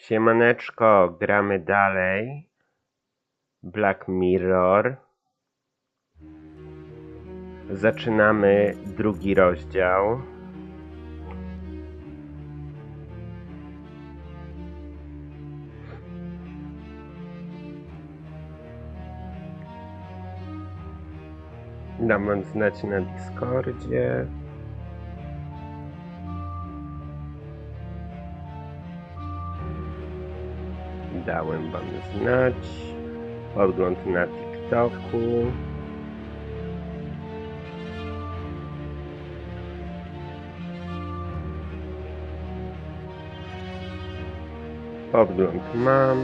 Siemaneczko, gramy dalej. Black Mirror. Zaczynamy drugi rozdział. Dam wam znać na Discordzie. Dałem wam znać. Podgląd na TikToku. Podgląd mam.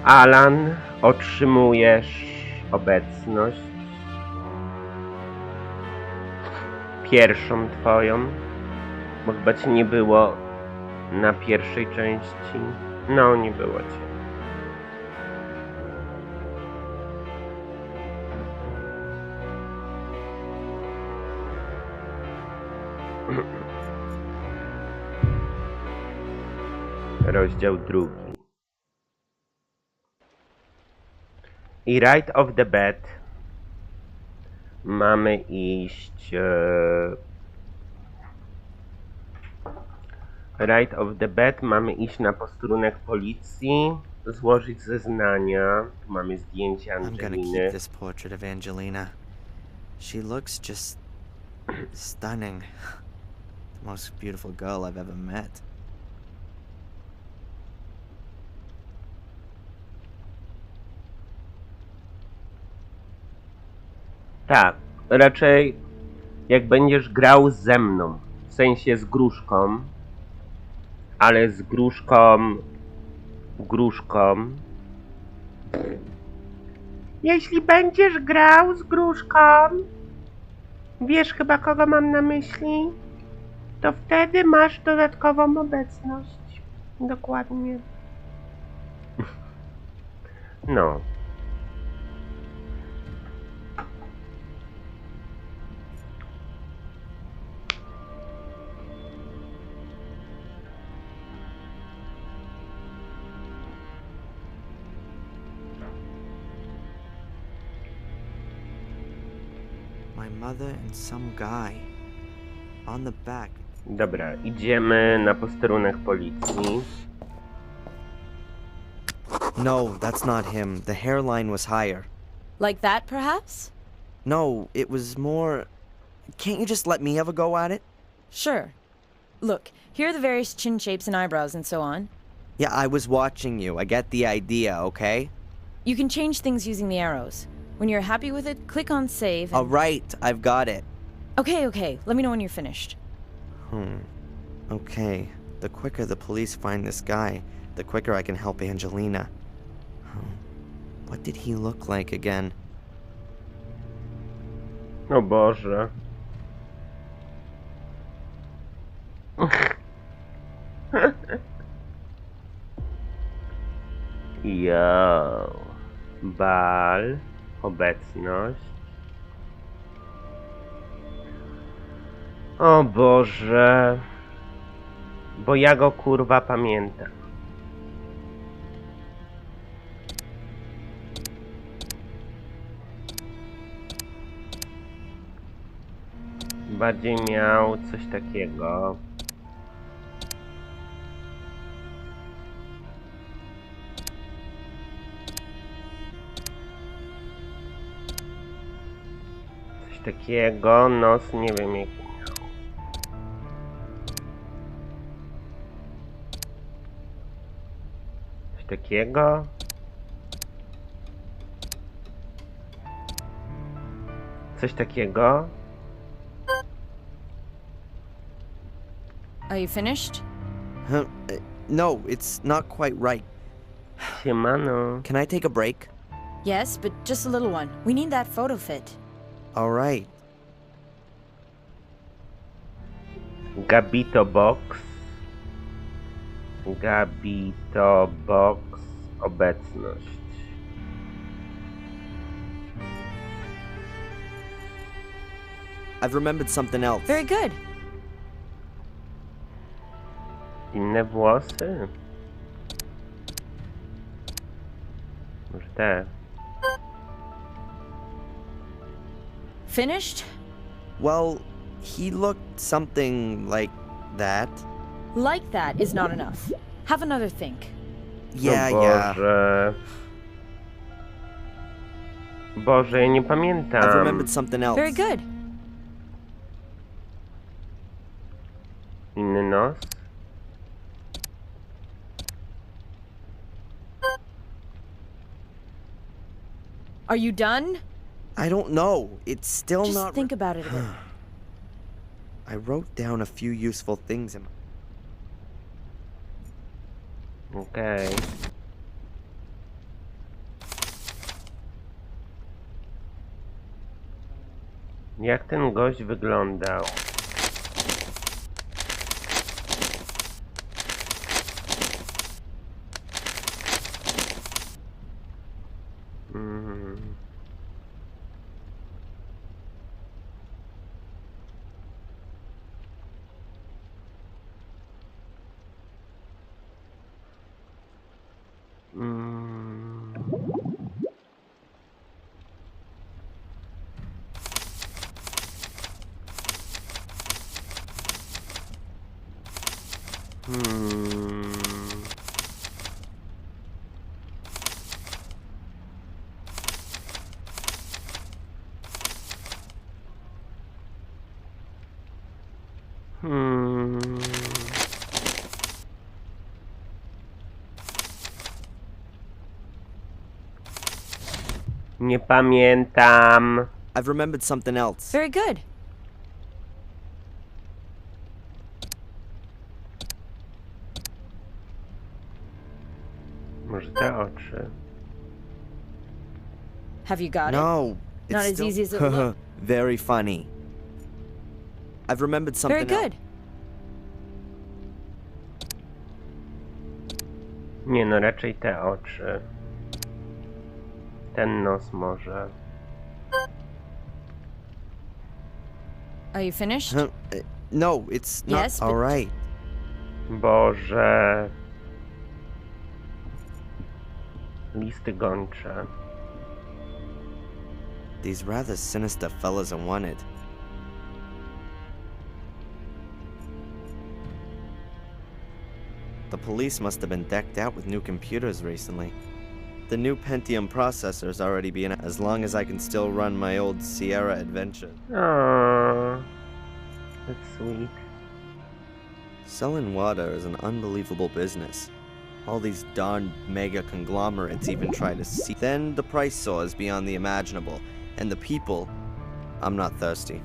Alan, otrzymujesz obecność. Pierwszą twoją. Bo chyba cię nie było na pierwszej części. No, nie było cię. Rozdział drugi. I right of the bed mamy iść right of the bed mamy iść na posterunek policji, złożyć zeznania. Tu mamy zdjęcie I'm gonna Angeliny. keep this portrait of Angelina. She looks just stunning. The most beautiful girl I've ever met. Tak, raczej jak będziesz grał ze mną, w sensie z gruszką, ale z gruszką. Jeśli będziesz grał z gruszką, wiesz chyba kogo mam na myśli, to wtedy masz dodatkową obecność. Dokładnie. No. My mother and some guy. On the back. Dobra, idziemy na posterunek policji. No, that's not him. The hairline was higher. Like that, perhaps? No, it was more... Can't you just let me have a go at it? Sure. Look, here are the various chin shapes and eyebrows and so on. Yeah, I was watching you. I get the idea, okay? You can change things using the arrows. When you're happy with it, click on save. All right, I've got it. Okay. Let me know when you're finished. Okay. The quicker the police find this guy, the quicker I can help Angelina. What did he look like again? O Boże. Yo. Bal. Obecność. O Boże. Bo ja go kurwa pamiętam. Bardziej miał coś takiego. Coś takiego, nos nie wiem jaki miał. Coś takiego. Coś takiego. Are you finished? No, it's not quite right. Siemano. Can I take a break? Yes, but just a little one. We need that photo fit. All right. Gabito box. Gabito box. Obecność. I've remembered something else. Very good. Inne włosy? Może te. Finished? Well, he looked something like that. Like that is not enough. Have another think. Yeah, No yeah. Boże. Boże, ja nie I've pamiętam. remembered something else. Very good. Inny nos? Are you done? I don't know. It's still Just not. think about it a bit. I wrote down a few useful things in my. Okej. Jak ten gość wyglądał? Mm. Mm. Hmm. Hmm. Nie pamiętam. I've remembered something else. Very good. Może te oczy. Have you got it? No, it's Not as still easy as it looked. very funny. I've remembered Very something good. else. Nie no, raczej te oczy. Ten nos może. Are you finished? No, it's not Yes, but- all right. Boże. Listy gończe. These rather sinister fellas are wanted. The police must have been decked out with new computers recently. The new Pentium processor's already been as long as I can still run my old Sierra adventure. Aww. That's sweet. Selling water is an unbelievable business. All these darn mega conglomerates even try to see. Then the price soars beyond the imaginable, and the people. I'm not thirsty.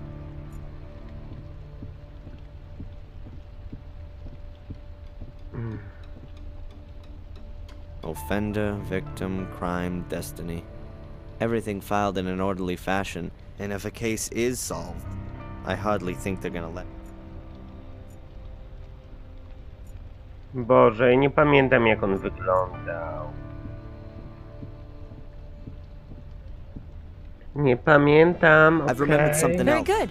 Offender, victim, crime, destiny. Everything filed in an orderly fashion, and if a case is solved, I hardly think they're gonna let. Boże, ja nie pamiętam jak on wyglądał. Nie pamiętam, I've remembered okej. something Very else. good.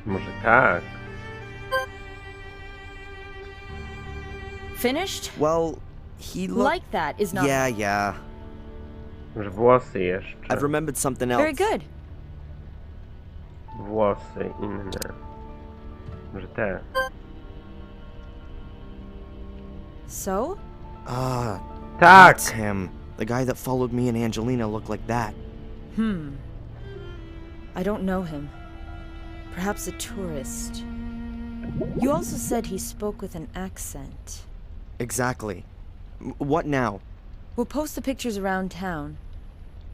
Może tak. Finished? Well, he looked. Like that is not. Yeah, yeah. Może włosy jeszcze. I've remembered something else. Very good. Włosy inne. Może te. So? Ah, Tak! that's him. The guy that followed me and Angelina looked like that. I don't know him. Perhaps a tourist. You also said he spoke with an accent. Exactly. What now? We'll post the pictures around town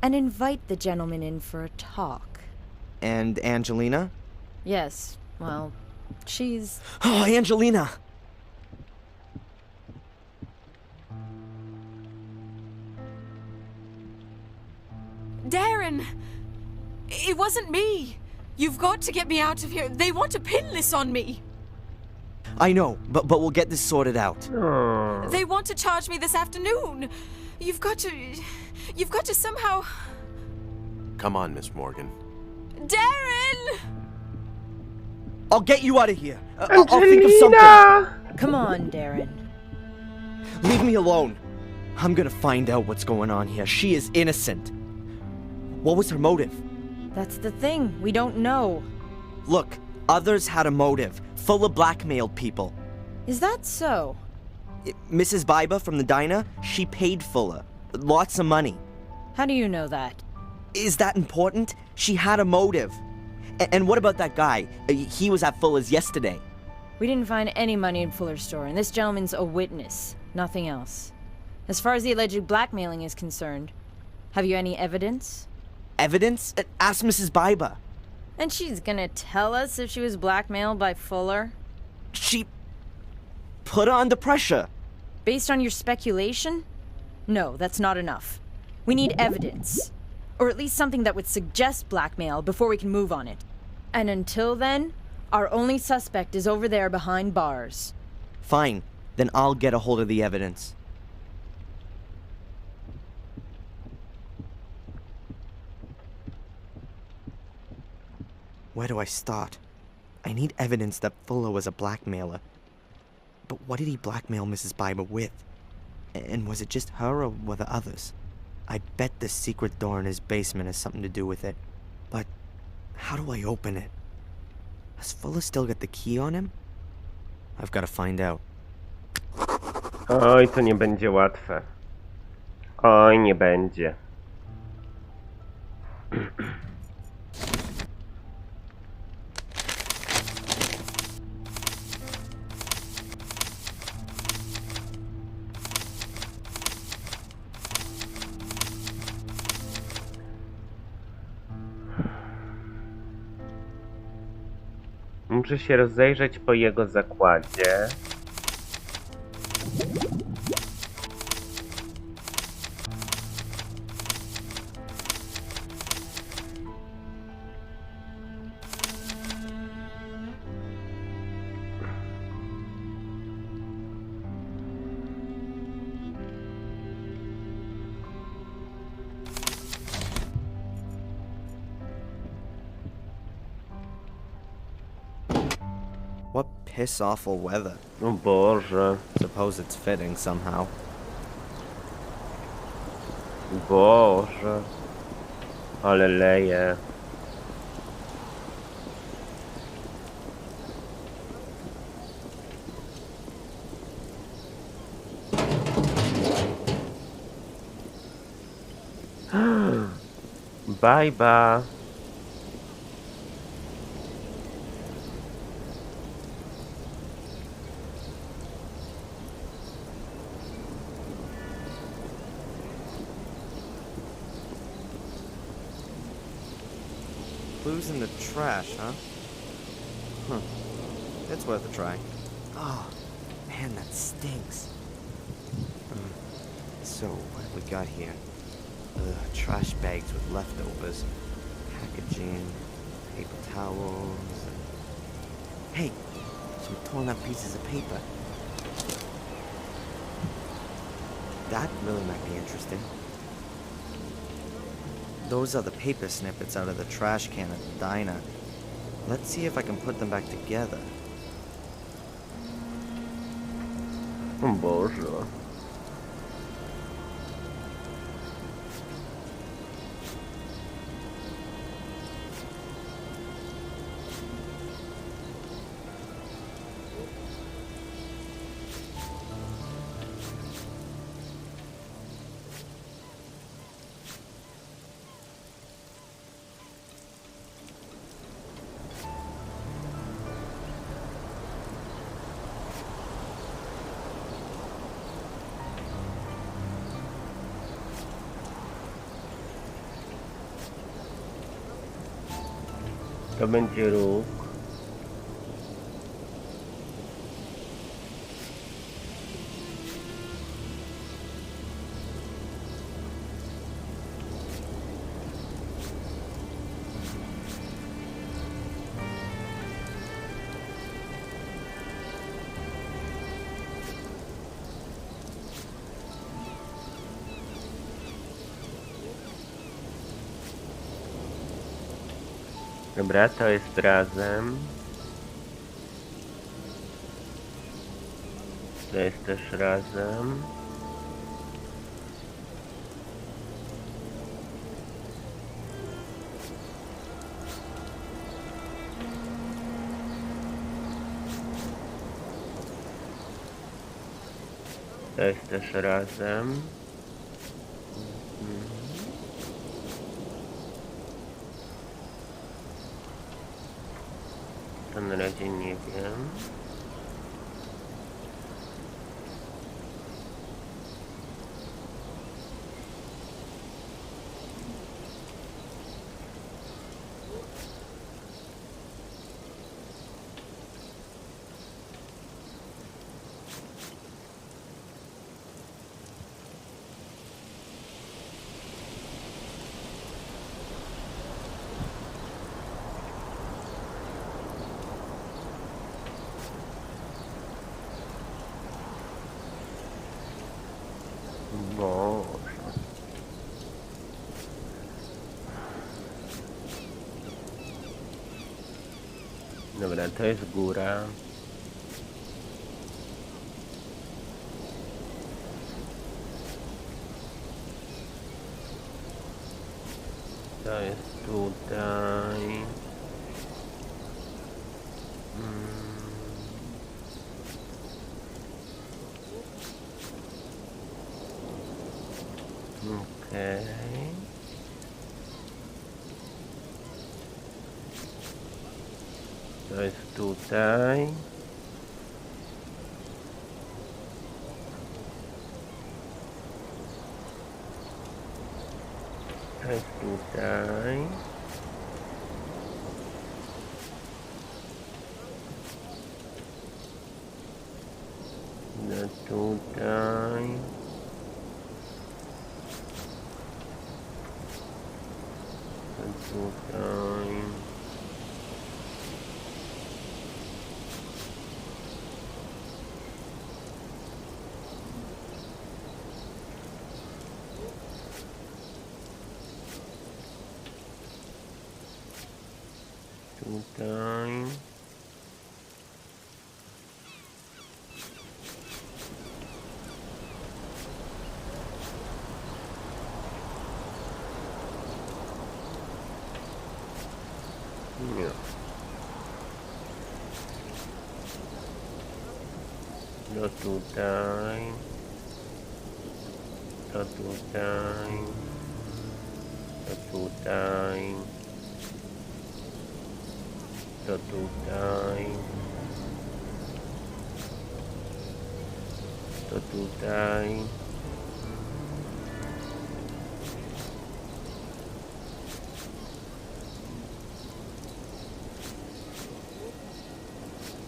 and invite the gentleman in for a talk. And Angelina? Yes, well, she's. Oh, Angelina! Darren! It wasn't me! You've got to get me out of here. They want to pin this on me. I know, but we'll get this sorted out. Oh. They want to charge me this afternoon. You've got to somehow... Come on, Miss Morgan. Darren! I'll get you out of here. I'll think of something. Angelina! Come on, Darren. Leave me alone. I'm gonna find out what's going on here. She is innocent. What was her motive? That's the thing. We don't know. Look, others had a motive. Fuller blackmailed people. Is that so? Mrs. Biba from the diner, she paid Fuller. Lots of money. How do you know that? Is that important? She had a motive. And what about that guy? He was at Fuller's yesterday. We didn't find any money in Fuller's store, and this gentleman's a witness. Nothing else. As far as the alleged blackmailing is concerned, have you any evidence? Evidence? Ask Mrs. Biba. And she's gonna tell us if she was blackmailed by Fuller? She put her under pressure. Based on your speculation? No, that's not enough. We need evidence. Or at least something that would suggest blackmail before we can move on it. And until then, our only suspect is over there behind bars. Fine, then I'll get a hold of the evidence. Where do I start? I need evidence that Fuller was a blackmailer. But what did he blackmail Mrs. Biba with? And was it just her or were there others? I bet the secret door in his basement has something to do with it. But how do I open it? Has Fuller still got the key on him? I've got to find out. Oj, to nie będzie łatwe. Oj, nie będzie. Muszę się rozejrzeć po jego zakładzie. What piss-awful weather. O Boże, Suppose it's fitting somehow. Boże. Ale leje. Bye bye. Clues in the trash, huh? Huh. It's worth a try. Oh, man, that stinks. So, what have we got here? Trash bags with leftovers. Packaging. Paper towels. Hey, some torn up pieces of paper. That really might be interesting. Those are the paper snippets out of the trash can at the diner. Let's see if I can put them back together. O Boże. To będzie róg. Dobra, to jest razem. To jest też razem. To jest też razem. To na razie nie wiem. Boże. Dobra, to jest góra. To jest tutaj. Okej. To jest tutaj. To jest tutaj. No tutaj. Tutaj. Tutaj. Nie. No tutaj. To tutaj. To tutaj. To tutaj. To tutaj.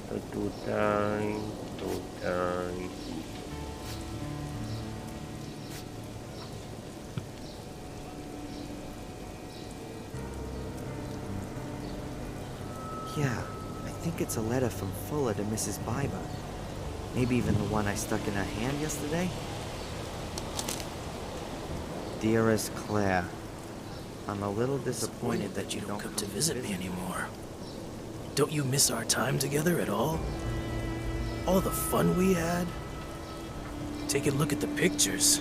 To tutaj, tutaj. Yeah, I think it's a letter from Fuller to Mrs. Biber. Maybe even the one I stuck in her hand yesterday? Dearest Claire, I'm a little disappointed that you don't come to visit me anymore. Don't you miss our time together at all? All the fun we had? Take a look at the pictures.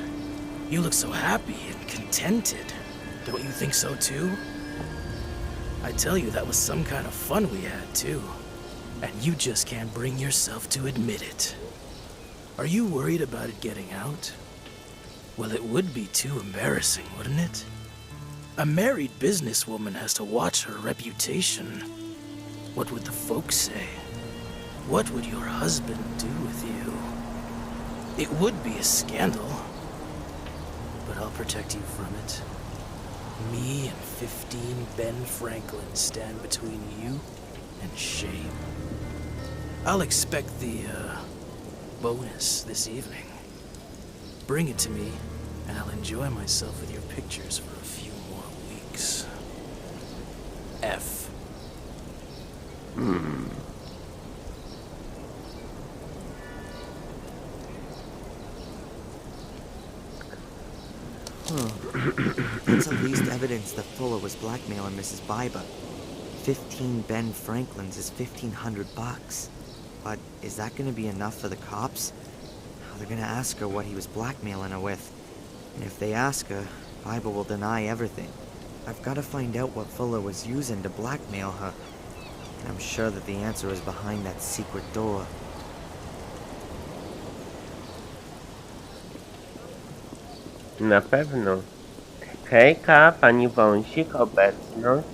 You look so happy and contented. Don't you think so too? I tell you, that was some kind of fun we had too. And you just can't bring yourself to admit it. Are you worried about it getting out? Well, it would be too embarrassing, wouldn't it? A married businesswoman has to watch her reputation. What would the folks say? What would your husband do with you? It would be a scandal, but I'll protect you from it. Me and 15 Ben Franklin stand between you and shame. I'll expect the, bonus this evening. Bring it to me, and I'll enjoy myself with your pictures for a few more weeks. F. That's at least evidence that Fuller was blackmailing Mrs. Biber. 15 Ben Franklins is $1,500. But is that gonna be enough for the cops? They're gonna ask her what he was blackmailing her with. And if they ask her, Bible will deny everything. I've gotta find out what Fuller was using to blackmail her. And I'm sure that the answer is behind that secret door. Na pewno. Hejka, pani Wąsik, obecność.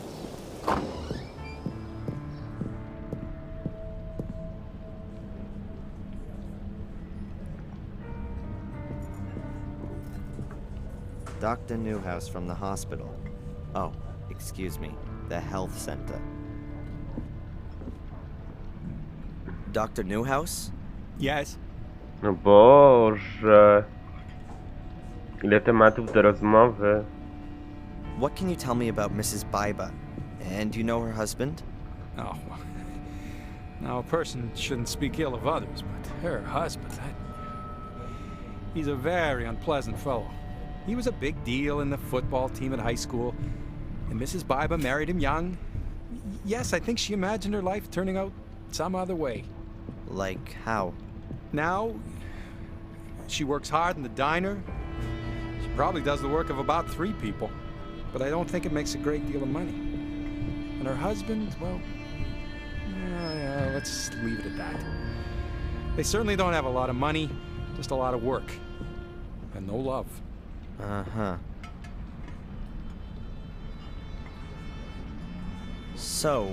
Dr. Newhouse from the hospital. Oh, excuse me, the health center. Dr. Newhouse? Yes. No Boże. Ile tematów do rozmowy. What can you tell me about Mrs. Biba? And do you know her husband? Oh, well, now a person shouldn't speak ill of others, but her husband, he's a very unpleasant fellow. He was a big deal in the football team at high school, and Mrs. Biba married him young. Yes, I think she imagined her life turning out some other way. Like how? Now, she works hard in the diner. She probably does the work of about 3 people, but I don't think it makes a great deal of money. And her husband, well, yeah, let's leave it at that. They certainly don't have a lot of money, just a lot of work, and no love. Uh-huh. So,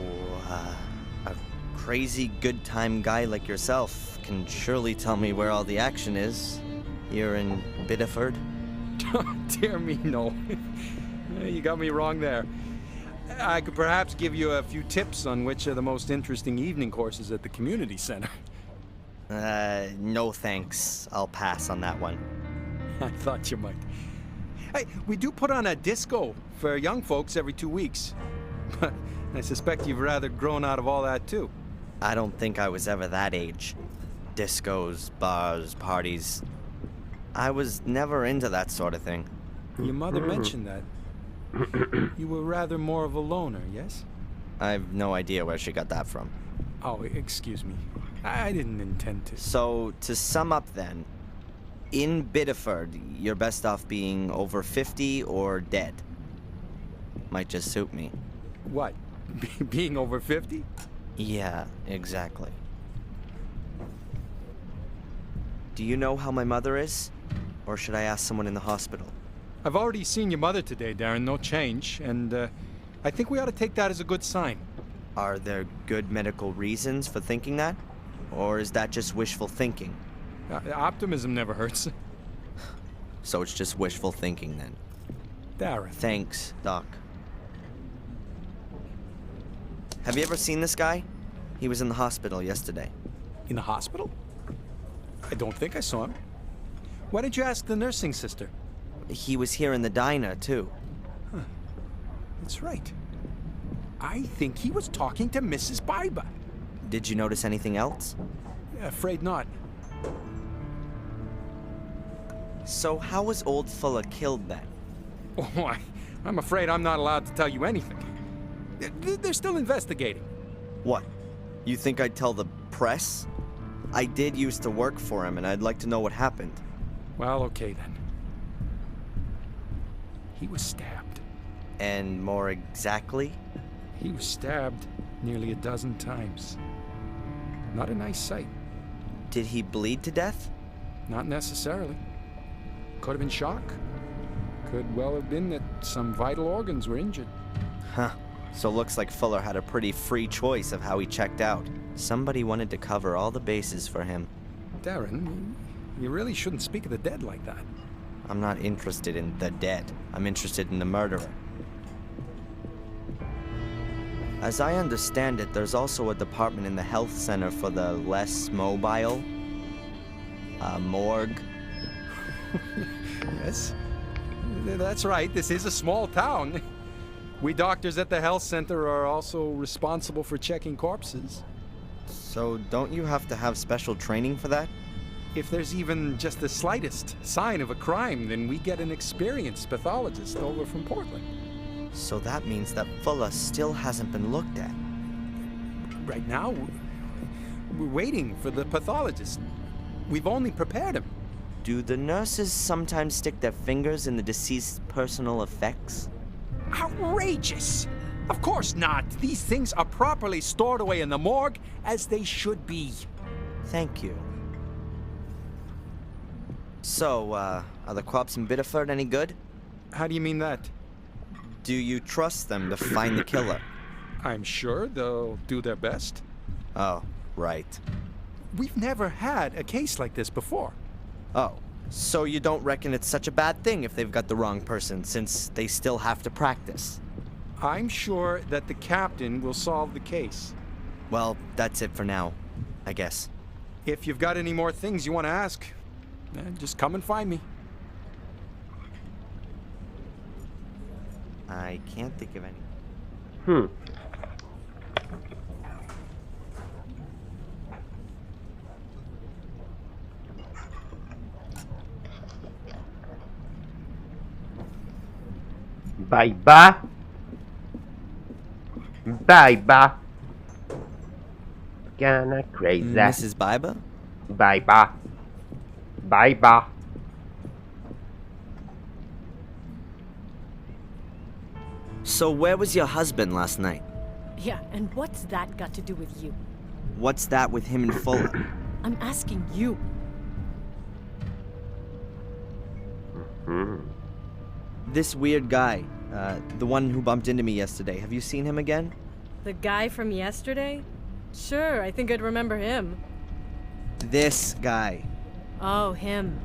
a crazy good time guy like yourself can surely tell me where all the action is. Here in Biddeford? Dear me, no. You got me wrong there. I could perhaps give you a few tips on which are the most interesting evening courses at the community center. No thanks. I'll pass on that one. I thought you might. Hey, we do put on a disco for young folks every 2 weeks. But I suspect you've rather grown out of all that, too. I don't think I was ever that age. Discos, bars, parties. I was never into that sort of thing. Your mother mentioned that. You were rather more of a loner, yes? I've no idea where she got that from. Oh, excuse me. I didn't intend to. So, to sum up then, in Biddeford, you're best off being over 50 or dead. Might just suit me. What? Being over 50? Yeah, exactly. Do you know how my mother is? Or should I ask someone in the hospital? I've already seen your mother today, Darren. No change. And I think we ought to take that as a good sign. Are there good medical reasons for thinking that? Or is that just wishful thinking? Optimism never hurts. So it's just wishful thinking then. Darren. Thanks, Doc. Have you ever seen this guy? He was in the hospital yesterday. In the hospital? I don't think I saw him. Why didn't you ask the nursing sister? He was here in the diner, too. Huh. That's right. I think he was talking to Mrs. Biba. Did you notice anything else? Afraid not. So how was old Fuller killed then? Oh, I'm afraid I'm not allowed to tell you anything. They're still investigating. What? You think I'd tell the press? I did used to work for him, and I'd like to know what happened. Well, okay then. He was stabbed. And more exactly? He was stabbed nearly a dozen times. Not a nice sight. Did he bleed to death? Not necessarily. Could have been shock. Could well have been that some vital organs were injured. Huh. So looks like Fuller had a pretty free choice of how he checked out. Somebody wanted to cover all the bases for him. Darren, you really shouldn't speak of the dead like that. I'm not interested in the dead. I'm interested in the murderer. As I understand it, there's also a department in the health center for the less mobile. A morgue. Yes, that's right. This is a small town. We doctors at the health center are also responsible for checking corpses. So don't you have to have special training for that? If there's even just the slightest sign of a crime, then we get an experienced pathologist over from Portland. So that means that Fuller still hasn't been looked at. Right now, we're waiting for the pathologist. We've only prepared him. Do the nurses sometimes stick their fingers in the deceased's personal effects? Outrageous! Of course not. These things are properly stored away in the morgue, as they should be. Thank you. So, are the cops in Biddeford any good? How do you mean that? Do you trust them to find the killer? I'm sure they'll do their best. Oh, right. We've never had a case like this before. Oh, so you don't reckon it's such a bad thing if they've got the wrong person, since they still have to practice? I'm sure that the captain will solve the case. Well, that's it for now, I guess. If you've got any more things you want to ask, just come and find me. I can't think of any. Bajba. Bajba. Kinda crazy. Mrs. Biba? Bajba. Bajba. So where was your husband last night? Yeah, and what's that got to do with you? What's that with him and Fuller? I'm asking you. This weird guy, the one who bumped into me yesterday, have you seen him again? The guy from yesterday? Sure, I think I'd remember him. This guy. Oh, him.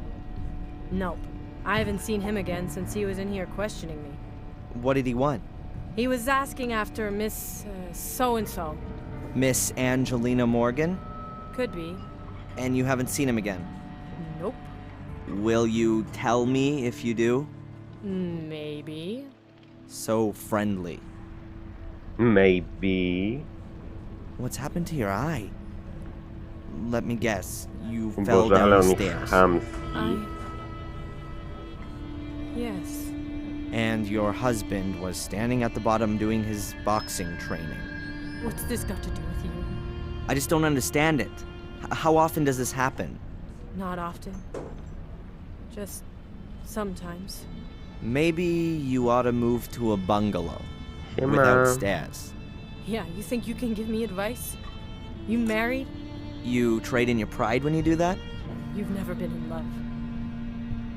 Nope. I haven't seen him again since he was in here questioning me. What did he want? He was asking after Miss so-and-so. Miss Angelina Morgan? Could be. And you haven't seen him again? Nope. Will you tell me if you do? Maybe. So friendly. Maybe. What's happened to your eye? Let me guess. You fell Boże, ale on jest downstairs. chamski. Yes. And your husband was standing at the bottom doing his boxing training. What's this got to do with you? I just don't understand it. How often does this happen? Not often. Just sometimes. Maybe you ought to move to a bungalow. Siema. Without stairs. Yeah, you think you can give me advice? You married? You trade in your pride when you do that? You've never been in love.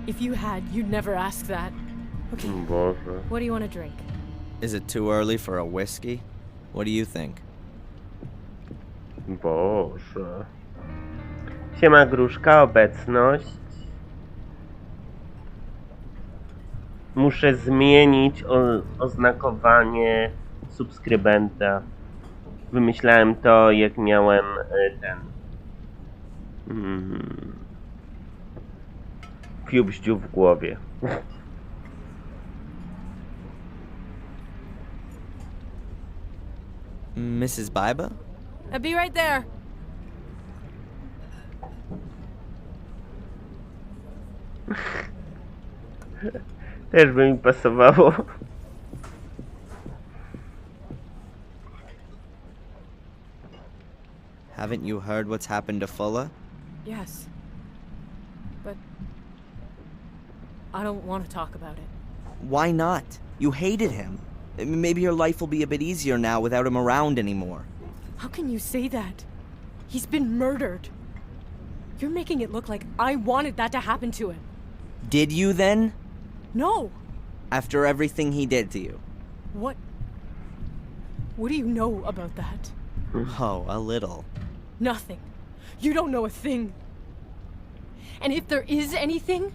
If you had, you'd never ask that. Okay, Boże. what do you want to drink? Is it too early for a whiskey? What do you think? Boże. Siema Gruszka, obecność. Muszę zmienić oznakowanie subskrybenta. Wymyślałem to, jak miałem ten... Fiubździu w głowie. Mrs. Biba? I'll be right there. Też by mi pasowało. Haven't you heard what's happened to Fuller? Yes. But I don't want to talk about it. Why not? You hated him. Maybe your life will be a bit easier now without him around anymore. How can you say that? He's been murdered. You're making it look like I wanted that to happen to him. Did you then? No. After everything he did to you? What do you know about that? Oh, a little. Nothing. You don't know a thing. And if there is anything,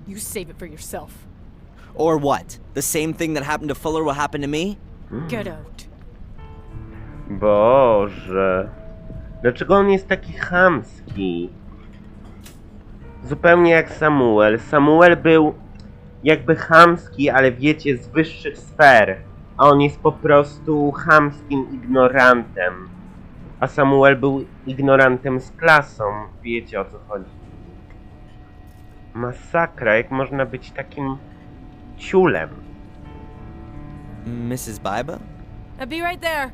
you save it for yourself. Or what? The same thing that happened to Fuller will happen to me? Get out. Boże. Dlaczego on jest taki chamski? Zupełnie jak Samuel. Samuel był jakby chamski, ale wiecie, z wyższych sfer. A on jest po prostu chamskim ignorantem. A Samuel był ignorantem z klasą. Wiecie, o co chodzi. Masakra, jak można być takim ciulem. Mrs. Biba? I'll be right there.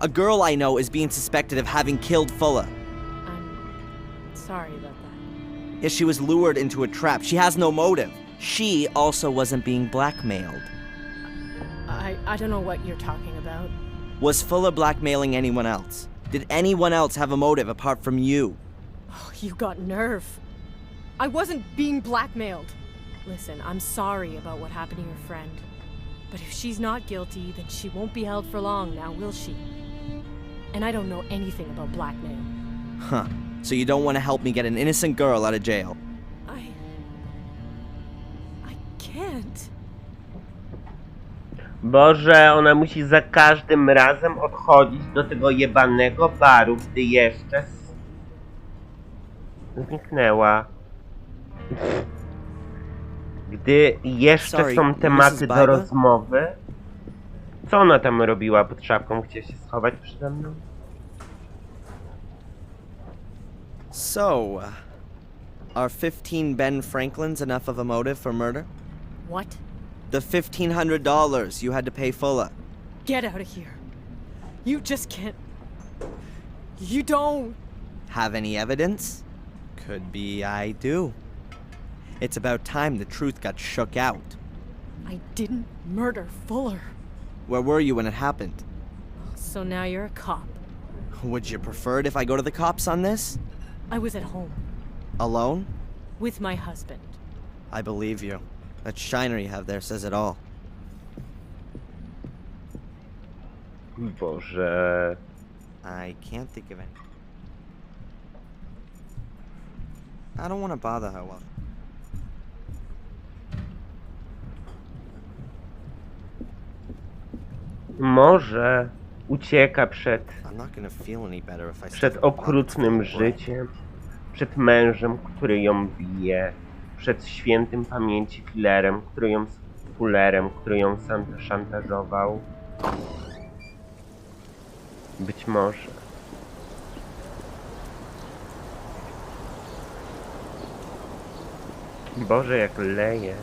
A girl I know is being suspected of having killed Fuller. I'm sorry about that. Yes, she was lured into a trap. She has no motive. She also wasn't being blackmailed. I don't know what you're talking about. Was Fuller blackmailing anyone else? Did anyone else have a motive apart from you? Oh, you got nerve. I wasn't being blackmailed. Listen, I'm sorry about what happened to your friend. But if she's not guilty, then she won't be held for long now, will she? And I don't know anything about blackmail. Huh. So you don't want to help me get an innocent girl out of jail? I can't. Boże, ona musi za każdym razem odchodzić do tego jebanego baru, gdy jeszcze zniknęła. Gdy jeszcze Sorry, są tematy Mrs. do Biba? rozmowy. Co ona tam robiła pod szafką? Chciała się schować przede mną? So, are 15 Ben Franklins enough of a motive for murder? What? The $1,500 you had to pay Fuller. Get out of here. You just can't. You don't. Have any evidence? Could be I do. It's about time the truth got shook out. I didn't murder Fuller. Where were you when it happened? So now you're a cop. Would you prefer it if I go to the cops on this? I was at home Alone? with my husband. I believe you. That shiner you have there says it all. Boże. I can't think of any. I don't want to bother her. Well, Może ucieka przed I'm not gonna feel any better if I przed stick with okrutnym Robert's friend. życiem, przed mężem, który ją bije, przed świętym pamięci killerem, który ją szantażował. Być może. Boże, jak leje.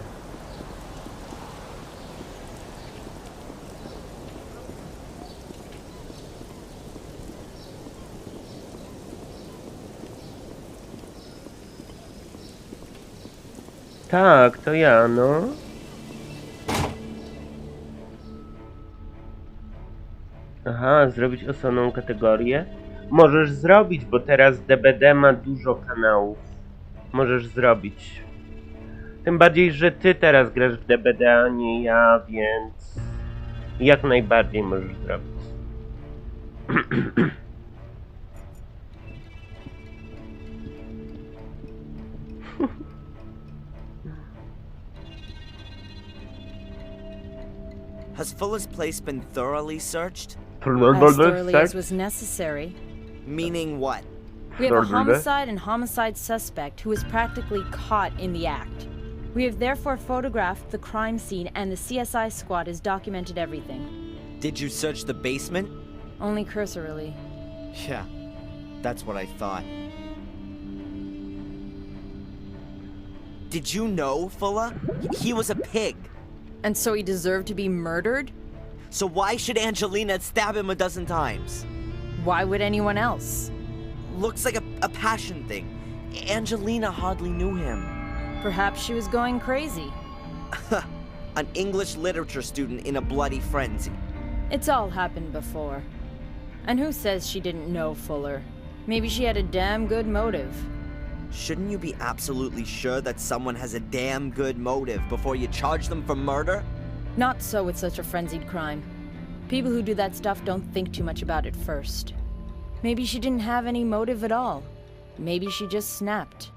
Tak, to ja, no. Aha, zrobić osobną kategorię? Możesz zrobić, bo teraz DBD ma dużo kanałów. Możesz zrobić. Tym bardziej, że ty teraz grasz w DBD, a nie ja, więc jak najbardziej możesz zrobić. Has Fuller's place been thoroughly searched? As thoroughly as was necessary. Meaning what? We have a homicide and homicide suspect who was practically caught in the act. We have therefore photographed the crime scene and the CSI squad has documented everything. Did you search the basement? Only cursorily. Yeah, that's what I thought. Did you know, Fuller? He was a pig. And so he deserved to be murdered? So why should Angelina stab him a dozen times? Why would anyone else? Looks like a passion thing. Angelina hardly knew him. Perhaps she was going crazy. An English literature student in a bloody frenzy. It's all happened before. And who says she didn't know Fuller? Maybe she had a damn good motive. Shouldn't you be absolutely sure that someone has a damn good motive before you charge them for murder? Not so with such a frenzied crime. People who do that stuff don't think too much about it first. Maybe she didn't have any motive at all. Maybe she just snapped.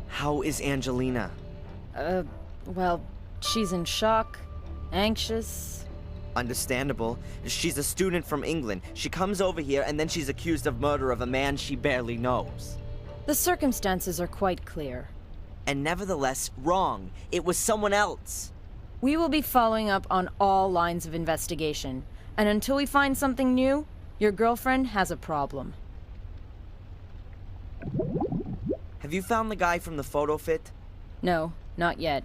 How is Angelina? Well, she's in shock, anxious. Understandable. She's a student from England. She comes over here and then she's accused of murder of a man she barely knows. The circumstances are quite clear. And nevertheless, wrong. It was someone else. We will be following up on all lines of investigation, and until we find something new, your girlfriend has a problem. Have you found the guy from the photo fit? No, not yet.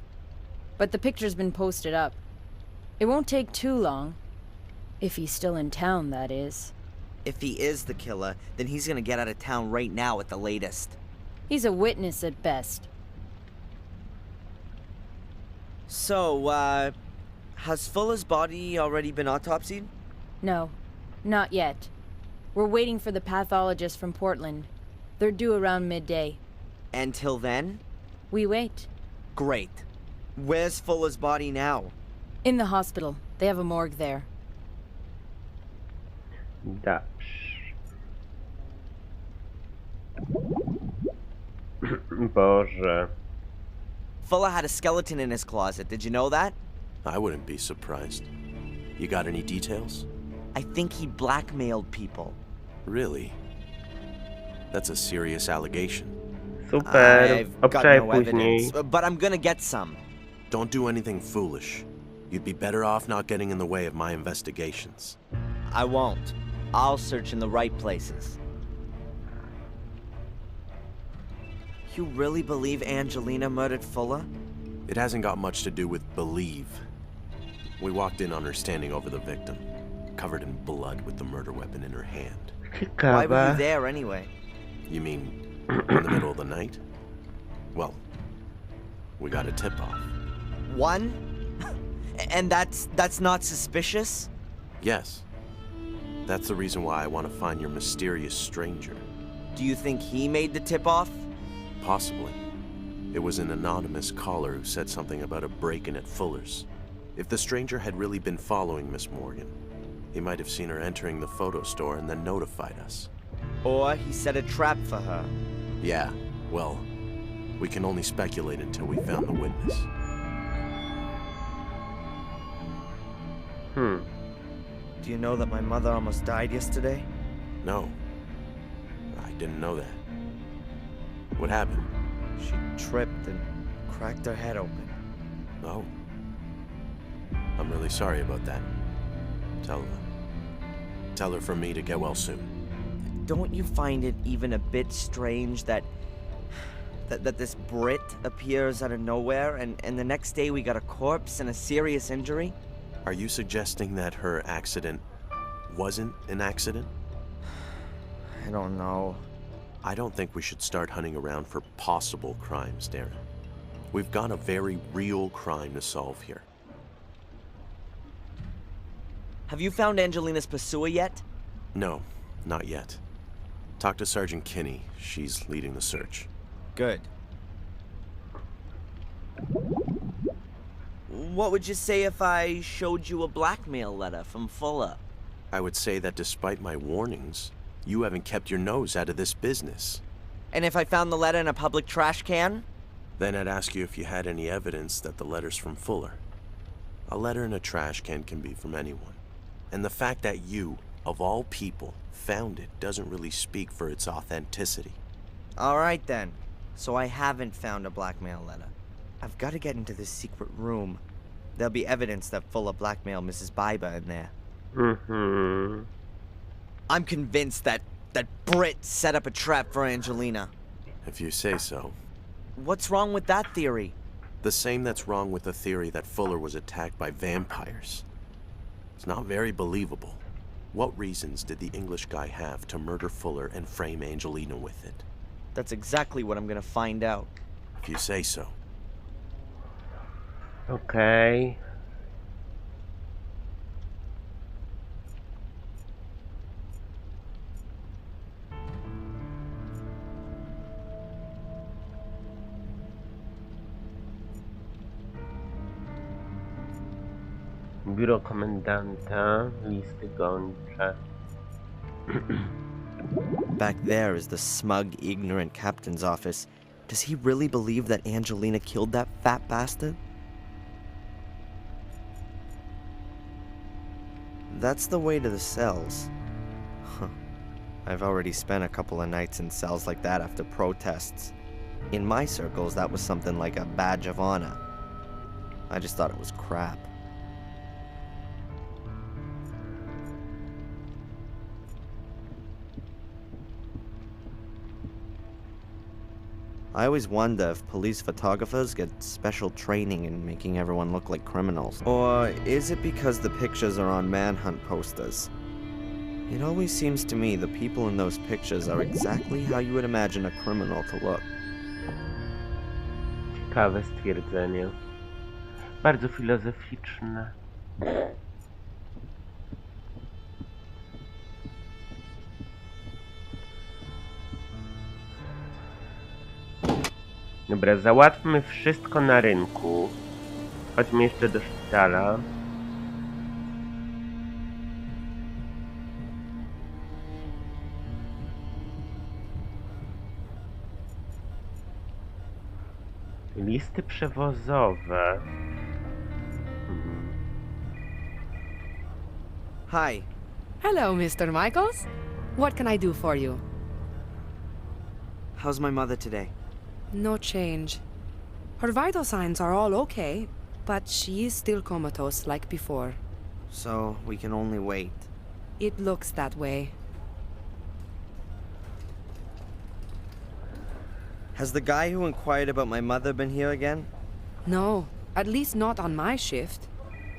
But the picture's been posted up. It won't take too long. If he's still in town, that is. If he is the killer, then he's gonna get out of town right now at the latest. He's a witness at best. So, has Fuller's body already been autopsied? No, not yet. We're waiting for the pathologist from Portland. They're due around midday. Until then? We wait. Great. Where's Fuller's body now? In the hospital. They have a morgue there. Dobrze. Boże. Fuller had a skeleton in his closet. Did you know that? I wouldn't be surprised. You got any details? I think he blackmailed people. Really? That's a serious allegation. Super. I've got Obczaj no później. evidence, but I'm gonna get some. Don't do anything foolish. You'd be better off not getting in the way of my investigations. I won't. I'll search in the right places. You really believe Angelina murdered Fuller? It hasn't got much to do with believe. We walked in on her standing over the victim, covered in blood with the murder weapon in her hand. Why were you Ciekawe. there anyway? You mean in the middle of the night? Well, we got a tip-off. One? And that's not suspicious? Yes. That's the reason why I want to find your mysterious stranger. Do you think he made the tip-off? Possibly. It was an anonymous caller who said something about a break-in at Fuller's. If the stranger had really been following Miss Morgan, he might have seen her entering the photo store and then notified us. Or he set a trap for her? Yeah, well, we can only speculate until we found the witness. Do you know that my mother almost died yesterday? No, I didn't know that. What happened? She tripped and cracked her head open. Oh. I'm really sorry about that. Tell her from me to get well soon. Don't you find it even a bit strange that this Brit appears out of nowhere and the next day we got a corpse and a serious injury? Are you suggesting that her accident wasn't an accident? I don't know. I don't think we should start hunting around for possible crimes, Darren. We've got a very real crime to solve here. Have you found Angelina's pursuer yet? No, not yet. Talk to Sergeant Kinney. She's leading the search. Good. What would you say if I showed you a blackmail letter from Fuller? I would say that despite my warnings, you haven't kept your nose out of this business. And if I found the letter in a public trash can? Then I'd ask you if you had any evidence that the letter's from Fuller. A letter in a trash can be from anyone. And the fact that you, of all people, found it doesn't really speak for its authenticity. All right then. So I haven't found a blackmail letter. I've got to get into this secret room. There'll be evidence that Fuller blackmailed Mrs. Biber in there. I'm convinced that Brit set up a trap for Angelina. If you say so. What's wrong with that theory? The same that's wrong with the theory that Fuller was attacked by vampires. It's not very believable. What reasons did the English guy have to murder Fuller and frame Angelina with it? That's exactly what I'm gonna find out. If you say so. Okej. Biuro komendanta, listy gończe. Back there is the smug, ignorant captain's office. Does he really believe that Angelina killed that fat bastard? That's the way to the cells. Huh. I've already spent a couple of nights in cells like that after protests. In my circles, that was something like a badge of honor. I just thought it was crap. I always wonder if police photographers get special training in making everyone look like criminals. Or is it because the pictures are on manhunt posters? It always seems to me the people in those pictures are exactly how you would imagine a criminal to look. Ciekawe stwierdzenie. Bardzo filozoficzne. Dobra, załatwmy wszystko na rynku. Chodźmy jeszcze do szpitala. Listy przewozowe. Hi. Hello, Mr. Michaels. What can I do for you? How's my mother today? No change. Her vital signs are all okay, but she is still comatose like before. So, we can only wait. It looks that way. Has the guy who inquired about my mother been here again? No, at least not on my shift.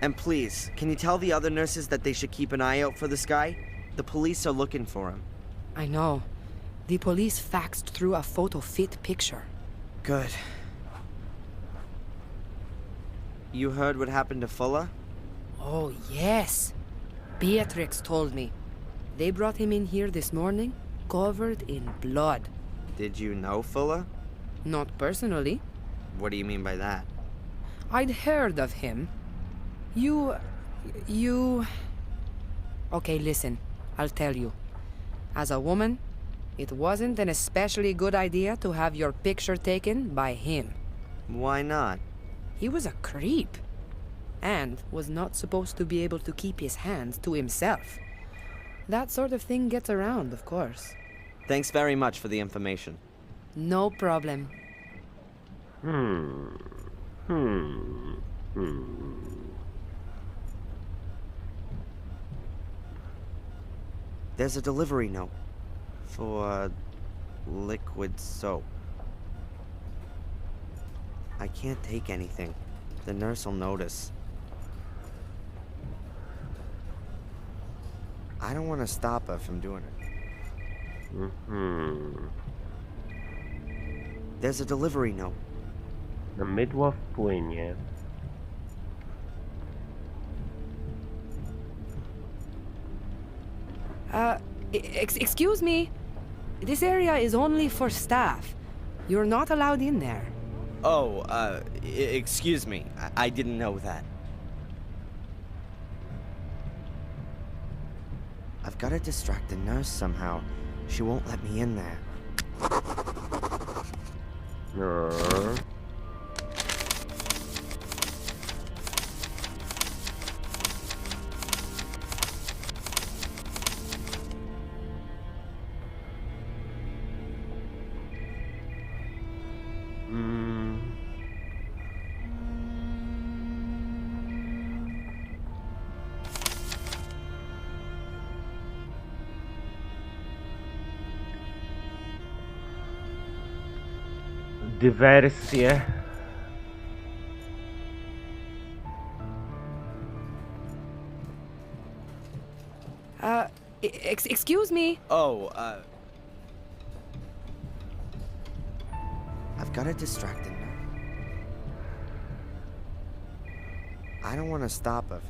And please, can you tell the other nurses that they should keep an eye out for this guy? The police are looking for him. I know. The police faxed through a photo fit picture. Good. You heard what happened to Fuller? Oh, yes. Beatrix told me. They brought him in here this morning, covered in blood. Did you know Fuller? Not personally. What do you mean by that? I'd heard of him. You... Okay, listen. I'll tell you. As a woman, it wasn't an especially good idea to have your picture taken by him. Why not? He was a creep. And was not supposed to be able to keep his hands to himself. That sort of thing gets around, of course. Thanks very much for the information. No problem. There's a delivery note for liquid soap. I can't take anything. The nurse will notice. I don't want to stop her from doing it. There's a delivery note. Na mydło wpłynie. Excuse me. This area is only for staff. You're not allowed in there. Oh, excuse me. I didn't know that. I've got to distract the nurse somehow. She won't let me in there. Dywersje. Excuse me. Oh, I've got to distract the nurse. I don't want to stop her.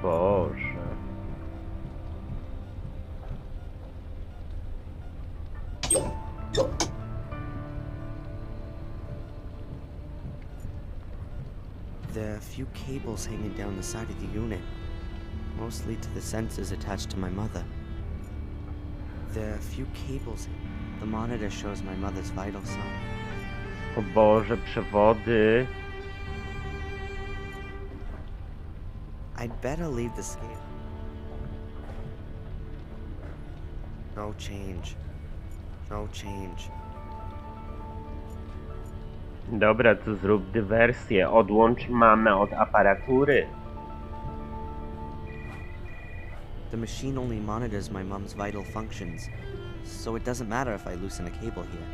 Boże. There are a few cables hanging down the side of the unit, mostly to the sensors attached to my mother. There are a few cables. The monitor shows my mother's vital sign. O Boże, przewody. I'd better leave the scale. No change. No change. Dobra, to zrób dywersję. Odłącz mamę od aparatury. The machine only monitors my mom's vital functions, so it doesn't matter if I loosen a cable here.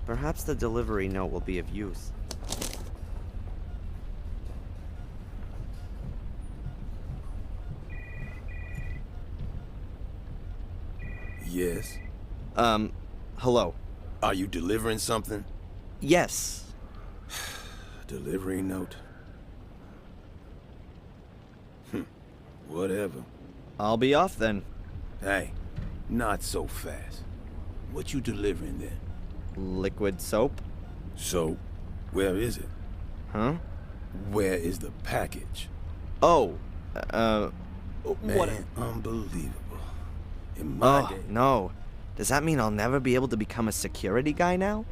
Perhaps the delivery note will be of use. Yes. Hello. Are you delivering something? Yes. Delivery note. Whatever. I'll be off then. Hey, not so fast. What you delivering then? Liquid soap? So, where is it? Huh? Where is the package? Oh, Man, unbelievable. In my day. no. Does that mean I'll never be able to become a security guy now?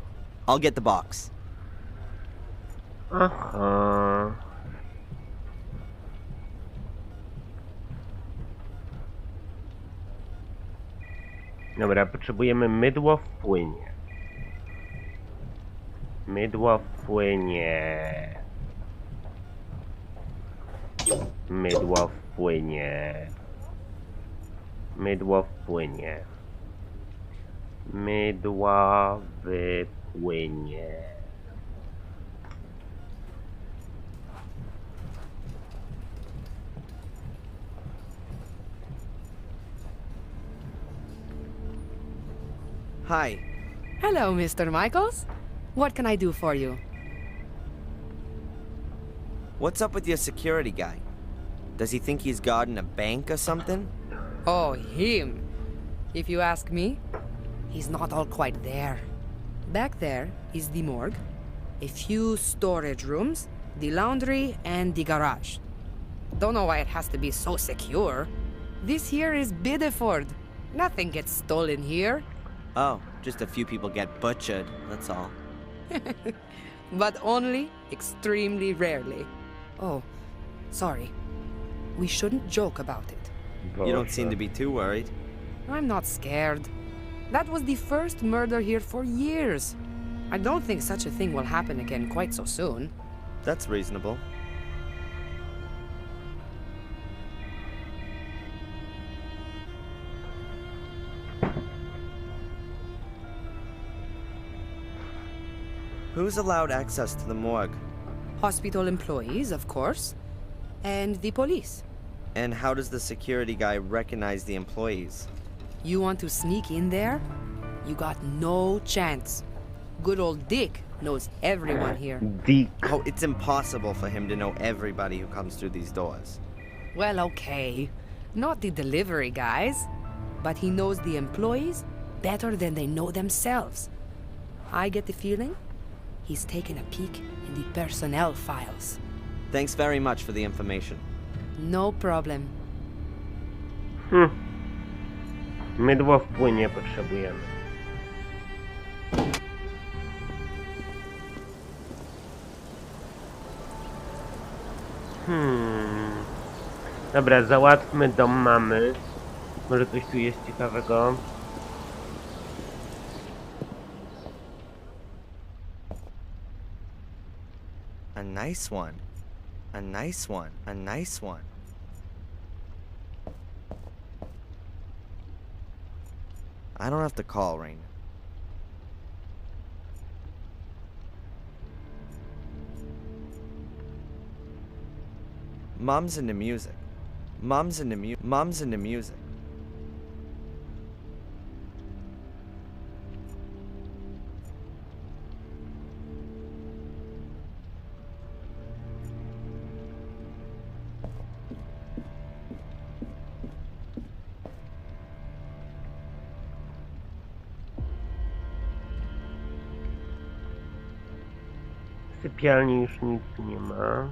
I'll get the box. Aha. Dobra, potrzebujemy mydło w płynie. Mydło w płynie. Mydło w płynie. Mydło w płynie. Mydło w płynie. Hi. Hello, Mr. Michaels. What can I do for you? What's up with your security guy? Does he think he's guarding a bank or something? Oh, him. If you ask me, he's not all quite there. Back there is the morgue, a few storage rooms, the laundry, and the garage. Don't know why it has to be so secure. This here is Bideford. Nothing gets stolen here. Oh, just a few people get butchered, that's all. But only extremely rarely. Oh, sorry. We shouldn't joke about it. You don't seem to be too worried. I'm not scared. That was the first murder here for years. I don't think such a thing will happen again quite so soon. That's reasonable. Who's allowed access to the morgue? Hospital employees, of course, and the police. And how does the security guy recognize the employees? You want to sneak in there? You got no chance. Good old Dick knows everyone here. Dick. Oh, it's impossible for him to know everybody who comes through these doors. Well, okay. Not the delivery guys, but he knows the employees better than they know themselves. I get the feeling he's taken a peek in the personnel files. Thanks very much for the information. No problem. Mydło w płynie potrzebujemy. Dobra, załatwmy dom mamy. Może coś tu jest ciekawego. A nice one. A nice one. A nice one. I don't have to call Rain. Mom's into music. Mom's into music. W sypialni już nic nie ma.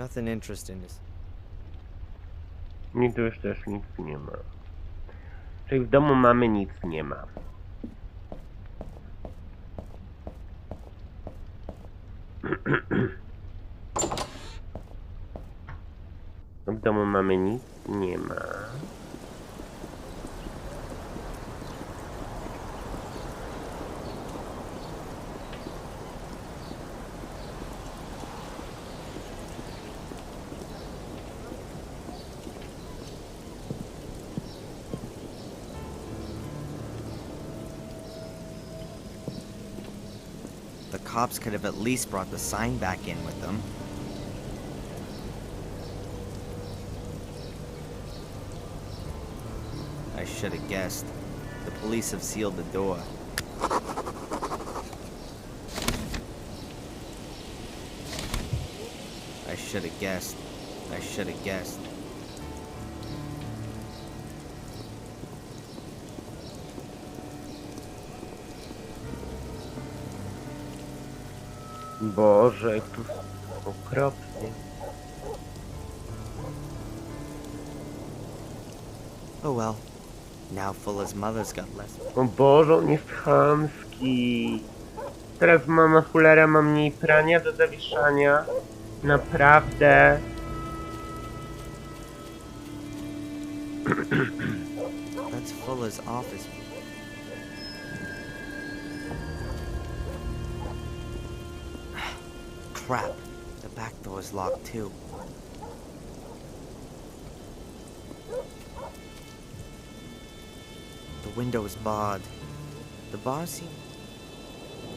Nothing interesting is. I tu już też nic nie ma. Czyli w domu mamy nic nie ma. W domu mamy nic nie ma. The cops could have at least brought the sign back in with them. I should have guessed. The police have sealed the door. I should have guessed. I should have guessed. Boże, jak tu okropnie. Oh well. Now Fuller's mother's got less. O Boże, on jest chamski. Teraz mama Fullera ma mniej prania do zawieszania. Naprawdę. That's Fuller's office. Crap. The back door is locked too. The window is barred. The bar seam?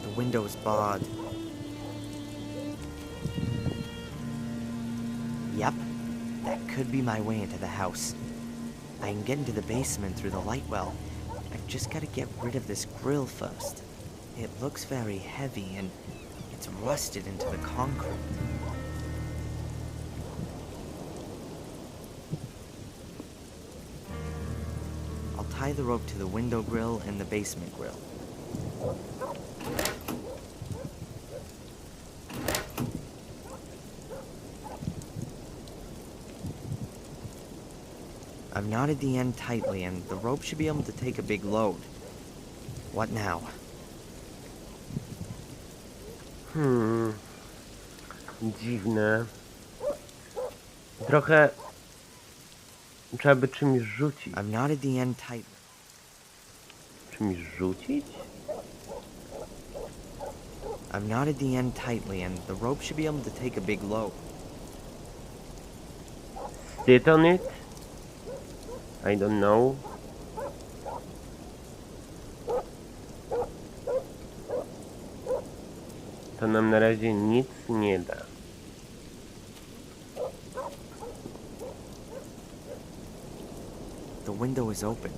The window is barred. Yep. That could be my way into the house. I can get into the basement through the light well. I've just got to get rid of this grill first. It looks very heavy and it's rusted into the concrete. I'll tie the rope to the window grill and the basement grill. I've knotted the end tightly and the rope should be able to take a big load. What now? Dziwne. Trochę trzeba by czymś rzucić. I've knotted the end tightly. Czymś rzucić? I've knotted the end tightly and the rope should be able to take a big load. Sit on it? I don't know. To nam na razie nic nie da. The window is open,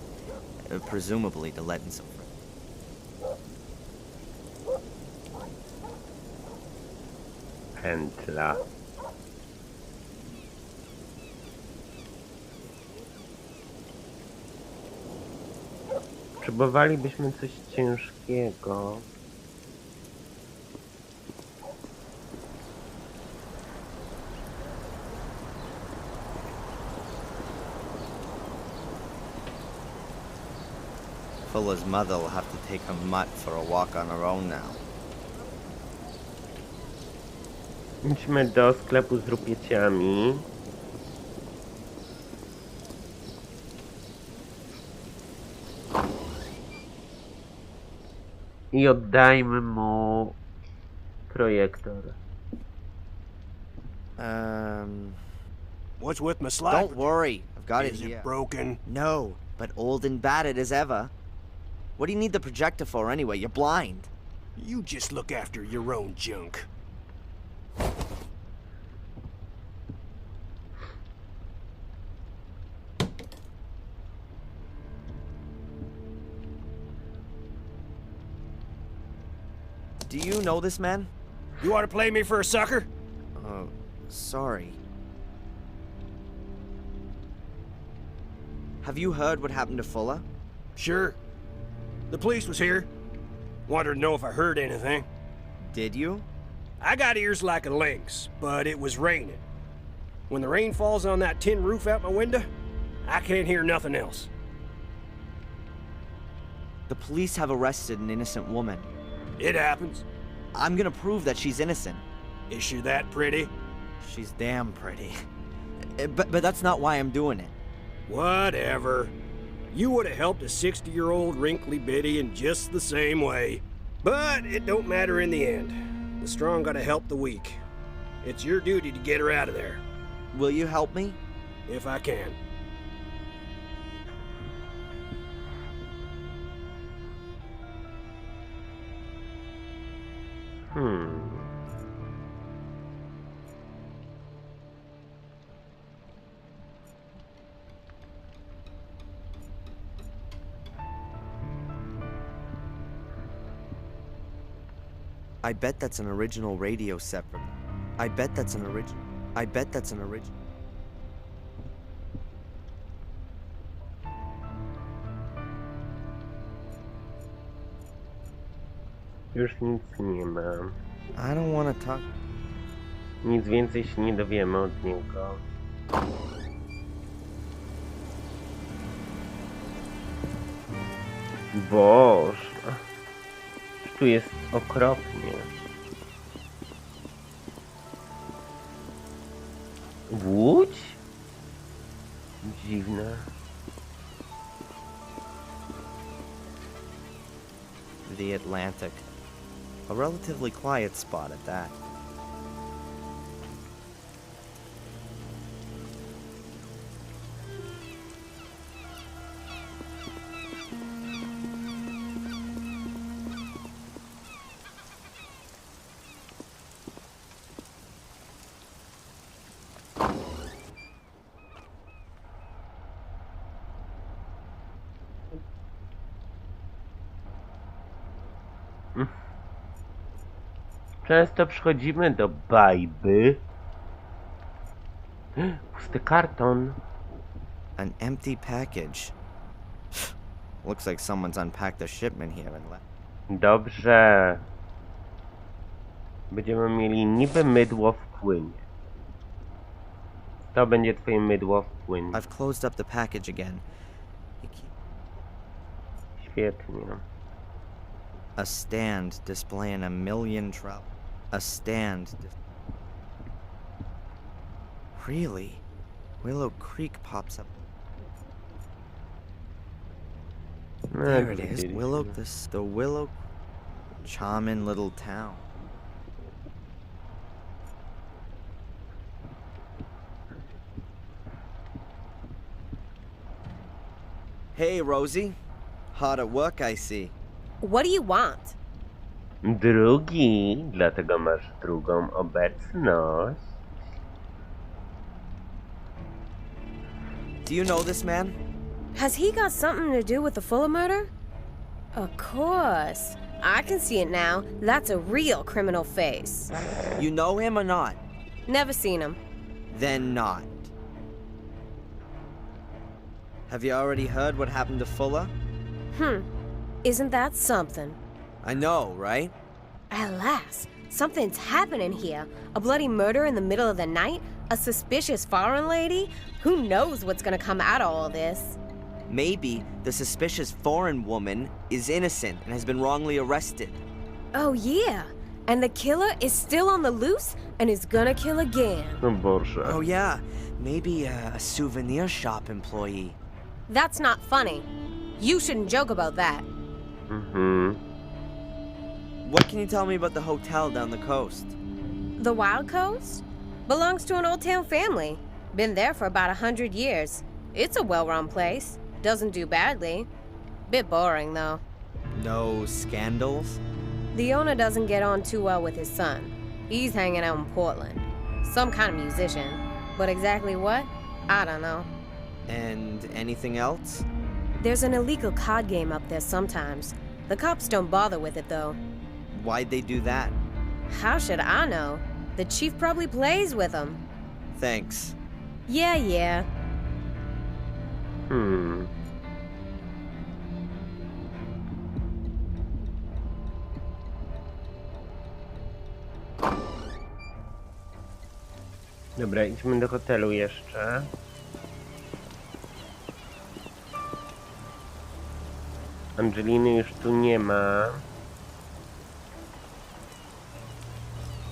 presumably to let in some. Pętla. Potrzebowalibyśmy coś ciężkiego. Fuller's mother will have to take her mutt for a walk on her own now. Idźmy do sklepu z rupieciami. I oddajmy mu projektor. What's with my slide? Don't worry, I've got it Is here. it broken? No, but old and battered as ever. What do you need the projector for anyway? You're blind. You just look after your own junk. Do you know this man? You want to play me for a sucker? Sorry. Have you heard what happened to Fuller? Sure. The police was here. Wanted to know if I heard anything. Did you? I got ears like a lynx, but it was raining. When the rain falls on that tin roof out my window, I can't hear nothing else. The police have arrested an innocent woman. It happens. I'm gonna prove that she's innocent. Is she that pretty? She's damn pretty. But that's not why I'm doing it. Whatever. You would have helped a 60-year-old wrinkly biddy in just the same way. But it don't matter in the end. The strong gotta help the weak. It's your duty to get her out of there. Will you help me? If I can. I bet that's an original radio set from... I bet that's an original... I bet that's an original... Już nic nie ma. I don't want to talk... Nic więcej się nie dowiemy od niego. Boże. Tu jest okropnie. Łódź? Dziwne. The Atlantic. A relatively quiet spot at that. Często przychodzimy do bajby. Pusty karton. An empty package. Looks like someone's unpacked a shipment here and left. Dobrze. Będziemy mieli niby mydło w płynie. To będzie twoje mydło w płynie. I've closed up the package again. Świetnie. A stand displaying a million A stand. Really? Willow Creek pops up. There it is. Willow, the Willow. Charming little town. Hey, Rosie. Hard at work, I see. What do you want? Drugi, dlatego masz drugą obecność. Do you know this man? Has he got something to do with the Fuller murder? Of course. I can see it now. That's a real criminal face. You know him or not? Never seen him. Then not. Have you already heard what happened to Fuller? Isn't that something? I know, right? Alas, something's happening here. A bloody murder in the middle of the night? A suspicious foreign lady? Who knows what's gonna come out of all this? Maybe the suspicious foreign woman is innocent and has been wrongly arrested. Oh yeah, and the killer is still on the loose and is gonna kill again. No Boże. Oh yeah, maybe a souvenir shop employee. That's not funny. You shouldn't joke about that. What can you tell me about the hotel down the coast? The Wild Coast? Belongs to an old town family. Been there for about 100 years. It's a well-run place. Doesn't do badly. Bit boring, though. No scandals? The owner doesn't get on too well with his son. He's hanging out in Portland. Some kind of musician. But exactly what? I don't know. And anything else? There's an illegal card game up there sometimes. The cops don't bother with it, though. Why'd they do that? How should I know? The chief probably plays with them. Thanks. Yeah. Dobra, idźmy do hotelu jeszcze. Angeliny już tu nie ma.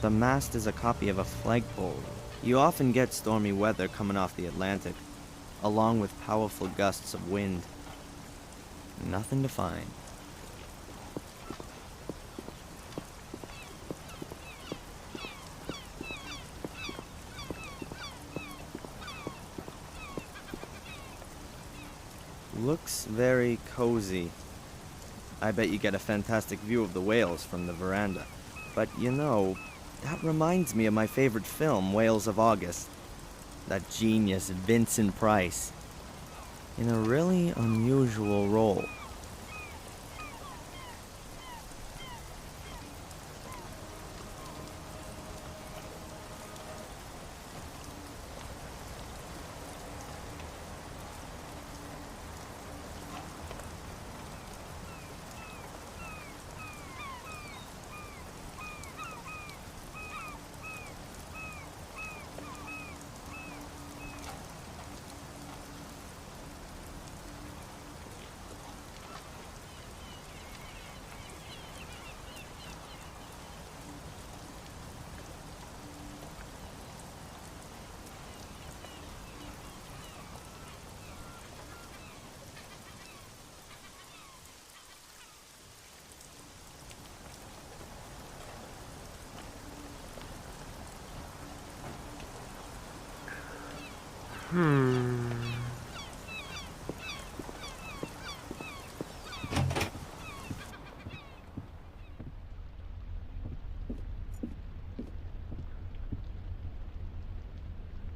The mast is a copy of a flagpole. You often get stormy weather coming off the Atlantic, along with powerful gusts of wind. Nothing to find. Looks very cozy. I bet you get a fantastic view of the whales from the veranda. But you know, that reminds me of my favorite film, Whales of August. That genius Vincent Price. In a really unusual role.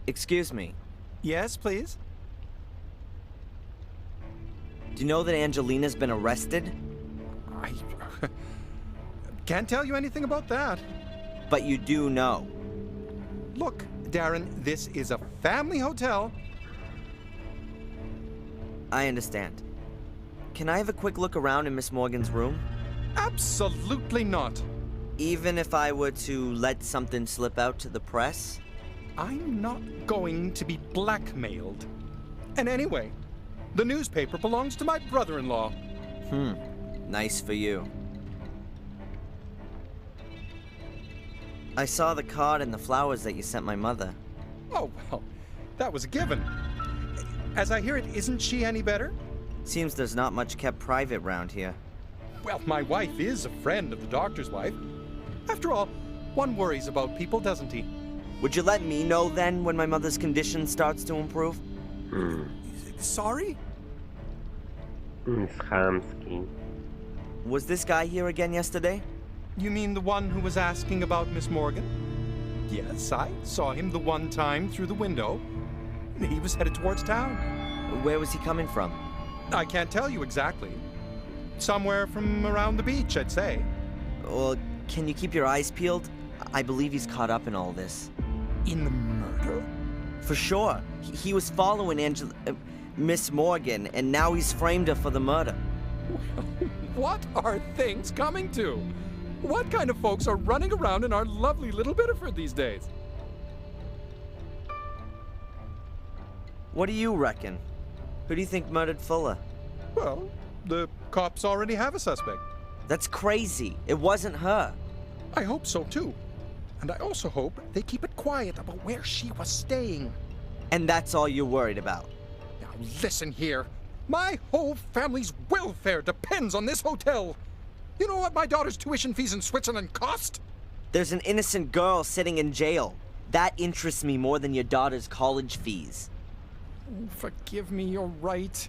Excuse me. Yes, please? Do you know that Angelina's been arrested? I can't tell you anything about that. But you do know. Look, Darren, this is a family hotel. I understand. Can I have a quick look around in Miss Morgan's room? Absolutely not. Even if I were to let something slip out to the press? I'm not going to be blackmailed. And anyway, the newspaper belongs to my brother-in-law. Nice for you. I saw the card and the flowers that you sent my mother. Oh, well, that was a given. As I hear it, isn't she any better? Seems there's not much kept private round here. Well, my wife is a friend of the doctor's wife. After all, one worries about people, doesn't he? Would you let me know then when my mother's condition starts to improve? Sorry? Chamski. Was this guy here again yesterday? You mean the one who was asking about Miss Morgan? Yes, I saw him the one time through the window. He was headed towards town. Where was he coming from? I can't tell you exactly. Somewhere from around the beach, I'd say. Well, can you keep your eyes peeled? I believe he's caught up in all this. In the murder? For sure. He was following Miss Morgan, and now he's framed her for the murder. What are things coming to? What kind of folks are running around in our lovely little Biddeford these days? What do you reckon? Who do you think murdered Fuller? Well, the cops already have a suspect. That's crazy. It wasn't her. I hope so, too. And I also hope they keep it quiet about where she was staying. And that's all you're worried about? Now, listen here. My whole family's welfare depends on this hotel. You know what my daughter's tuition fees in Switzerland cost? There's an innocent girl sitting in jail. That interests me more than your daughter's college fees. Oh, forgive me, you're right.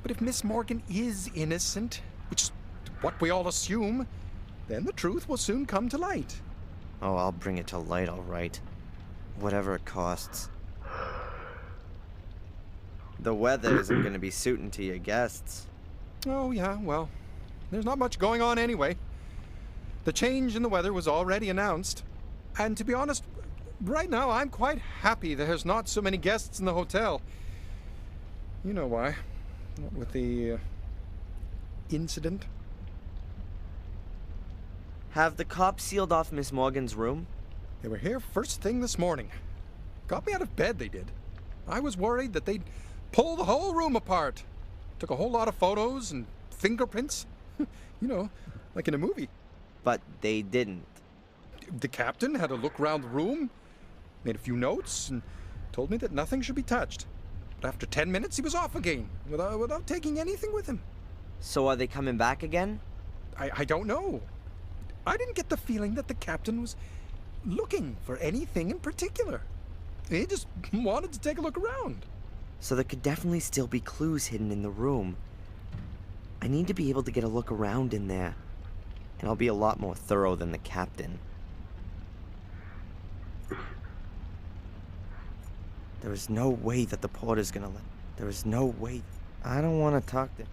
But if Miss Morgan is innocent, which is what we all assume, then the truth will soon come to light. Oh, I'll bring it to light, all right. Whatever it costs. The weather isn't going to be suiting to your guests. Oh, yeah, well, there's not much going on anyway. The change in the weather was already announced. And to be honest, right now I'm quite happy there's not so many guests in the hotel. You know why. What with the incident. Have the cops sealed off Miss Morgan's room? They were here first thing this morning. Got me out of bed, they did. I was worried that they'd pull the whole room apart. Took a whole lot of photos and fingerprints. You know, like in a movie. But they didn't. The captain had a look around the room, made a few notes, and told me that nothing should be touched. But after 10 minutes, he was off again, without taking anything with him. So are they coming back again? I don't know. I didn't get the feeling that the captain was looking for anything in particular. He just wanted to take a look around. So there could definitely still be clues hidden in the room. I need to be able to get a look around in there. And I'll be a lot more thorough than the captain. There is no way that the porter's gonna let... There is no way... I don't want to talk to...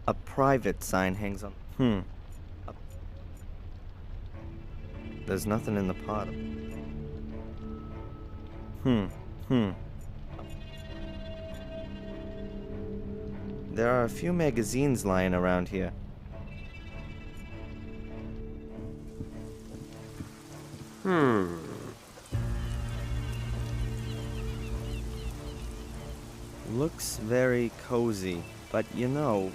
A private sign hangs on... There's nothing in the pot. There are a few magazines lying around here. Looks very cozy, but you know...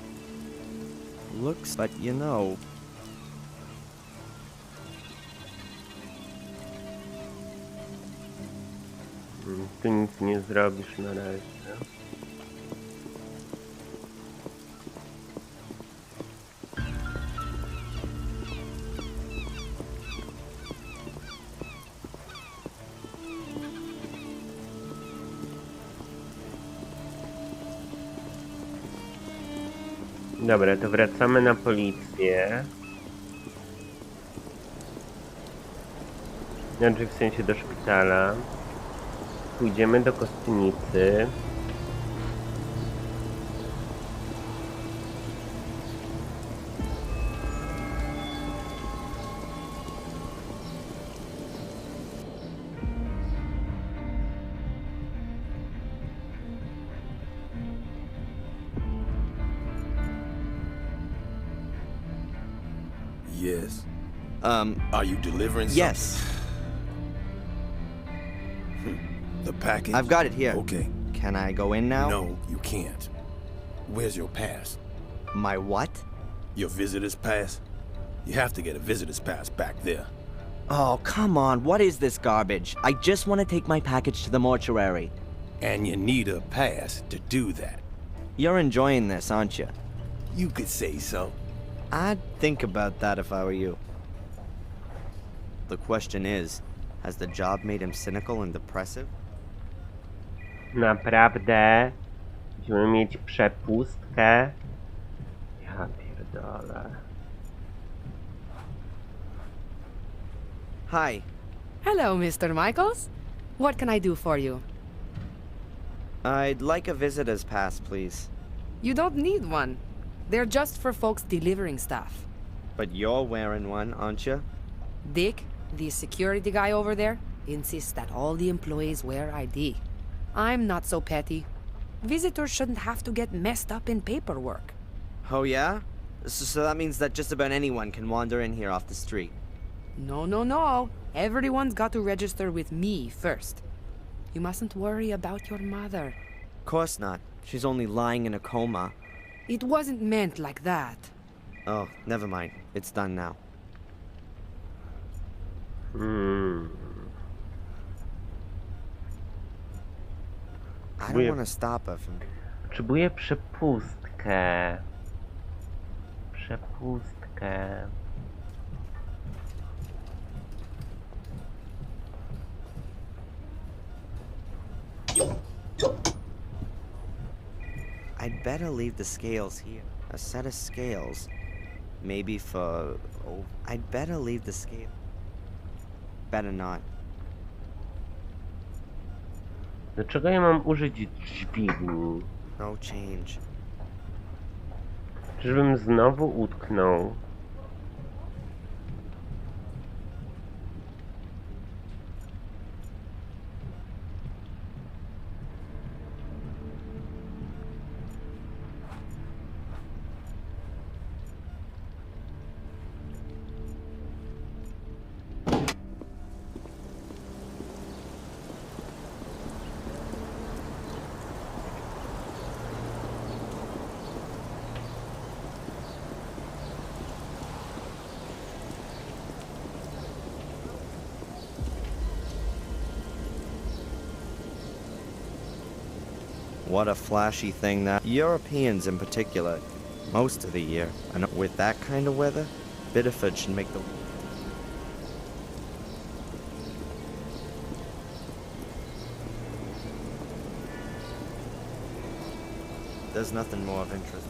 Tu nic nie zrobisz na razie. Dobra, to wracamy na policję. Znaczy w sensie do szpitala. Pójdziemy do kostnicy. Yes. Are you delivering something? Yes. The package? I've got it here. Okay. Can I go in now? No, you can't. Where's your pass? My what? Your visitor's pass? You have to get a visitor's pass back there. Oh, come on. What is this garbage? I just want to take my package to the mortuary. And you need a pass to do that. You're enjoying this, aren't you? You could say so. I'd think about that if I were you. The question is, has the job made him cynical and depressive? Naprawdę? Będziemy mieć przepustkę? Ja pierdolę. Hi. Hello, Mr. Michaels. What can I do for you? I'd like a visitor's pass, please. You don't need one. They're just for folks delivering stuff. But you're wearing one, aren't you? Dick, the security guy over there, insists that all the employees wear ID. I'm not so petty. Visitors shouldn't have to get messed up in paperwork. Oh yeah? So that means that just about anyone can wander in here off the street. No. Everyone's got to register with me first. You mustn't worry about your mother. Of course not. She's only lying in a coma. It wasn't meant like that. Oh, never mind. It's done now. I don't want to stop her from... Potrzebuję przepustkę. Przepustkę. I'd better leave the scales here. A set of scales. Maybe for... Oh, I'd better leave the scale. Better not. Dlaczego ja mam użyć dźwigni? No change. Czyżbym znowu utknął? What a flashy thing that Europeans in particular, most of the year, and with that kind of weather, Biddeford should make the... There's nothing more of interest.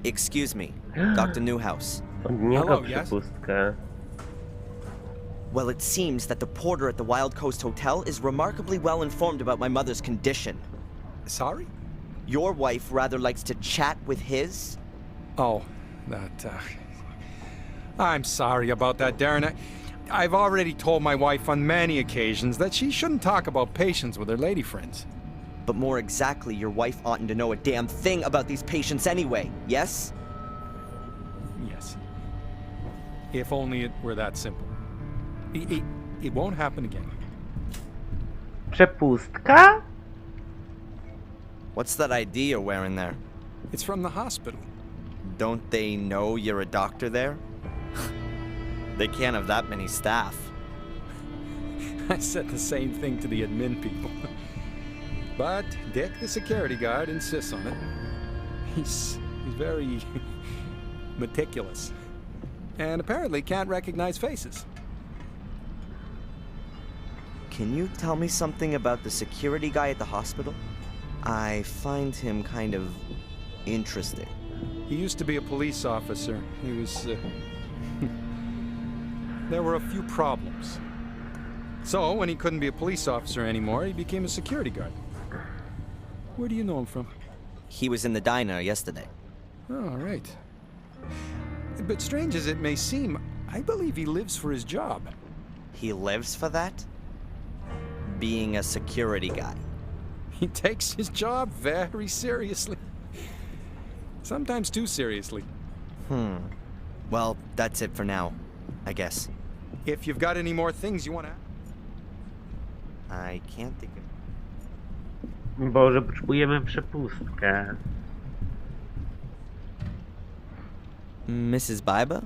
Excuse me, Dr. Newhouse. Od niego Hello, yes? przepustkę. Well, it seems that the porter at the Wild Coast Hotel is remarkably well informed about my mother's condition. Sorry? Your wife rather likes to chat with his? Oh, I'm sorry about that, Darren. I've already told my wife on many occasions that she shouldn't talk about patients with her lady friends. But more exactly, your wife oughtn't to know a damn thing about these patients anyway, yes? Yes. If only it were that simple. It won't happen again. Przepustka? What's that ID you're wearing there? It's from the hospital. Don't they know you're a doctor there? They can't have that many staff. I said the same thing to the admin people. But Dick, the security guard, insists on it. He's very meticulous. And apparently can't recognize faces. Can you tell me something about the security guy at the hospital? I find him kind of interesting. He used to be a police officer. He was... There were a few problems. So, when he couldn't be a police officer anymore, he became a security guard. Where do you know him from? He was in the diner yesterday. Oh, right. But strange as it may seem, I believe he lives for his job. He lives for that? Being a security guy. He takes his job very seriously. Sometimes too seriously. Well, that's it for now, I guess. If you've got any more things you want to... I can't think of... Boże, potrzebujemy przepustkę. Mrs. Biba?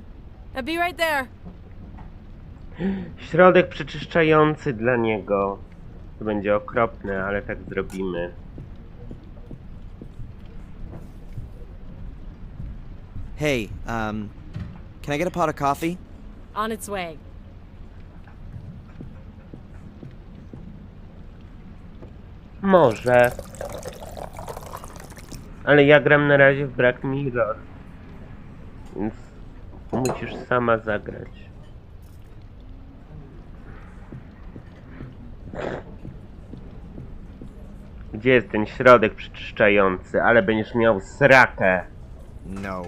I'll be right there. Środek przeczyszczający dla niego. To będzie okropne, ale tak zrobimy. Hey, can I get a pot of coffee? On its way. Może. Ale ja gram na razie w Black Mirror. Więc musisz sama zagrać. Gdzie jest ten środek przeczyszczający? Ale będziesz miał srakę. No.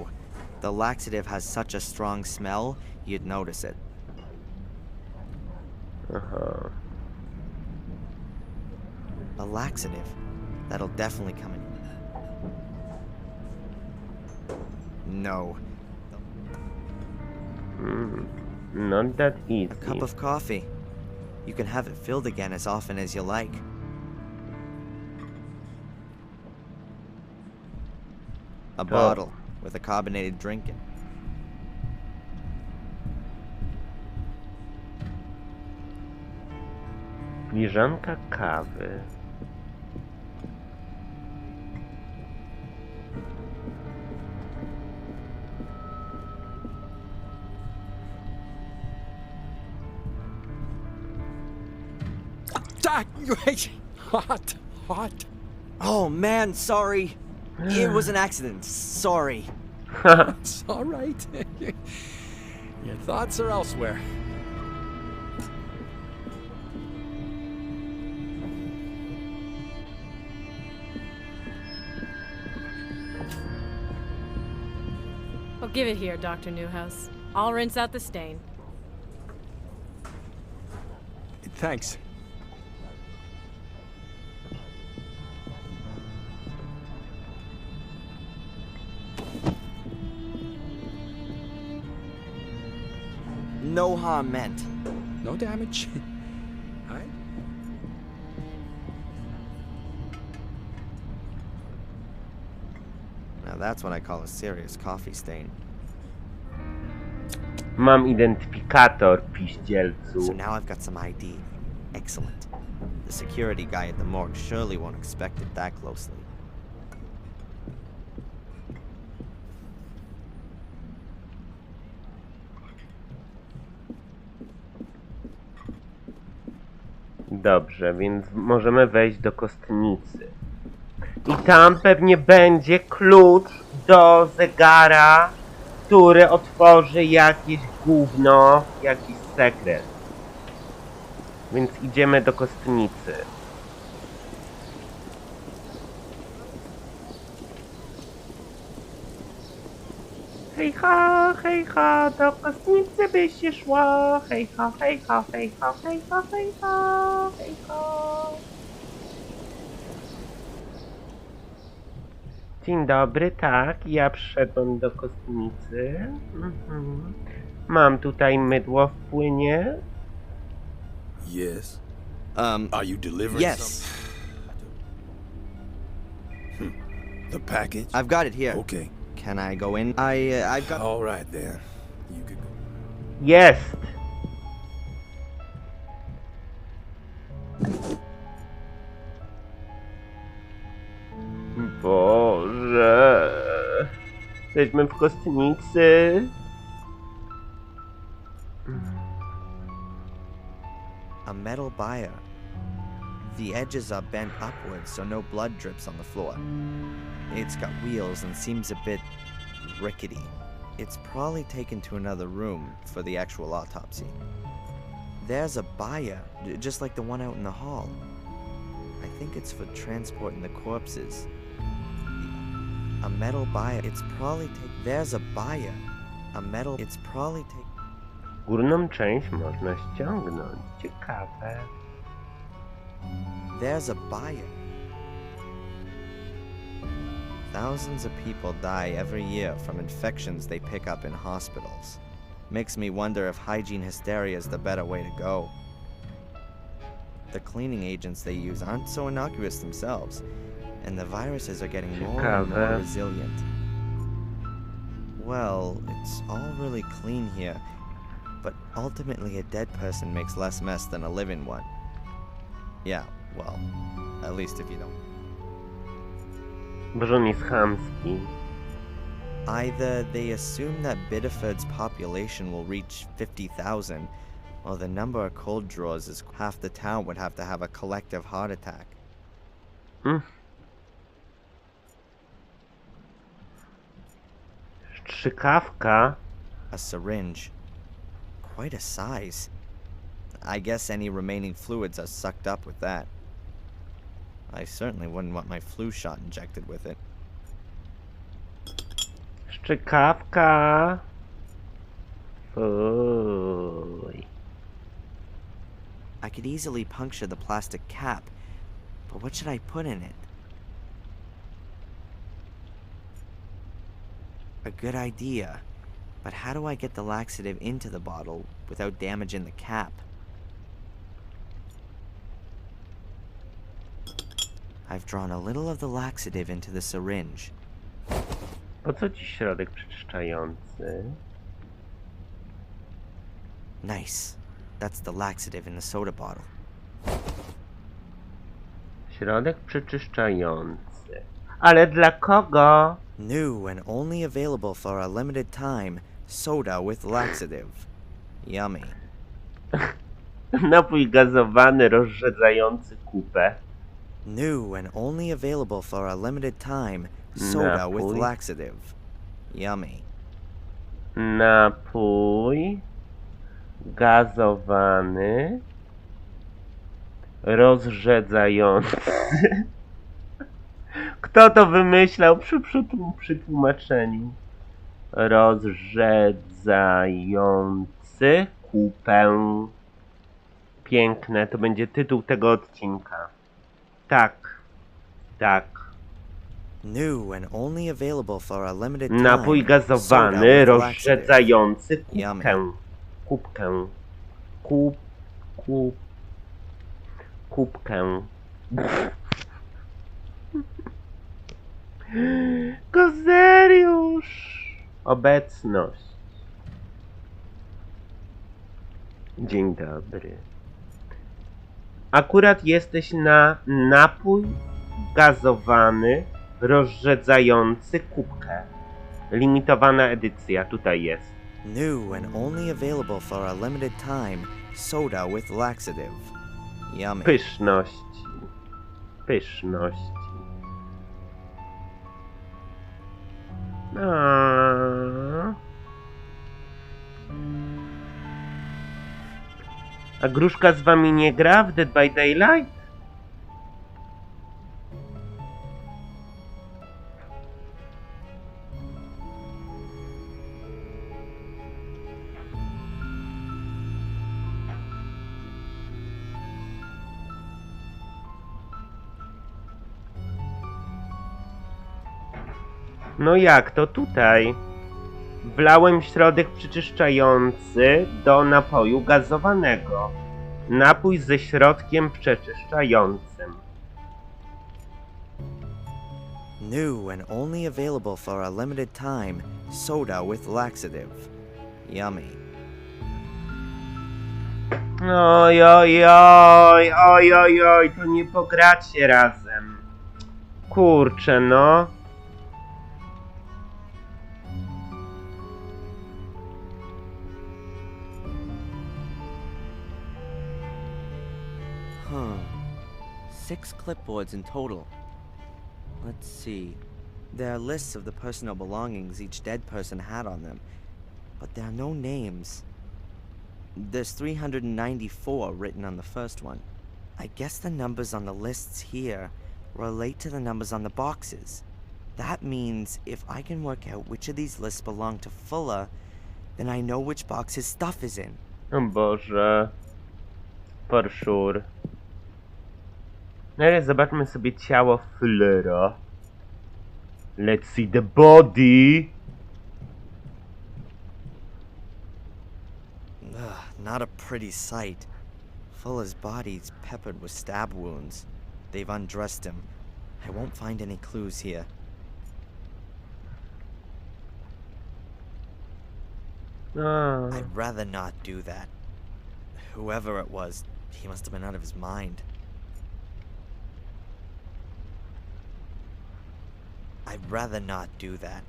The laxative has such a strong smell, you'd notice it. Aha. A laxative? That'll definitely come in. No. Not that easy. A cup of coffee. You can have it filled again as often as you like. A bottle with a carbonated drink in. Filiżanka kawy. Hot. Oh man, sorry. It was an accident. Sorry. It's all right. Your thoughts are elsewhere. Oh, give it here, Dr. Newhouse. I'll rinse out the stain. Thanks. No harm meant. No damage. All right. Now that's what I call a serious coffee stain. Mam identyfikator, piździelcu. So now I've got some ID. Excellent. The security guy at the morgue surely won't expect it that closely. Dobrze, więc możemy wejść do kostnicy. I tam pewnie będzie klucz do zegara, który otworzy jakieś gówno, jakiś sekret. Więc idziemy do kostnicy. Hej ho, do kostnicy by się szło. Hej ho, hej ho, hej ho, hej ho, hej ho, hej ho. Dzień dobry, tak, ja przyszedłem do kostnicy. Mam tutaj mydło w płynie. Yes. Are you delivering Yes. the package? I've got it here. Okay. Can I go in? I've got... All right then. You could go. Jest! Boże! Jesteśmy w kostnicy. A metal buyer. The edges are bent upwards so no blood drips on the floor. It's got wheels and seems a bit rickety. It's probably taken to another room for the actual autopsy. There's a buyer, just like the one out in the hall. I think it's for transporting the corpses. A metal buyer. It's probably there's a buyer. A metal. It's probably Górną część można ściągnąć. Ciekawe. There's a buyer. Thousands of people die every year from infections they pick up in hospitals. Makes me wonder if hygiene hysteria is the better way to go. The cleaning agents they use aren't so innocuous themselves, and the viruses are getting more and more resilient. Well, it's all really clean here, but ultimately a dead person makes less mess than a living one. Yeah, well, at least if you don't. Boże, on jest chamski. Either they assume that Biddeford's population will reach 50,000, or the number of cold drawers is half the town would have to have a collective heart attack. Strzykawka. A syringe. Quite a size. I guess any remaining fluids are sucked up with that. I certainly wouldn't want my flu shot injected with it. Strzykawka. Fuj. I could easily puncture the plastic cap, but what should I put in it? A good idea, but how do I get the laxative into the bottle without damaging the cap? I've drawn a little of the laxative into the syringe. Po co ci środek przeczyszczający? Nice. That's the laxative in the soda bottle. Środek przeczyszczający. Ale dla kogo? New and only available for a limited time, soda with laxative. Yummy. Napój gazowany rozrzedzający kupę. New and only available for a limited time, soda with Napój. laxative. Yummy. Napój gazowany rozrzedzający. Kto to wymyślał przy tłumaczeniu? Rozrzedzający kupę. Piękne, to będzie tytuł tego odcinka. Tak. Tak. New and only available for a limited time. Napój gazowany rozrzedzający kubkę. Kubkę. Kubkę. Kozeriusz! Obecność. Dzień dobry. Akurat jesteś na napój gazowany, rozrzedzający kubkę. Limitowana edycja, tutaj jest. New and only available for a limited time. Soda with laxative. Yummy. Pyszności. Pyszności. A Gruszka z wami nie gra w Dead by Daylight? No jak to tutaj? Wlałem środek przeczyszczający do napoju gazowanego. Napój ze środkiem przeczyszczającym. New and only available for a limited time. Soda with laxative. Yummy. Oj, oj, oj, oj, oj, oj, to nie pogracie razem. Kurczę, no. Huh. 6 clipboards in total. Let's see. There are lists of the personal belongings each dead person had on them, but there are no names. There's 394 written on the first one. I guess the numbers on the lists here relate to the numbers on the boxes. That means if I can work out which of these lists belong to Fuller, then I know which box his stuff is in. O Boże. For sure. No ale zobaczmy sobie ciało Fullera. Let's see the body. Ugh, not a pretty sight. Fuller's body's peppered with stab wounds. They've undressed him. I won't find any clues here. Oh. I'd rather not do that. Whoever it was, he must have been out of his mind. I'd rather not do that.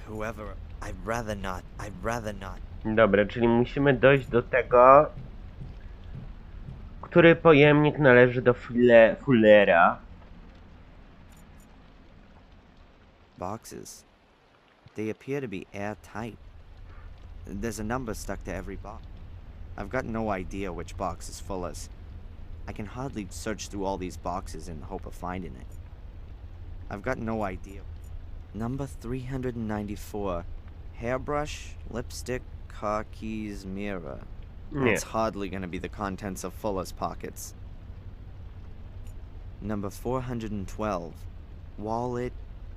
Whoever... I'd rather not. Dobra, czyli musimy dojść do tego, który pojemnik należy do Fullera. Boxes. They appear to be airtight. There's a number stuck to every box. I've got no idea which box is Fuller's. I can hardly search through all these boxes in the hope of finding it. I've got no idea. Number 394. Hairbrush, lipstick, car keys, mirror. That's hardly going to be the contents of Fuller's pockets. Number 412. Wallet,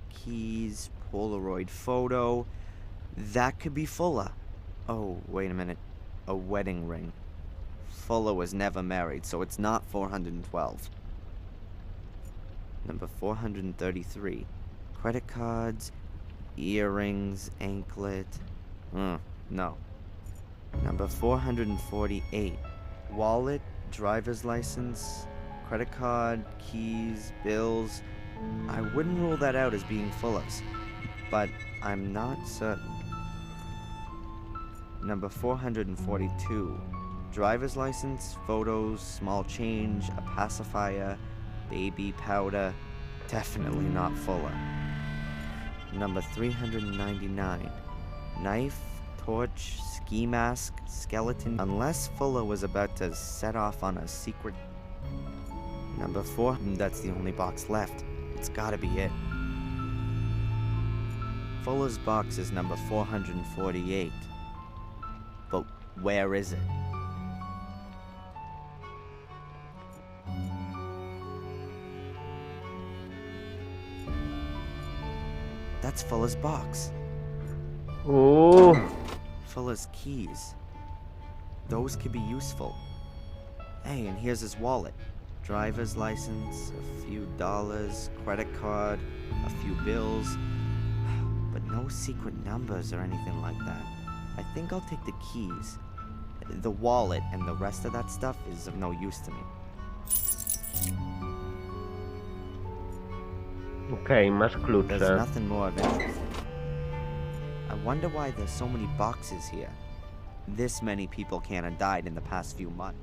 keys, Polaroid photo. That could be Fuller. Oh, wait a minute. A wedding ring. Fuller was never married, so it's not 412. Number 433. Credit cards, earrings, anklet. No. Number 448. Wallet, driver's license, credit card, keys, bills. I wouldn't rule that out as being Fuller's, but I'm not certain. Number 442. Driver's license, photos, small change, a pacifier, baby powder. Definitely not Fuller. Number 399. Knife, torch, ski mask, skeleton. Unless Fuller was about to set off on a secret... Number 4. That's the only box left. It's gotta be it. Fuller's box is number 448. But where is it? That's Fuller's box. Ooh. Fuller's keys. Those could be useful. Hey, and here's his wallet. Driver's license, a few dollars, credit card, a few bills. But no secret numbers or anything like that. I think I'll take the keys. The wallet and the rest of that stuff is of no use to me. Okej, masz There's klucze. nothing more of interest. I wonder why there's so many boxes here. This many people can't have died in the past few months.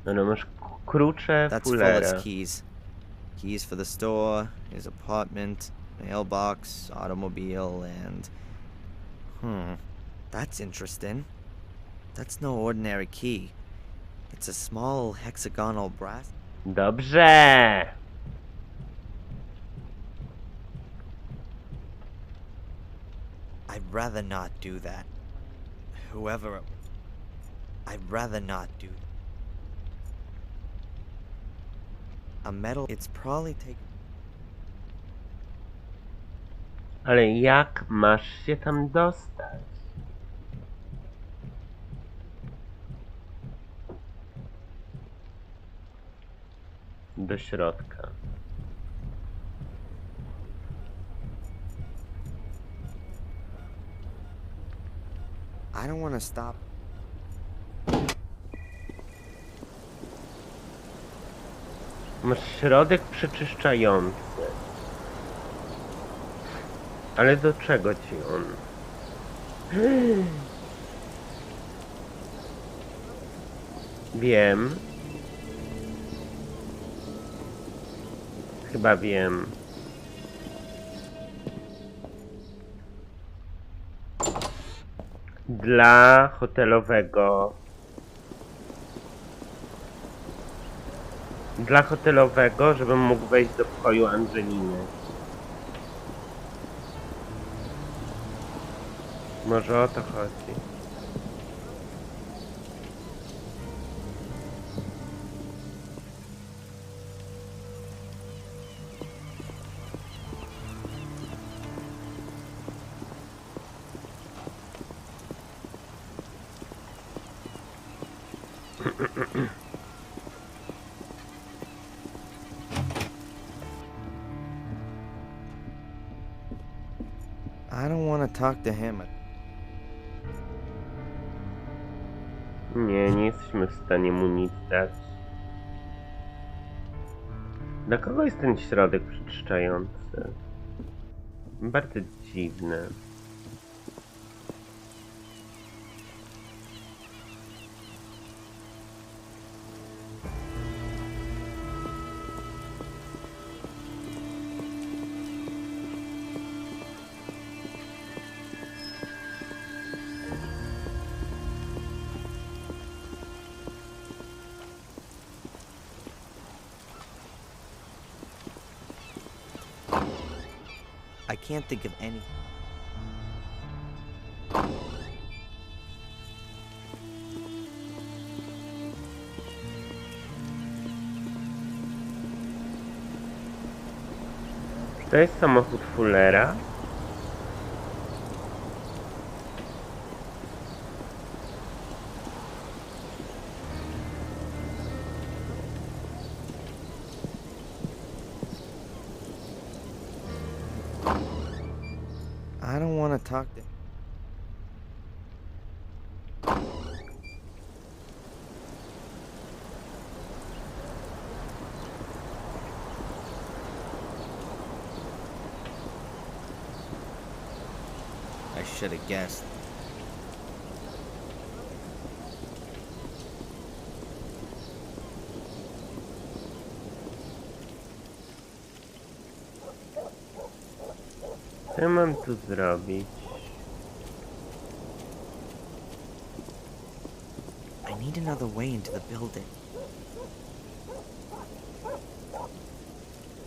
No, masz klucze That's Fuller's Fullera. keys. Keys for the store, his apartment, mailbox, automobile, and... That's interesting. That's no ordinary key. It's a small hexagonal brass... Dobrze! I'd rather not do that. Whoever... I'd rather not do... A metal... It's probably taken... Ale jak masz się tam dostać? Do środka. I don't want to stop... Masz środek przeczyszczający. Ale do czego ci on? Wiem. Chyba wiem. Dla hotelowego. Dla hotelowego, żebym mógł wejść do pokoju Angeliny. Może o to chodzi. I don't want to talk to him. Nie jesteśmy w stanie mu nic dać. Dla kogo jest ten środek przeczyszczający? Bardzo dziwne. I can't think of any... To jest samochód Fullera. I don't want to talk to... I should have guessed. Co ja mam tu zrobić? I need another way into the building.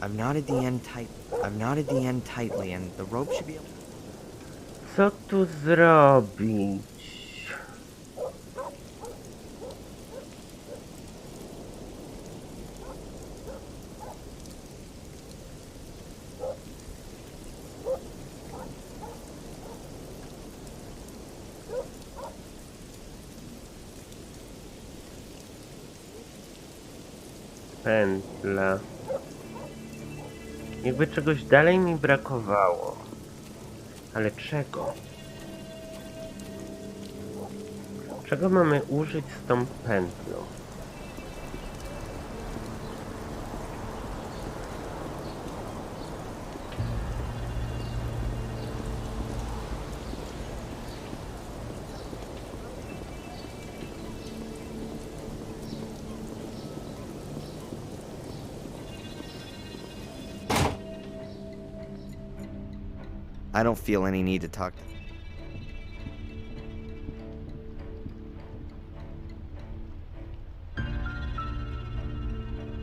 I've knotted the end tightly, and the rope should be able... Co tu zrobić? Pętla. Jakby czegoś dalej mi brakowało. Ale czego? Czego mamy użyć z tą pętlą? I don't feel any need to talk.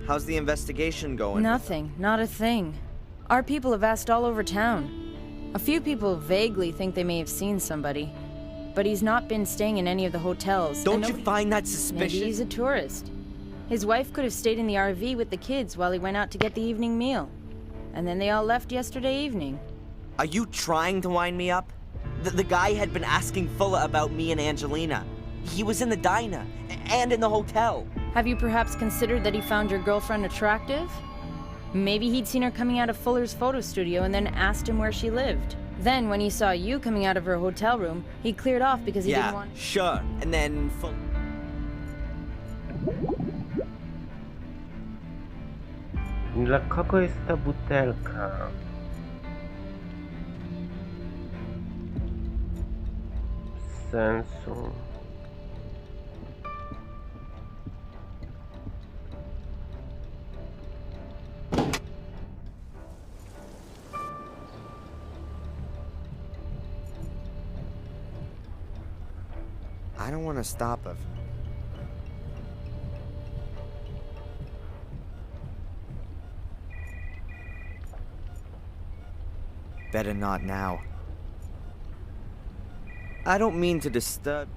How's the investigation going? Nothing, not a thing. Our people have asked all over town. A few people vaguely think they may have seen somebody, but he's not been staying in any of the hotels. Don't you find that Maybe suspicious? he's a tourist. His wife could have stayed in the RV with the kids while he went out to get the evening meal. And then they all left yesterday evening. Are you trying to wind me up? The guy had been asking Fuller about me and Angelina. He was in the diner and in the hotel. Have you perhaps considered that he found your girlfriend attractive? Maybe he'd seen her coming out of Fuller's photo studio and then asked him where she lived. Then, when he saw you coming out of her hotel room, he cleared off because he didn't want... Yeah, sure. And then Dla kogo jest ta butelka? Bez sensu. I don't want to stop him. Better not now. I don't mean to disturb.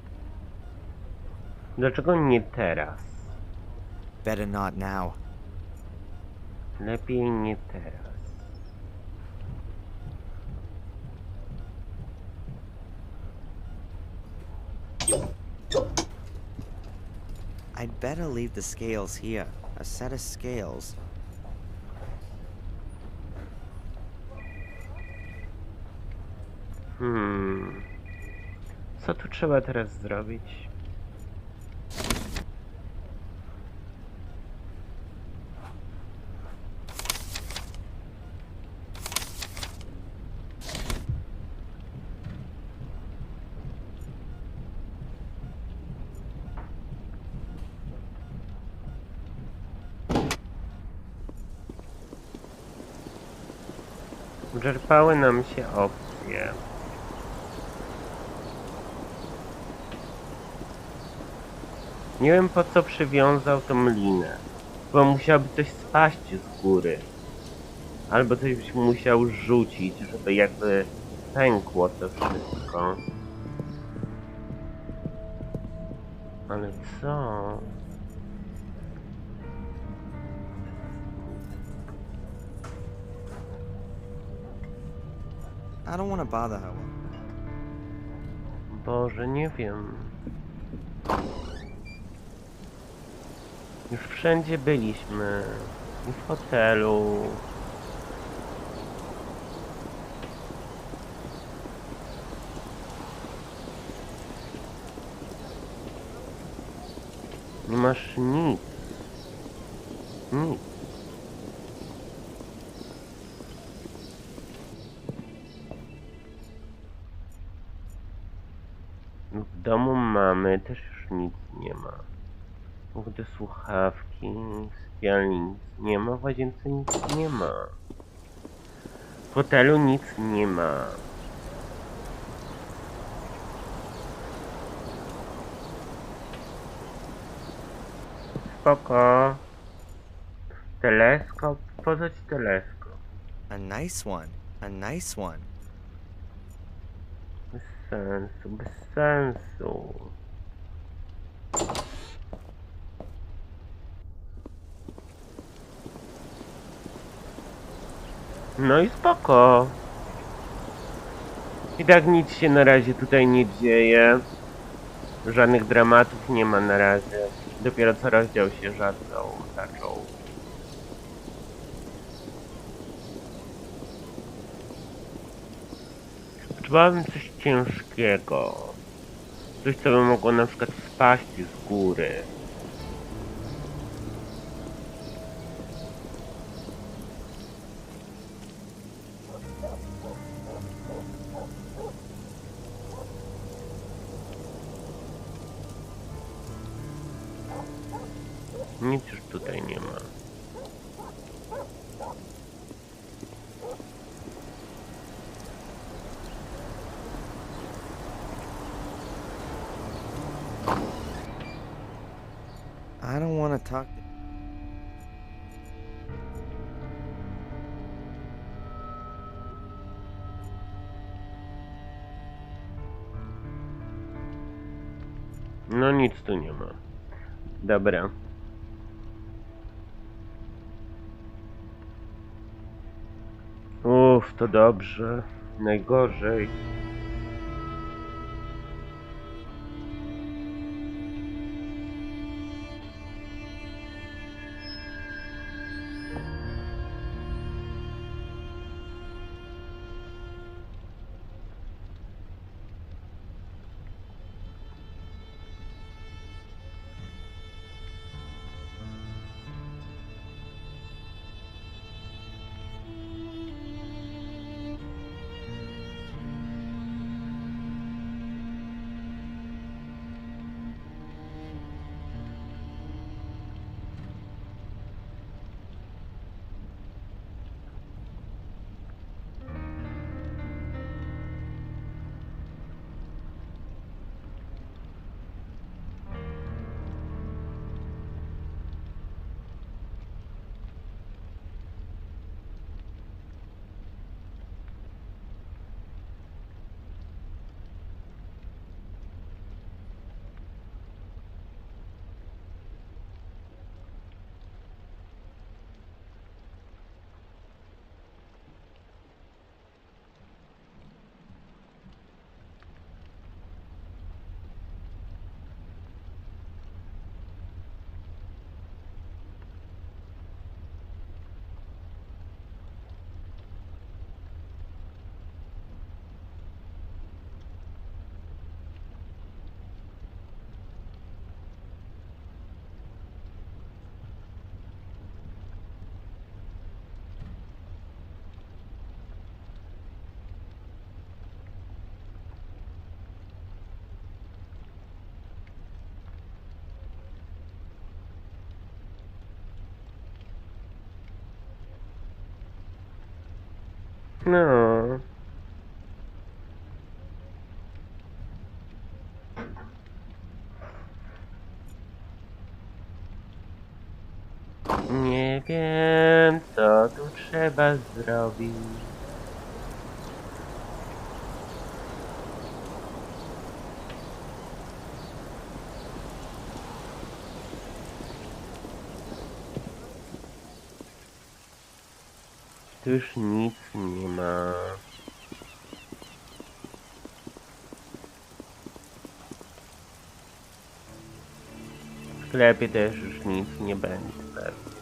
Dlaczego nie teraz? Better not now. Lepiej nie teraz. I'd better leave the scales here. A set of scales. Co tu trzeba teraz zrobić? Wyczerpały nam się opcje. Nie wiem, po co przywiązał tą linę, bo musiałby coś spaść z góry. Albo coś byś musiał rzucić, żeby jakby pękło to wszystko. Ale co? I don't want to bother her. Boże, nie wiem. Już wszędzie byliśmy. I w hotelu. Nie masz nic. Nic. W domu mamy też już nic nie ma. Te słuchawki, w sypialni nic nie ma, w łazience nic nie ma. W hotelu nic nie ma. Spoko. Teleskop? Po co ci teleskop? A nice one. A nice one. Bez sensu, bez sensu. No i spoko. I tak nic się na razie tutaj nie dzieje. Żadnych dramatów nie ma na razie. Dopiero co rozdział się zaczął. Potrzebowałem coś ciężkiego. Coś, co by mogło na przykład spaść z góry. Nic już tutaj nie ma. I don't want to talk. No nic tu nie ma. Dobra. To dobrze. Najgorzej. No. Nie wiem, co tu trzeba zrobić. Tu już nic nie ma. W sklepie też już nic nie będzie pewnie.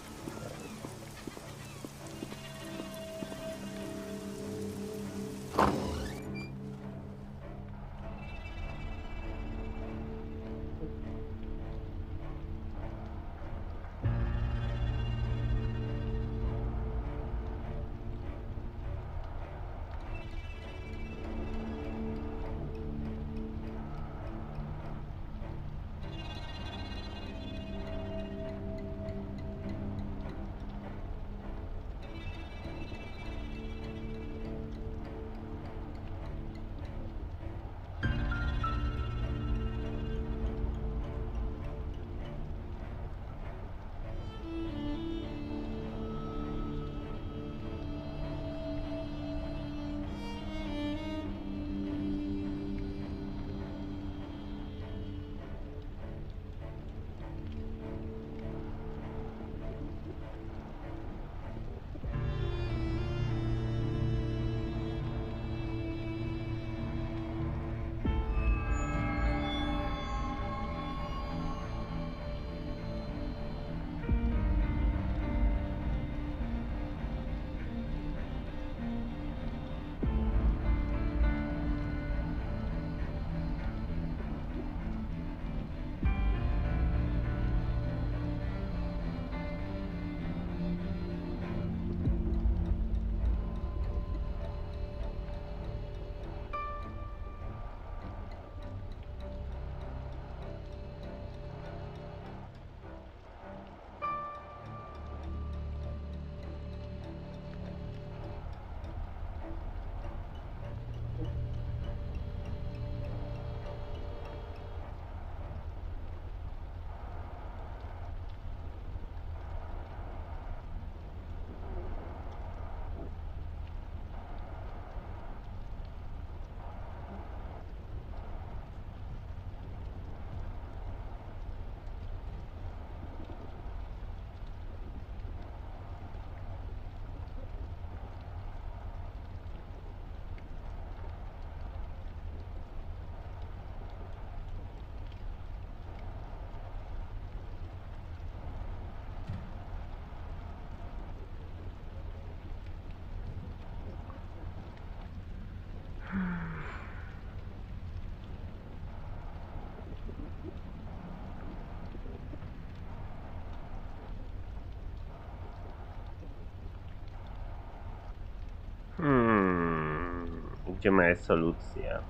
Gdzie moja solucja?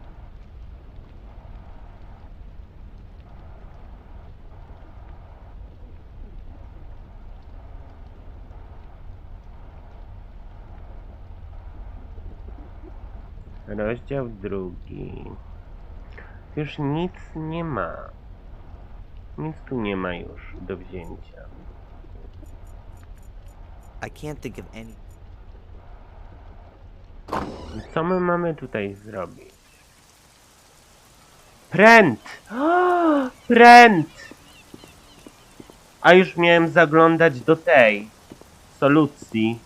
Rozdział drugi. Już nic nie ma. Nic tu nie ma już do wzięcia. I can't think of any. Co my mamy tutaj zrobić? Pręt! O, pręt! A już miałem zaglądać do tej solucji.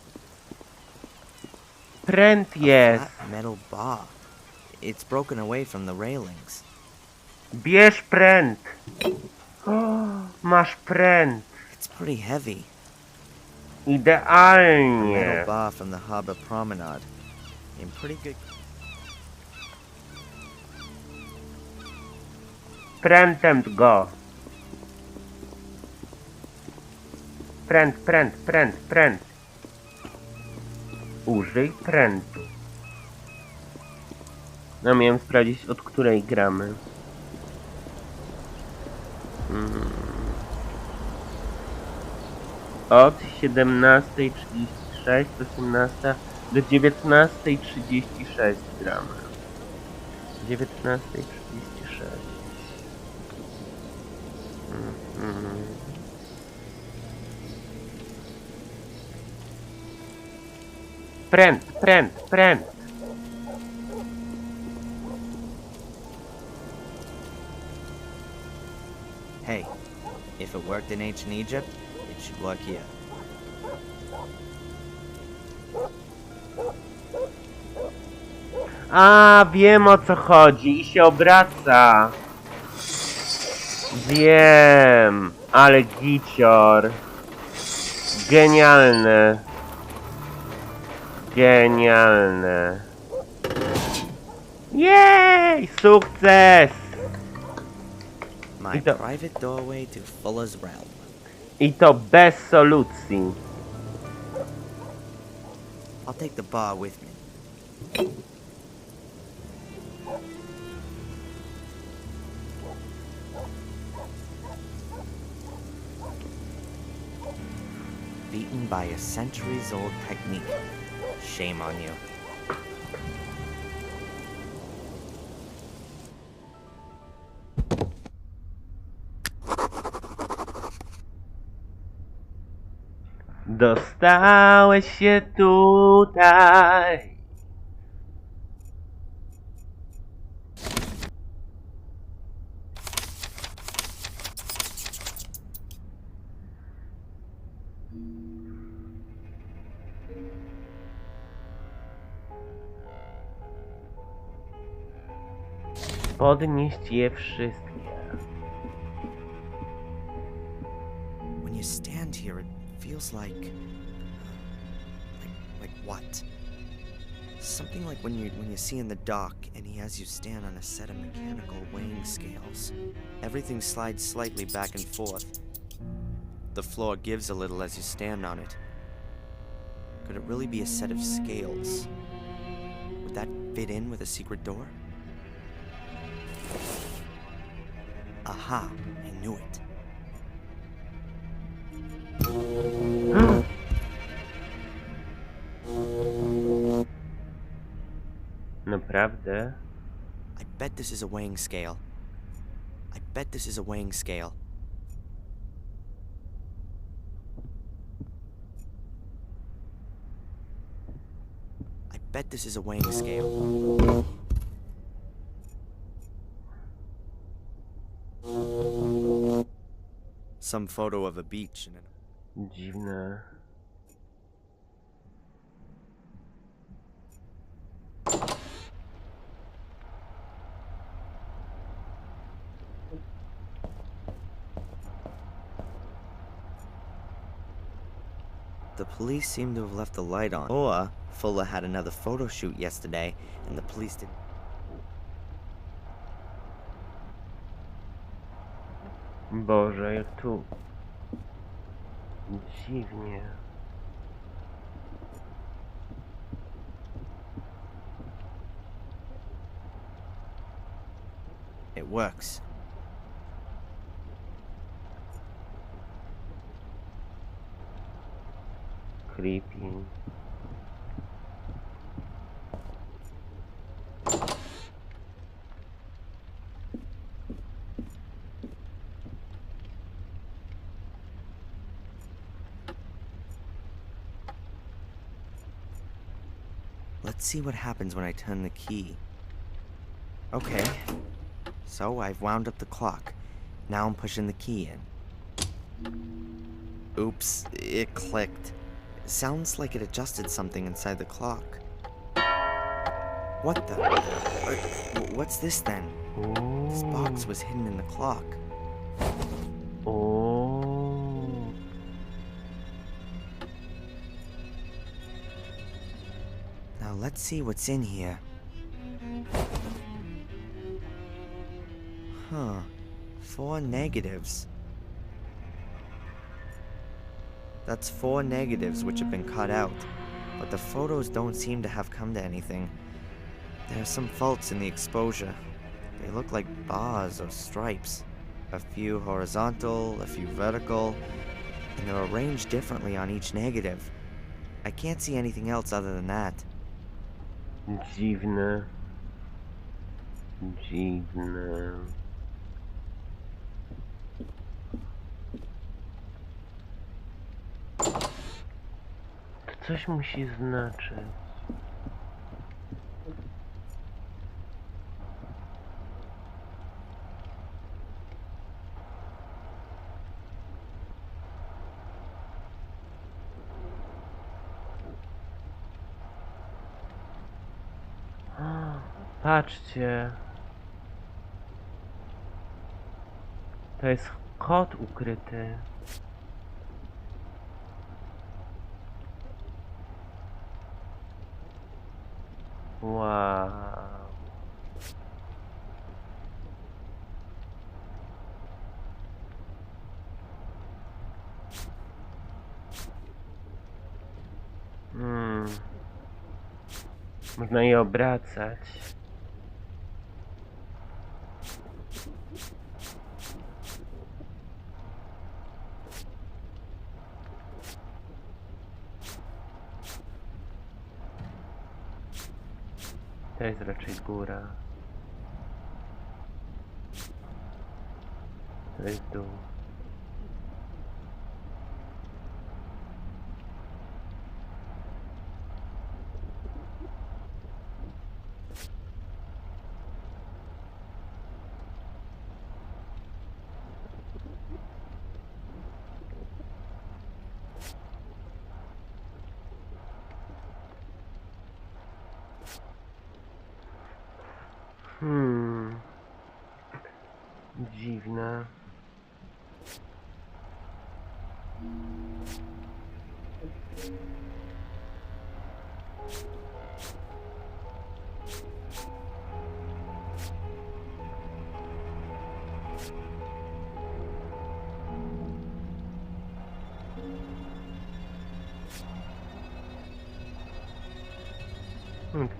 Pręt jest. Flat metal bar. It's broken away from the railings. Bierz pręt. O, masz pręt. It's pretty heavy. A Idealnie. metal bar from the harbor promenade. In pretty good. Prętem go. Pręt, pręt, pręt, pręt. Użyj prętu. No miałem sprawdzić, od której gramy. Od 17:36, 18 do 19:36 gramy. 19:36. Pręt, pręt, pręt. Hey, if it worked in ancient Egypt, it should work here. A, wiem o co chodzi i się obraca. Wiem, ale gicior. Genialne. Genialne. Jej, sukces! My private doorway to Fuller's realm. I to bez solucji. I'll take the bar with me. Beaten by a centuries-old technique. Shame on you. Dostałeś się tutaj. Podnieść je wszystkie. When you stand here, it feels like what? Something like when you see in the dock and he has you stand on a set of mechanical weighing scales. Everything slides slightly back and forth. The floor gives a little as you stand on it. Could it really be a set of scales? Would that fit in with a secret door? Aha, I knew it. Naprawdę? I bet this is a weighing scale. I bet this is a weighing scale. I bet this is a weighing scale. Some photo of a beach and an... Dziwne. The police seem to have left the light on. Or Fuller had another photo shoot yesterday and the police didn't... Boże, jak tu dziwnie. It works. Creepy. Let's see what happens when I turn the key. Okay. So I've wound up the clock. Now I'm pushing the key in. Oops, it clicked. It sounds like it adjusted something inside the clock. What the? What's this then? This box was hidden in the clock. Oh. Now let's see what's in here. Huh. 4 negatives. That's 4 negatives which have been cut out, but the photos don't seem to have come to anything. There are some faults in the exposure. They look like bars or stripes. A few horizontal, a few vertical, and they're arranged differently on each negative. I can't see anything else other than that. Dziwne. Dziwne. To coś musi znaczyć. Patrzcie. To jest kod ukryty. Wow. Można je obracać. To jest raczej góra. To jest dół. Dziwne.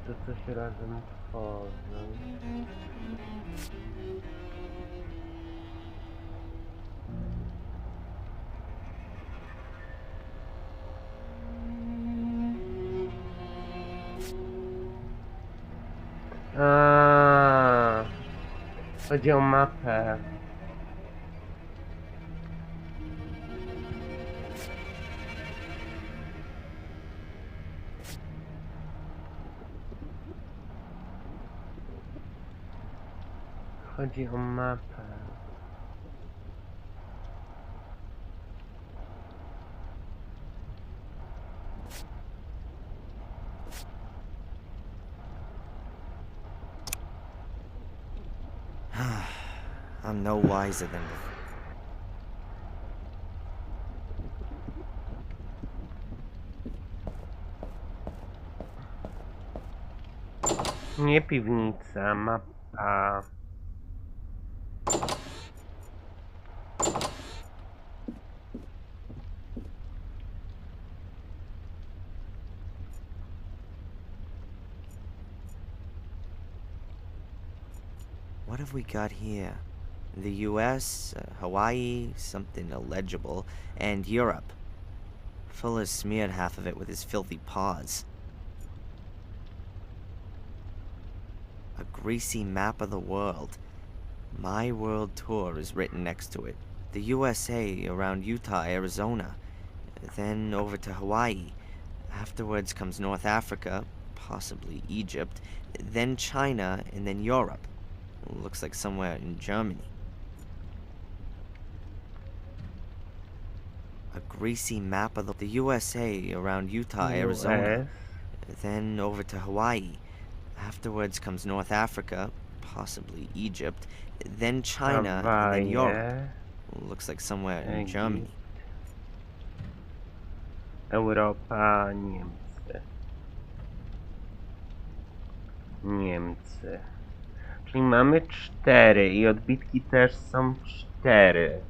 To coś razem tworzy. Chodzi o mapę. Chodzi o mapę. I'm no wiser than before. Nie piwnica, mapa. What have we got here? The US, Hawaii, something illegible, and Europe. Fuller's smeared half of it with his filthy paws. A greasy map of the world. My World Tour is written next to it. The USA around Utah, Arizona. Then over to Hawaii. Afterwards comes North Africa, possibly Egypt. Then China, and then Europe. Looks like somewhere in Germany. A greasy map of the USA around Utah, Arizona. Then over to Hawaii. Afterwards comes North Africa, possibly Egypt. Then China, and then Europe. Looks like somewhere in Germany. Europa, Niemcy. Niemcy. Czyli mamy 4 i odbitki też są 4.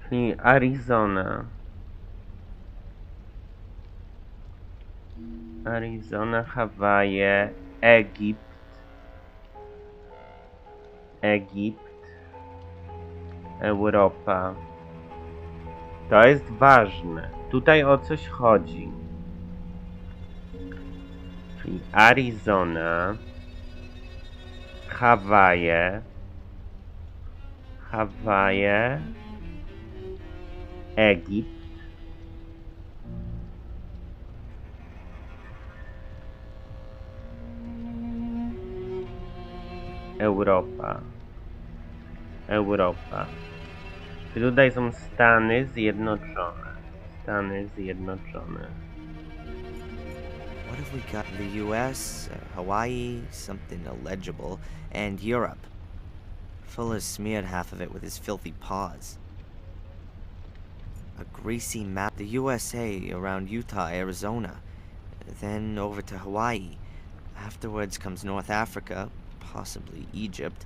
Czyli Arizona. Arizona, Hawaje, Egipt. Europa. To jest ważne. Tutaj o coś chodzi. Czyli Arizona, Hawaje, Egipt, Europa. I tutaj są Stany Zjednoczone. What have we got? The US, Hawaii, something illegible, and Europe. Fuller's smeared half of it with his filthy paws. A greasy map. The USA around Utah, Arizona. Then over to Hawaii. Afterwards comes North Africa, possibly Egypt.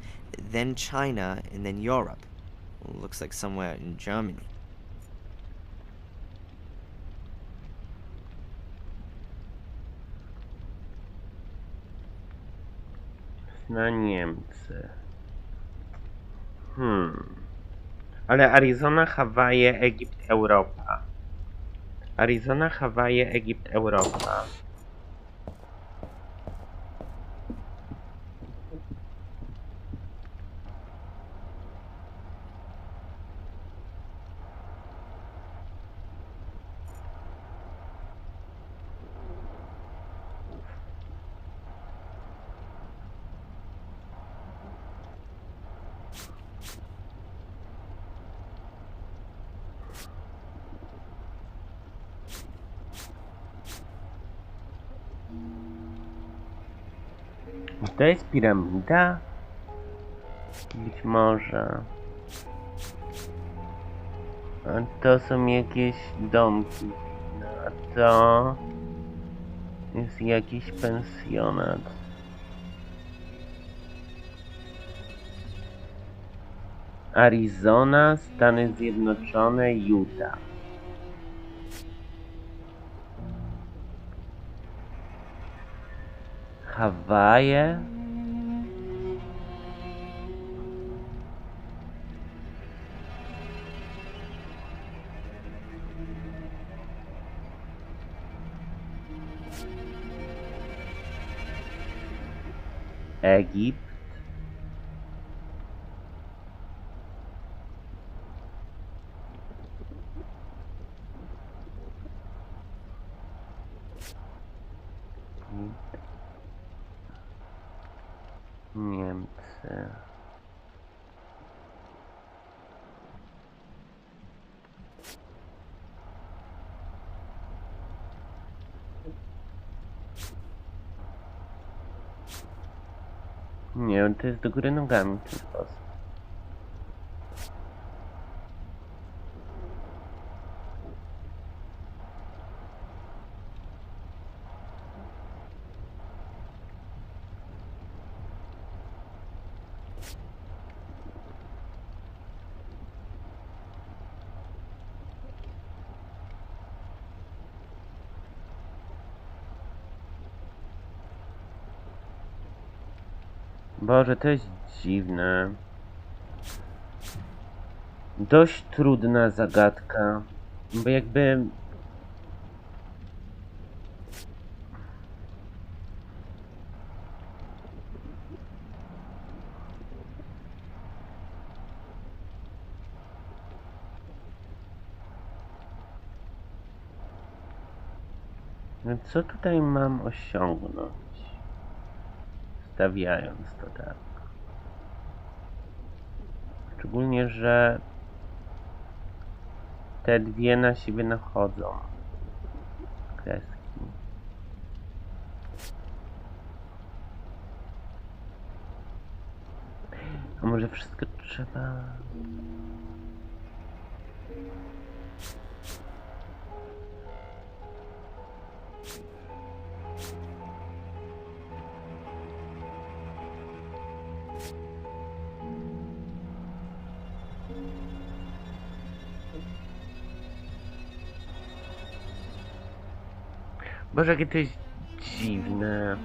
Then China, and then Europe. Looks like somewhere in Germany. Na Niemcy. Ale Arizona, Hawaje, Egipt, Europa. To jest piramida? Być może. A to są jakieś domki. A to jest jakiś pensjonat. Arizona, Stany Zjednoczone, Utah. Hawaje. Egipt. Niemcy. Nie, to jest do góry nogami w ten sposób. Boże, to jest dziwne. Dość trudna zagadka, bo jakby... No co tutaj mam osiągnąć, stawiając to tak? Szczególnie, że te dwie na siebie nachodzą. Kreski. A może wszystko trzeba... Boże, jakie to jest dziwne.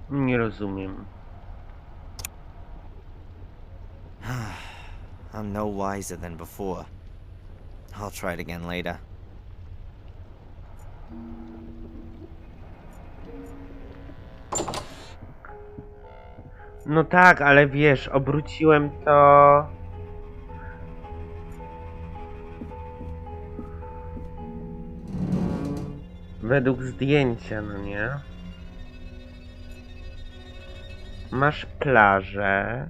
Nie rozumiem. I'm no wiser than before. I'll try it again later. No tak, ale wiesz, obróciłem to... według zdjęcia, no nie? Masz plażę.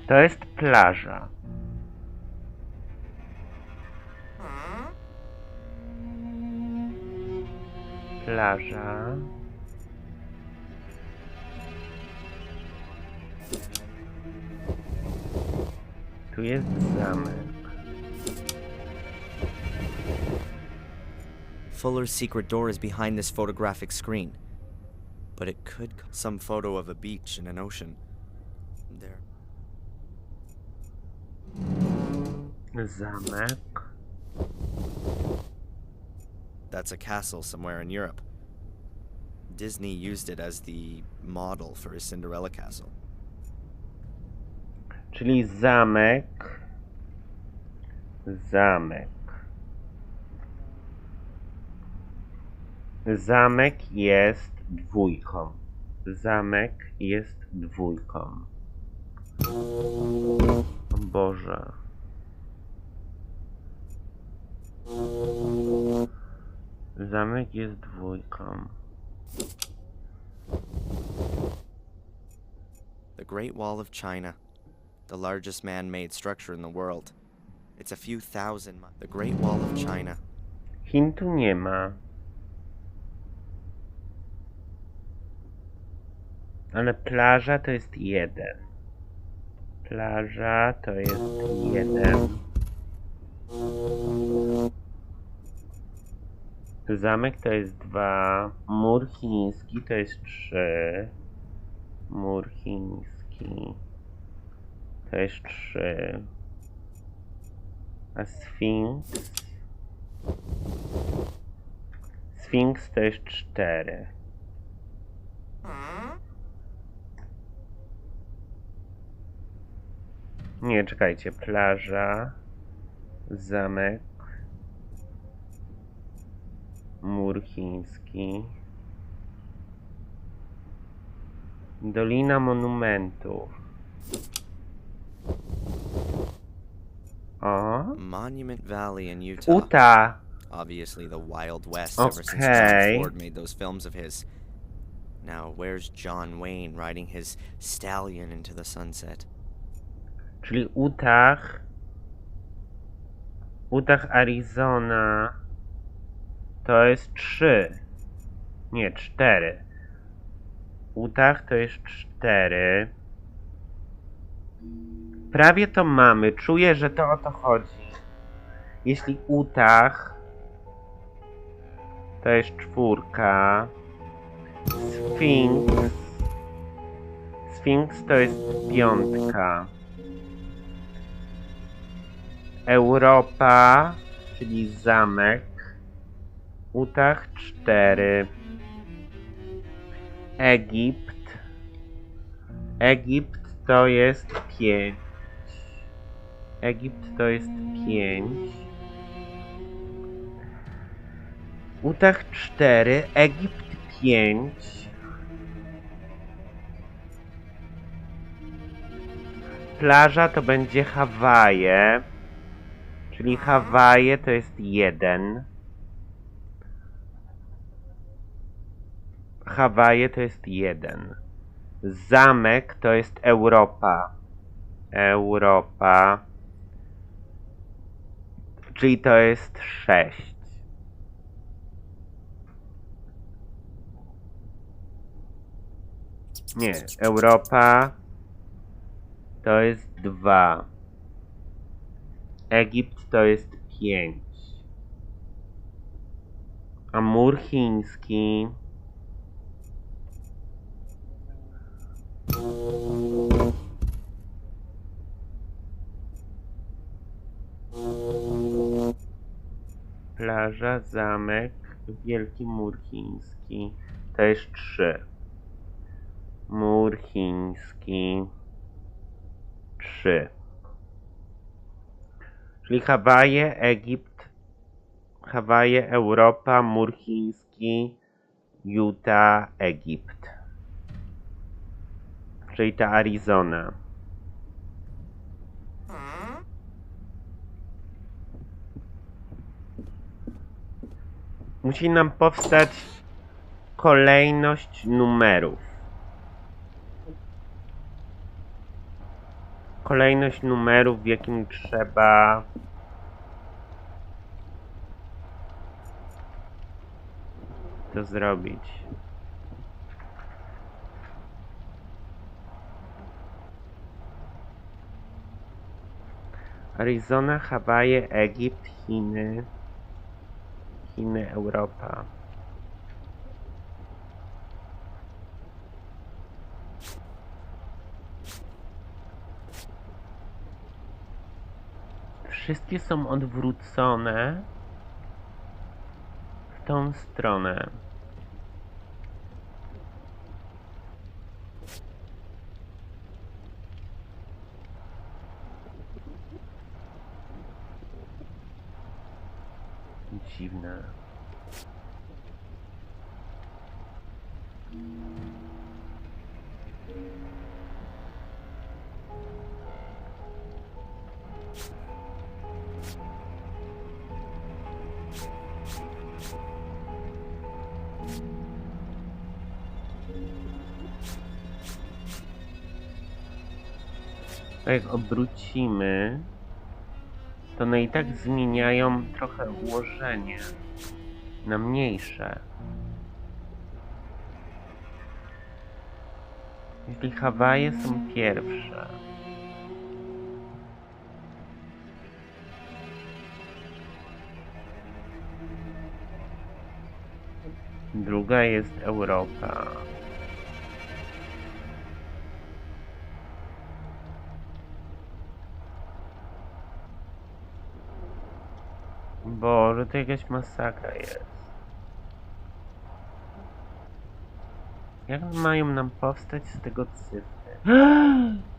To jest plaża. Plaża. Tu jest zamek. Fuller's secret door is behind this photographic screen. But it could... some photo of a beach and an ocean. There. Zamek. That's a castle somewhere in Europe. Disney used it as the model for his Cinderella castle. Czyli zamek. Zamek. Zamek jest dwójką. Zamek jest dwójką. O Boże. Zamek jest 2. The Great Wall of China, the largest man-made structure in the world. It's a few thousand miles. The Great Wall of China. Chin tu nie ma. Ale plaża to jest 1. Plaża to jest 1. Zamek to jest 2. Mur chiński to jest 3. Mur chiński to jest 3. A Sfinks? Sfinks to jest 4. Nie, czekajcie. Plaża, zamek, mur chiński, Dolina Monumentów. O. Monument Valley in Utah. Utah. Obviously the Wild West ever since John Ford made those films of his. Now, where's John Wayne riding his stallion into the sunset? Czyli Utah, Arizona to jest 3. Nie, 4. Utah to jest 4. Prawie to mamy. Czuję, że to o to chodzi. Jeśli Utah to jest 4. Sfinks to jest 5. Europa, czyli zamek. Utah 4. Egipt to jest 5. Egipt to jest 5. Utah 4. Egipt 5. Plaża to będzie Hawaje. Czyli Hawaje to jest 1. Hawaje to jest 1. Zamek to jest Europa. Europa. Czyli to jest 6. Nie, Europa to jest 2. Egipt to jest 5. A mur chiński plaża, zamek, wielki mur chiński to jest 3. Mur chiński 3. Czyli Hawaje, Egipt, Hawaje, Europa, mur chiński, Utah, Egipt. Czyli ta Arizona. Musi nam powstać kolejność numerów. Kolejność numerów, w jakim trzeba to zrobić. Arizona, Hawaje, Egipt, Chiny, Europa. Wszystkie są odwrócone w tą stronę. Dziwne. Bo jak obrócimy, to one i tak zmieniają trochę ułożenie na mniejsze. Jeśli Hawaje są pierwsze, druga jest Europa. Boże, to jakaś masakra jest. Jak mają nam powstać z tego cyfry?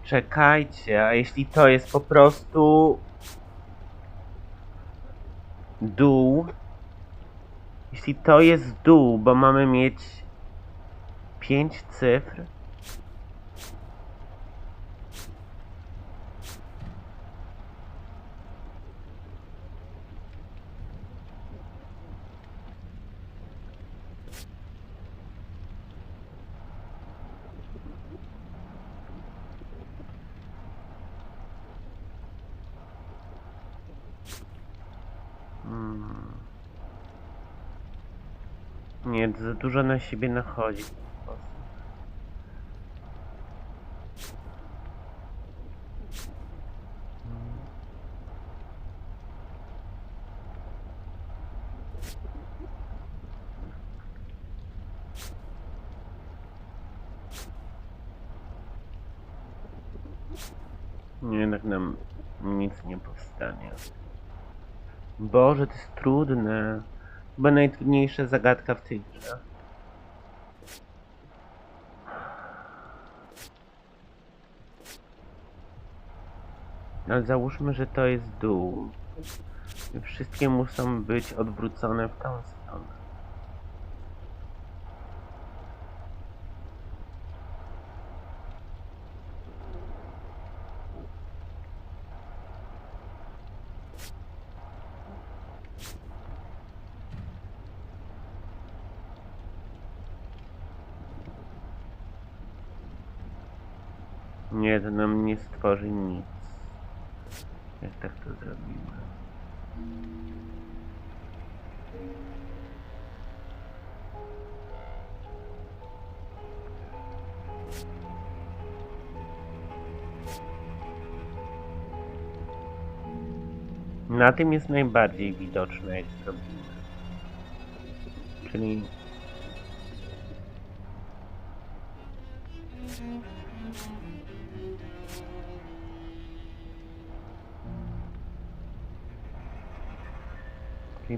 Czekajcie, a jeśli to jest po prostu dół? Jeśli to jest dół, bo mamy mieć 5 cyfr? Nie, to za dużo na siebie nachodzi. Nie, jednak nam nic nie powstanie. Boże, to jest trudne. Chyba najtrudniejsza zagadka w tej grze. Ale załóżmy, że to jest dół. I wszystkie muszą być odwrócone w tą stronę. Nie, to nam nie stworzy nic. Jak tak to zrobimy? Na tym jest najbardziej widoczne, jak zrobimy. Czyli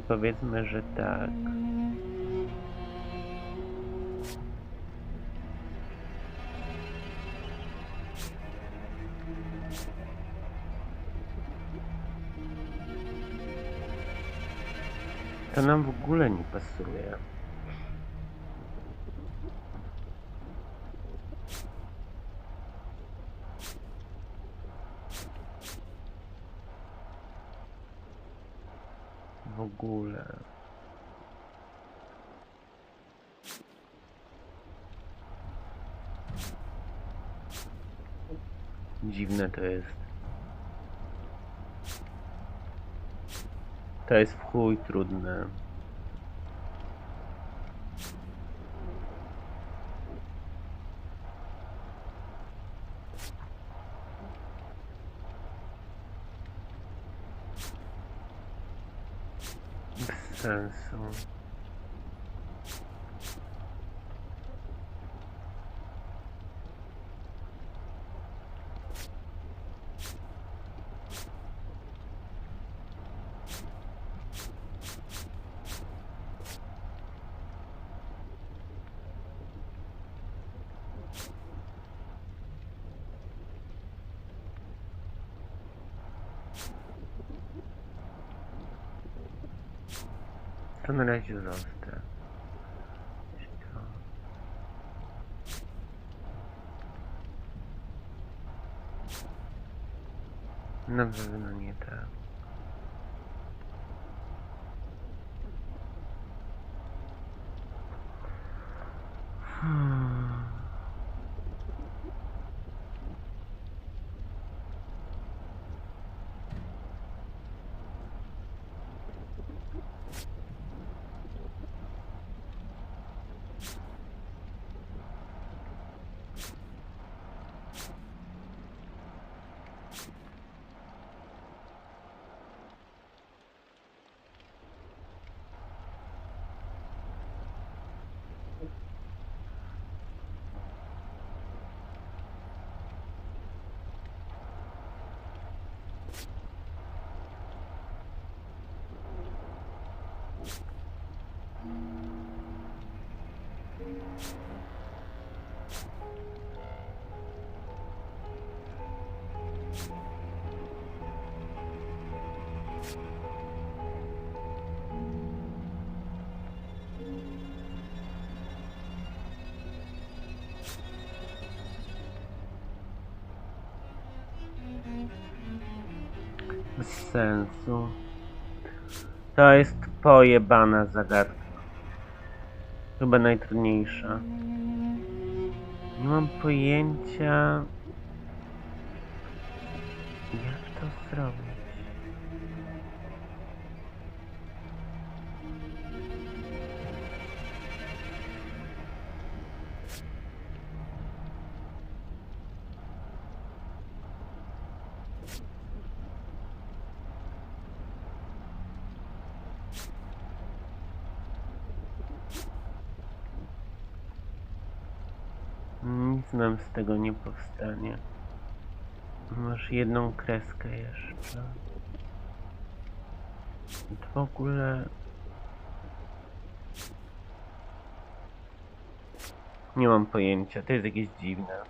powiedzmy, że tak. To nam w ogóle nie pasuje. W ogóle. Dziwne to jest. To jest w chuj trudne. Bez sensu. To na razie został. Na pewno nie tak. Bez sensu. To jest pojebana zagadka. Chyba najtrudniejsza. Nie mam pojęcia, jak to zrobić. Nic nam z tego nie powstanie. Masz jedną kreskę jeszcze. To w ogóle... Nie mam pojęcia, to jest jakieś dziwne.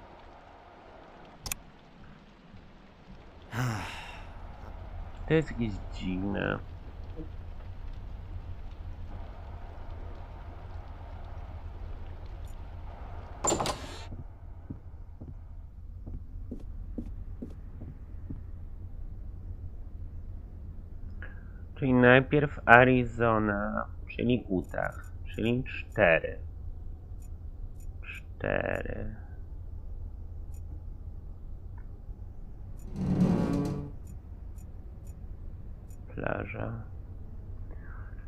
To jest jakieś dziwne. Czyli najpierw Arizona, czyli Utah, czyli 4. Plaża.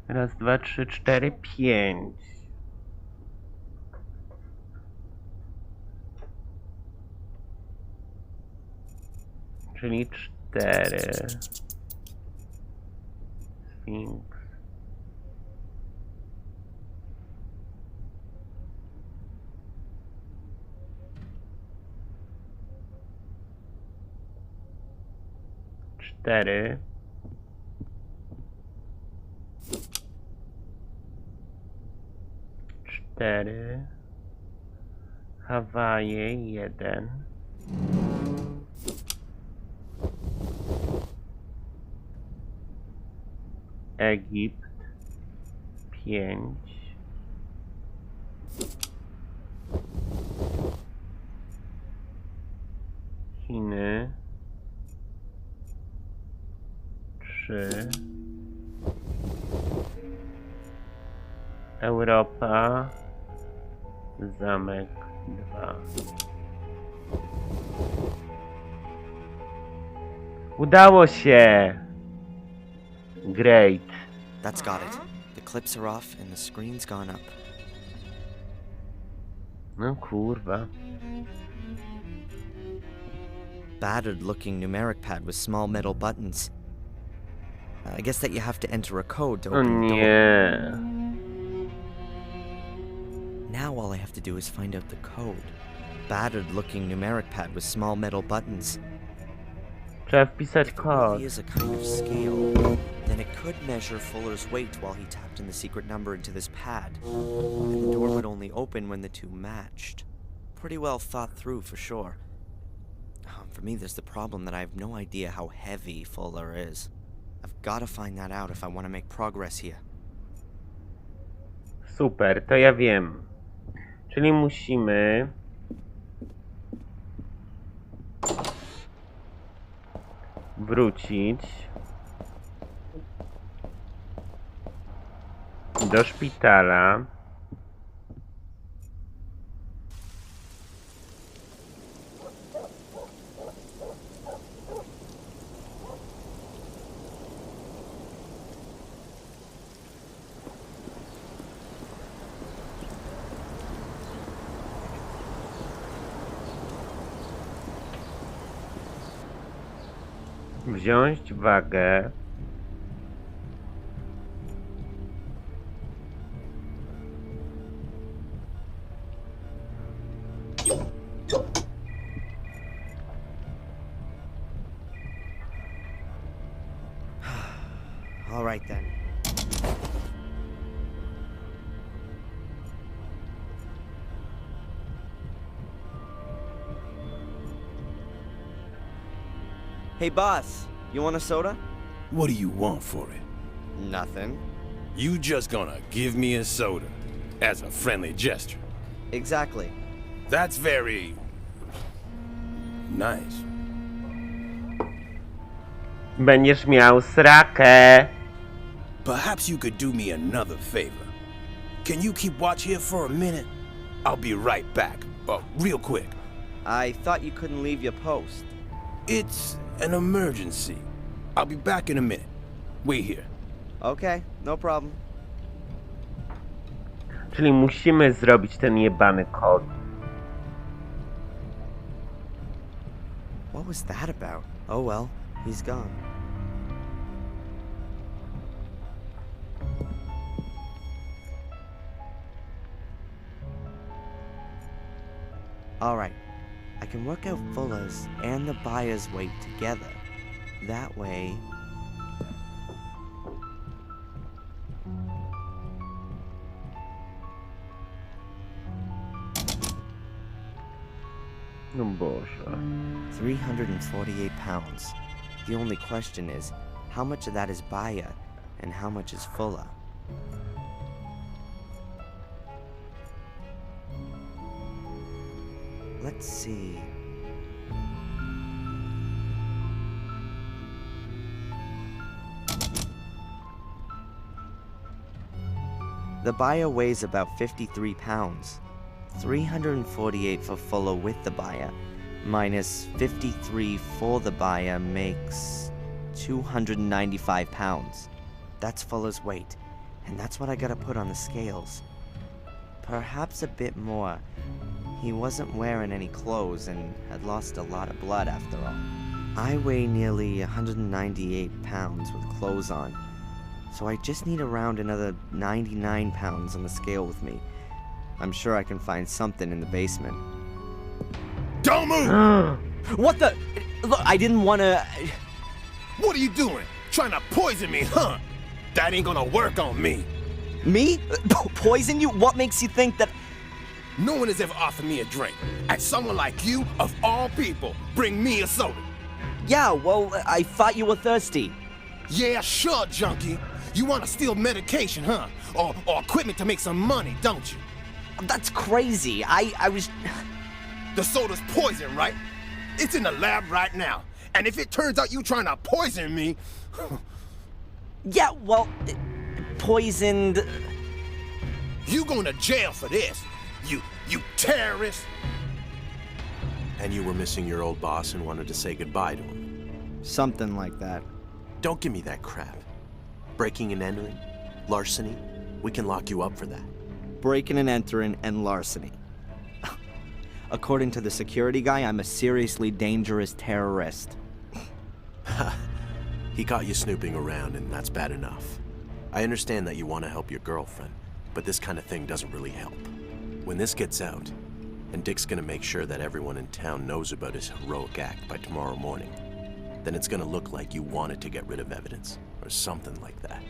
Raz, dwa, trzy, cztery, 5. Czyli 4. Sphinx. Cztery. Hawaje 1. Egipt 5. Chiny 3. Europa, zamek 2. Udało się! Great. That's got it. The clips are off and the screen's gone up. No kurwa. Battered looking numeric pad with small metal buttons. I guess that you have to enter a code to O open the door. nie. Now all I have to do is find out the code. Battered looking numeric pad with small metal buttons. Trzeba wpisać If it kod. really is a kind of scale, then it could measure Fuller's weight while he tapped in the secret number into this pad. And the door would only open when the two matched. Pretty well thought through for sure. For me, there's the problem that I have no idea how heavy Fuller is. I've got to find that out if I want to make progress here. Super, to ja wiem. Czyli musimy... wrócić do szpitala. Wziąć wagę. All right then. Hey boss, you want a soda? What do you want for it? Nothing. You just gonna give me a soda as a friendly gesture? Exactly. That's very... nice. Będziesz miał srakę. Perhaps you could do me another favor. Can you keep watch here for a minute? I'll be right back. Real quick. I thought you couldn't leave your post. It's an emergency. I'll be back in a minute. Wait here. Okay, no problem. Czyli musimy zrobić ten jebany kod. What was that about? Oh well, he's gone. Alright, I can work out Fuller's and the buyer's weight together. That way... No Boże. 348 pounds. The only question is, how much of that is buyer and how much is Fuller? Let's see. The buyer weighs about 53 pounds. 348 for Fuller with the buyer, minus 53 for the buyer makes 295 pounds. That's Fuller's weight, and that's what I gotta put on the scales. Perhaps a bit more. He wasn't wearing any clothes and had lost a lot of blood after all. I weigh nearly 198 pounds with clothes on, so I just need around another 99 pounds on the scale with me. I'm sure I can find something in the basement. Don't move! What the? Look, I didn't want to... What are you doing? Trying to poison me, huh? That ain't gonna work on me. Me? Poison you? What makes you think that... No one has ever offered me a drink. And someone like you, of all people, bring me a soda. Yeah, well, I thought you were thirsty. Yeah, sure, junkie. You want to steal medication, huh? Or equipment to make some money, don't you? That's crazy. I was... The soda's poison, right? It's in the lab right now. And if it turns out you trying to poison me... Yeah, well, poisoned... You going to jail for this. You terrorist. And you were missing your old boss and wanted to say goodbye to him. Something like that. Don't give me that crap. Breaking and entering, larceny, we can lock you up for that. Breaking and entering and larceny. According to the security guy, I'm a seriously dangerous terrorist. He caught you snooping around, and that's bad enough. I understand that you want to help your girlfriend, but this kind of thing doesn't really help. When this gets out, and Dick's gonna make sure that everyone in town knows about his heroic act by tomorrow morning, then it's gonna look like you wanted to get rid of evidence, or something like that.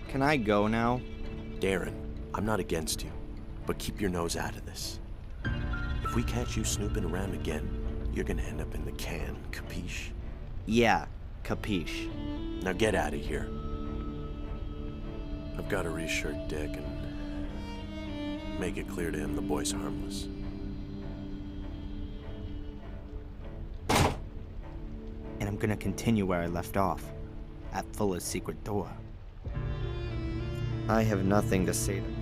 Can I go now? Darren, I'm not against you, but keep your nose out of this. If we catch you snooping around again, you're gonna end up in the can, capiche? Yeah, capiche. Now get out of here. I've got to reassure Dick and make it clear to him the boy's harmless. And I'm gonna continue where I left off, at Fuller's secret door. I have nothing to say to them.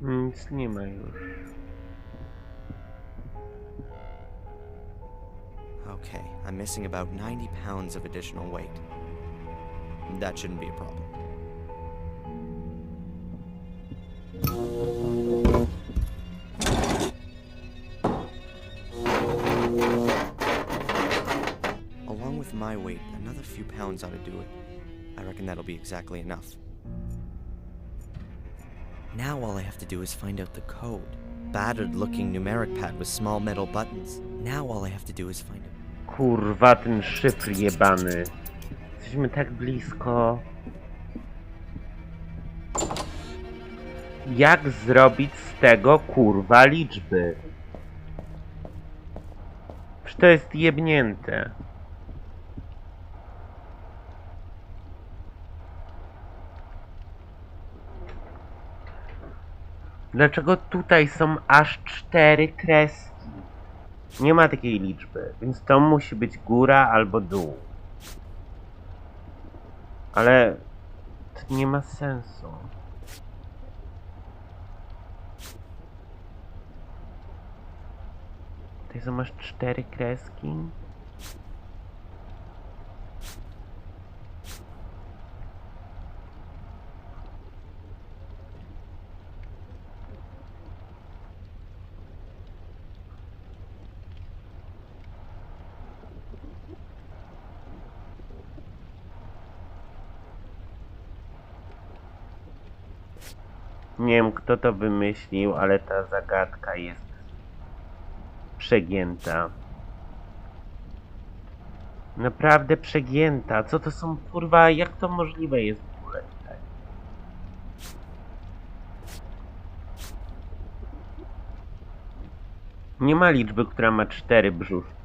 Nic nie ma już. Okay, I'm missing about 90 pounds of additional weight. That shouldn't be a problem. with my weight, another few pounds ought to do it. I reckon that'll be exactly enough. Now all I have to do is find out the code. Battered-looking numeric pad with small metal buttons. Now all I have to do is find it. Kurwa, ten szyfr jebany. Jesteśmy tak blisko. Jak zrobić z tego, kurwa, liczby? Przecież to jest jebnięte. Dlaczego tutaj są aż 4 kreski? Nie ma takiej liczby, więc to musi być góra albo dół. Ale to nie ma sensu. Tutaj są aż 4 kreski. Nie wiem, kto to wymyślił, ale ta zagadka jest przegięta. Naprawdę przegięta. Co to są, kurwa, jak to możliwe jest w ogóle tutaj? Nie ma liczby, która ma 4 brzuszki.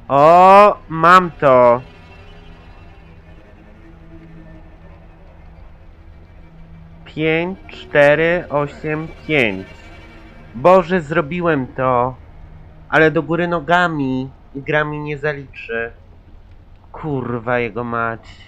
O, mam to. Pięć, 4, 8, 5. Boże, zrobiłem to. Ale do góry nogami. I gra mi nie zaliczy. Kurwa jego mać.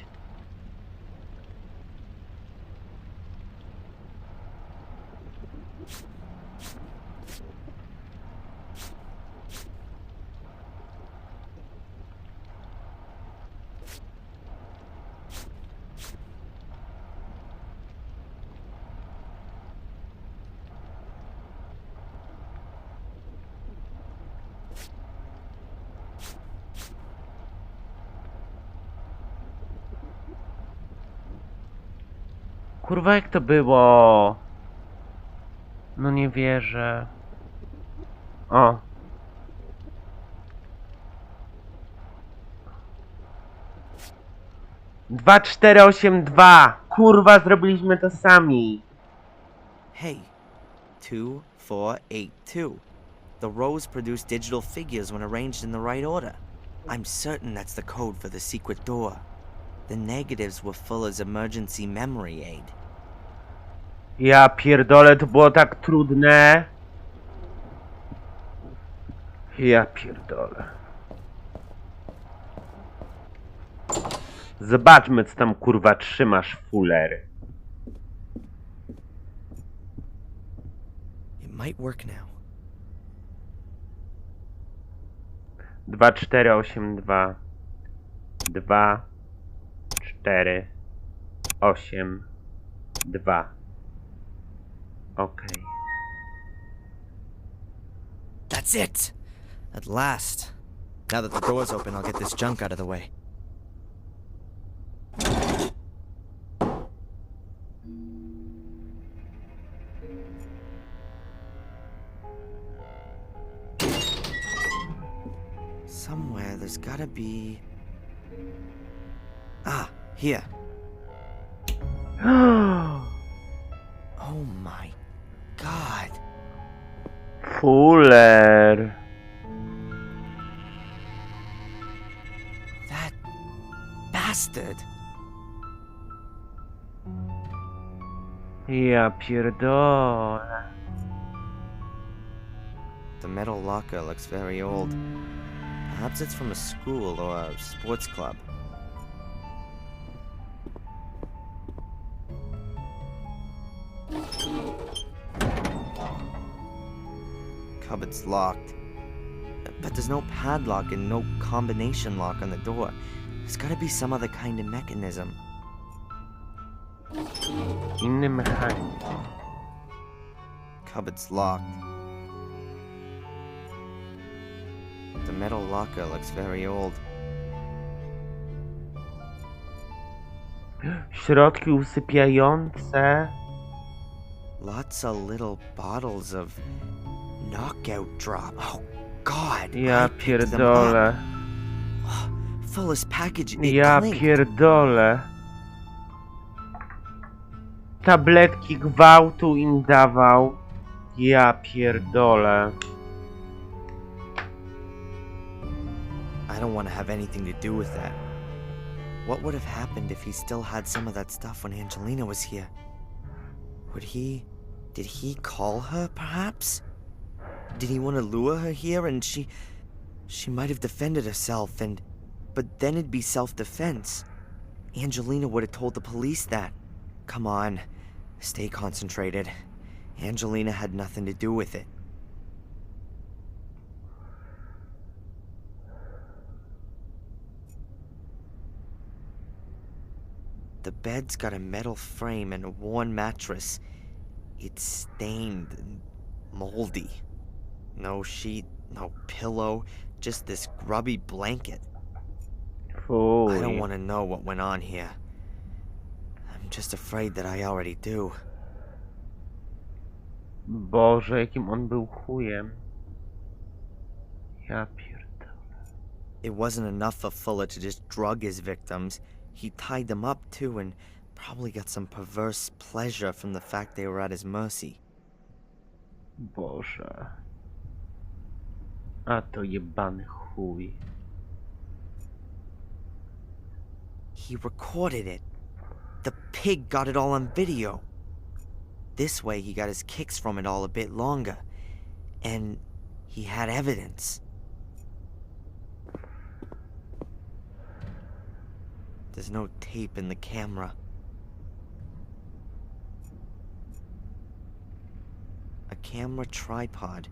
Kurwa, jak to było? No nie wierzę. O. Dwa, 4, 8, 2. Kurwa, zrobiliśmy to sami. Hey, 2, 4, 8, 2. The rows produce digital figures when arranged in the right order. I'm certain that's the code for the secret door. The negatives were Fuller's emergency memory aid. Ja pierdolę, to było tak trudne. Ja pierdolę. Zobaczmy, co tam kurwa trzymasz, Fuller. It might work now. 2, 4, 8, 2. 2, 4, 8, 2. Okay. That's it! At last. Now that the door's open, I'll get this junk out of the way. Somewhere there's gotta be... Ah, here. Oh my God. Fuller. bastard! Ja pierdolę. The metal locker looks very old. Perhaps it's from a school or a sports club. Cupboard's locked. But there's no padlock and no combination lock on the door. There's gotta be some other kind of mechanism. Inny mechanizm. Cupboard's locked. The metal locker looks very old. Środki usypiające. Lots of little bottles of knockout drop. Oh God! Ja I picked them pierdolę. up. Fullest package. It Ja clinked. pierdolę. Tabletki gwałtu im dawał. Ja pierdolę. I don't want to have anything to do with that. What would have happened if he still had some of that stuff when Angelina was here? Did he call her, perhaps? Did he want to lure her here and she might have defended herself but then it'd be self-defense. Angelina would have told the police that. Come on, stay concentrated. Angelina had nothing to do with it. The bed's got a metal frame and a worn mattress. It's stained and moldy. No sheet, no pillow, just this grubby blanket. Fuj. I don't want to know what went on here. I'm just afraid that I already do. Boże, jakim on był chujem. Ja pierdolę. It wasn't enough for Fuller to just drug his victims. He tied them up too and probably got some perverse pleasure from the fact they were at his mercy. Boże. A to jebany chuj. He recorded it. The pig got it all on video. This way he got his kicks from it all a bit longer. And he had evidence. There's no tape in the camera. A camera tripod.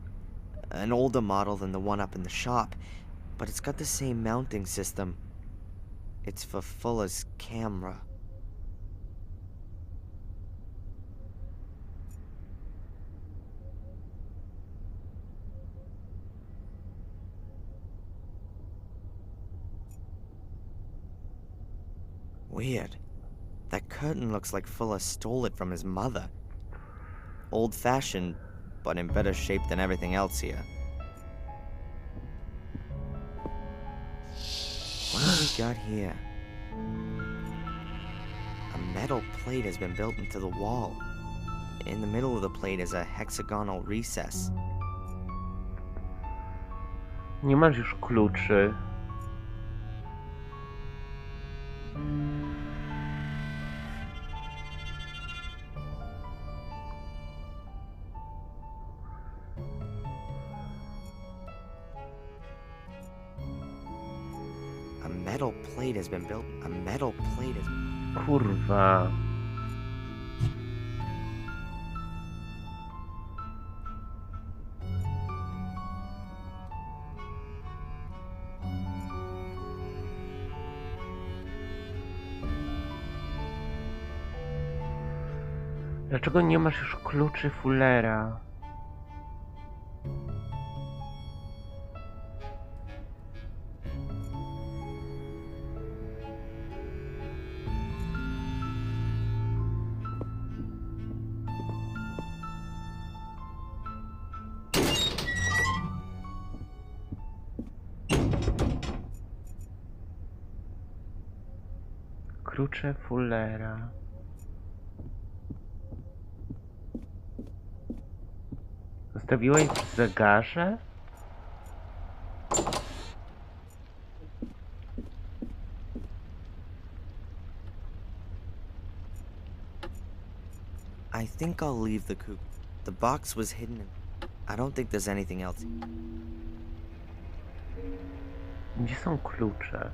An older model than the one up in the shop, but it's got the same mounting system. It's for Fuller's camera. Weird. That curtain looks like Fuller stole it from his mother. Old-fashioned, but in better shape than everything else here. What have we got here? A metal plate has been built into the wall. In the middle of the plate is a hexagonal recess. Nie masz już kluczy. A metal plate has been built. A metal plate is. Kurwa. Dlaczego nie masz już kluczy Fullera? Klucze Fullera. Zostawiłeś w zegarze? I think I'll leave the coop. The box was hidden. I don't think there's anything else. Gdzie są klucze?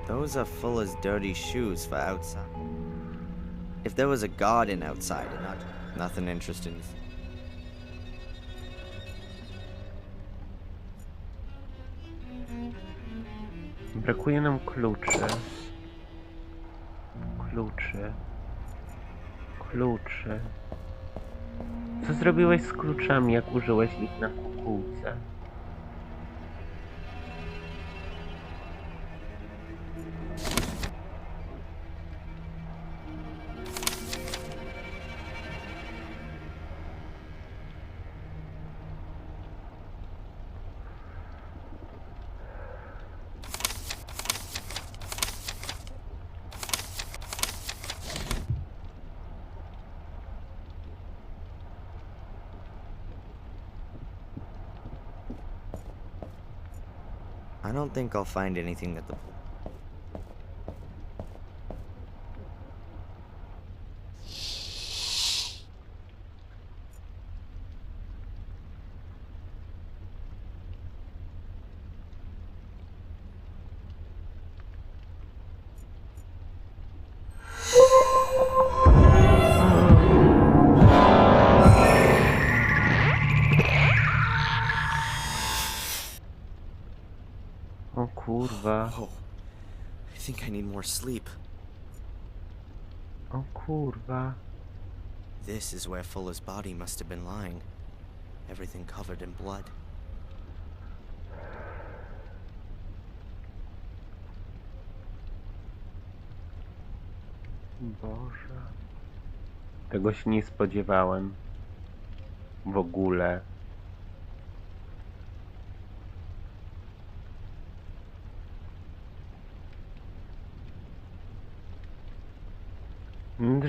Those are Fuller's dirty shoes for outside. If there was a garden outside and nothing interesting. Brakuje nam kluczy. Kluczy. Kluczy. Co zrobiłeś z kluczami, jak użyłeś ich na kukułce? I don't think I'll find anything that the... O kurwa. Oh, I think I need more sleep. O kurwa. This is where Fuller's body must have been lying. Everything covered in blood. Boże. Tego się nie spodziewałem. W ogóle.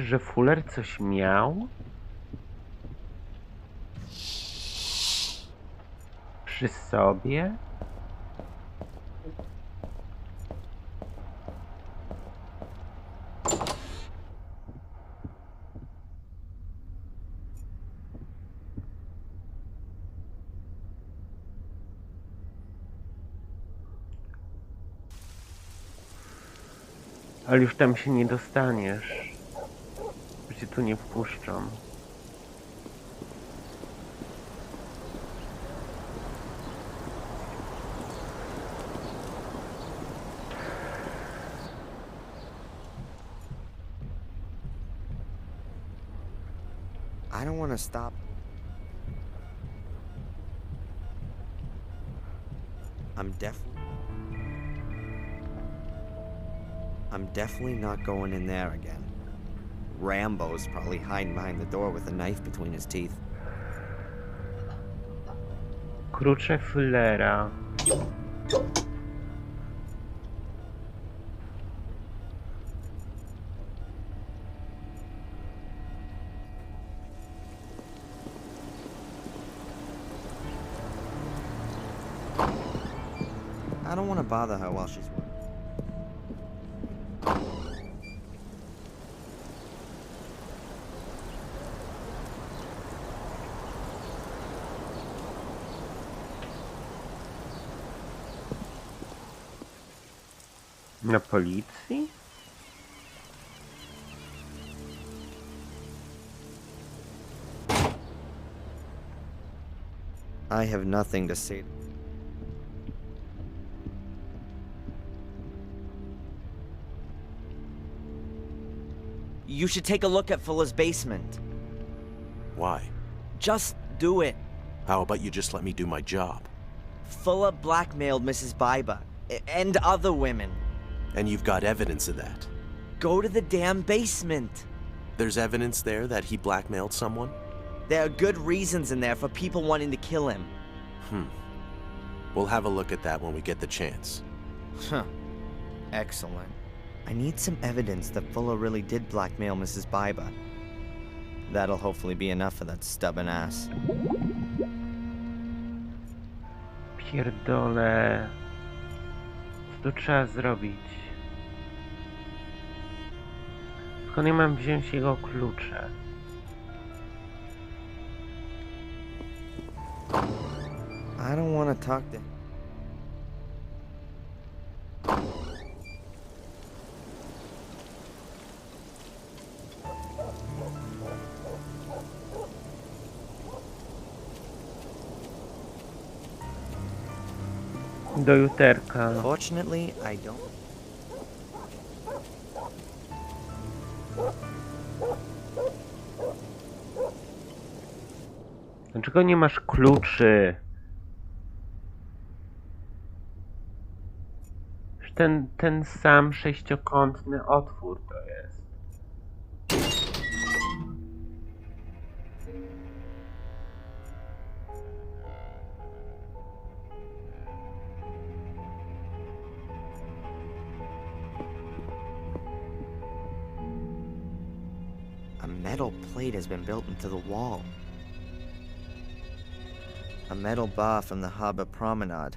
Że Fuller coś miał? Przy sobie? Ale już tam się nie dostaniesz. Bo cię tu nie wpuszczą. I don't want to stop. I'm definitely not going in there again. Rambo's probably hiding behind the door with a knife between his teeth. Klucze Fullera. I don't want to bother her while she's working. Na policji? I have nothing to say. You should take a look at Fuller's basement. Why? Just do it. How about you just let me do my job? Fuller blackmailed Mrs. Biber and other women. And you've got evidence of that. Go to the damn basement. There's evidence there that he blackmailed someone? There are good reasons in there for people wanting to kill him. We'll have a look at that when we get the chance. Huh. Excellent. I need some evidence that Fuller really did blackmail Mrs. Biber. That'll hopefully be enough for that stubborn ass. Pierdolę. To trzeba zrobić. Skąd ja mam wziąć jego klucze? I don't want to talk to him. Do juterka. Fortunately, I don't. Dlaczego nie masz kluczy? Ten sam sześciokątny otwór to jest. A metal plate has been built into the wall. A metal bar from the harbor promenade,